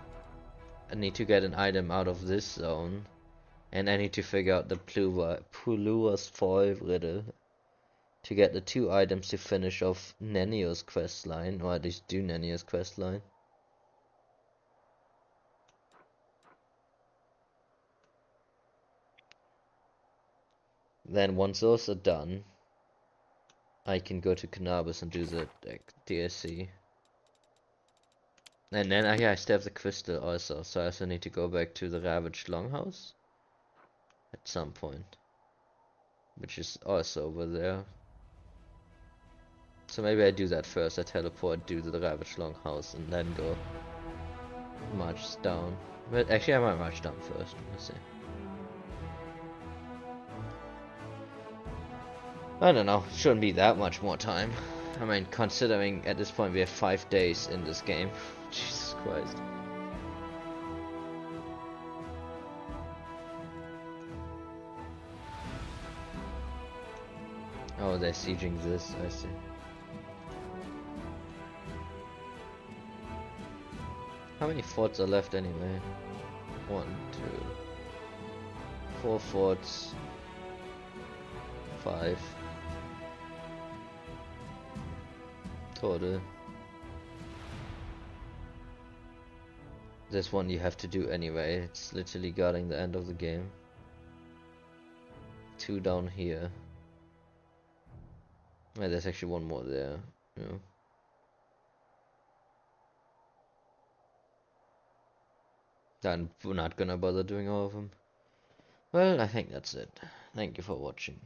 I need to get an item out of this zone, and I need to figure out the Pulua's Foil riddle to get the 2 items to finish off Nenio's quest line, or at least do Nenio's quest line. Then once those are done, I can go to Cannabis and do the DSC. And then I still have the crystal also, so I also need to go back to the Ravaged Longhouse at some point, which is also over there. So maybe I do that first. I teleport, do the Ravaged Longhouse, and then go march down. But actually, I might march down first. Let's see. I don't know. Shouldn't be that much more time. I mean, considering at this point we have 5 days in this game. Jesus Christ. Oh, they're sieging this, I see. How many forts are left anyway? 1, 2, 4 forts. 5. Total. This one you have to do anyway. It's literally guarding the end of the game. 2 down here. Yeah, there's actually 1 more there. Yeah. I'm not gonna bother doing all of them. Well, I think that's it. Thank you for watching.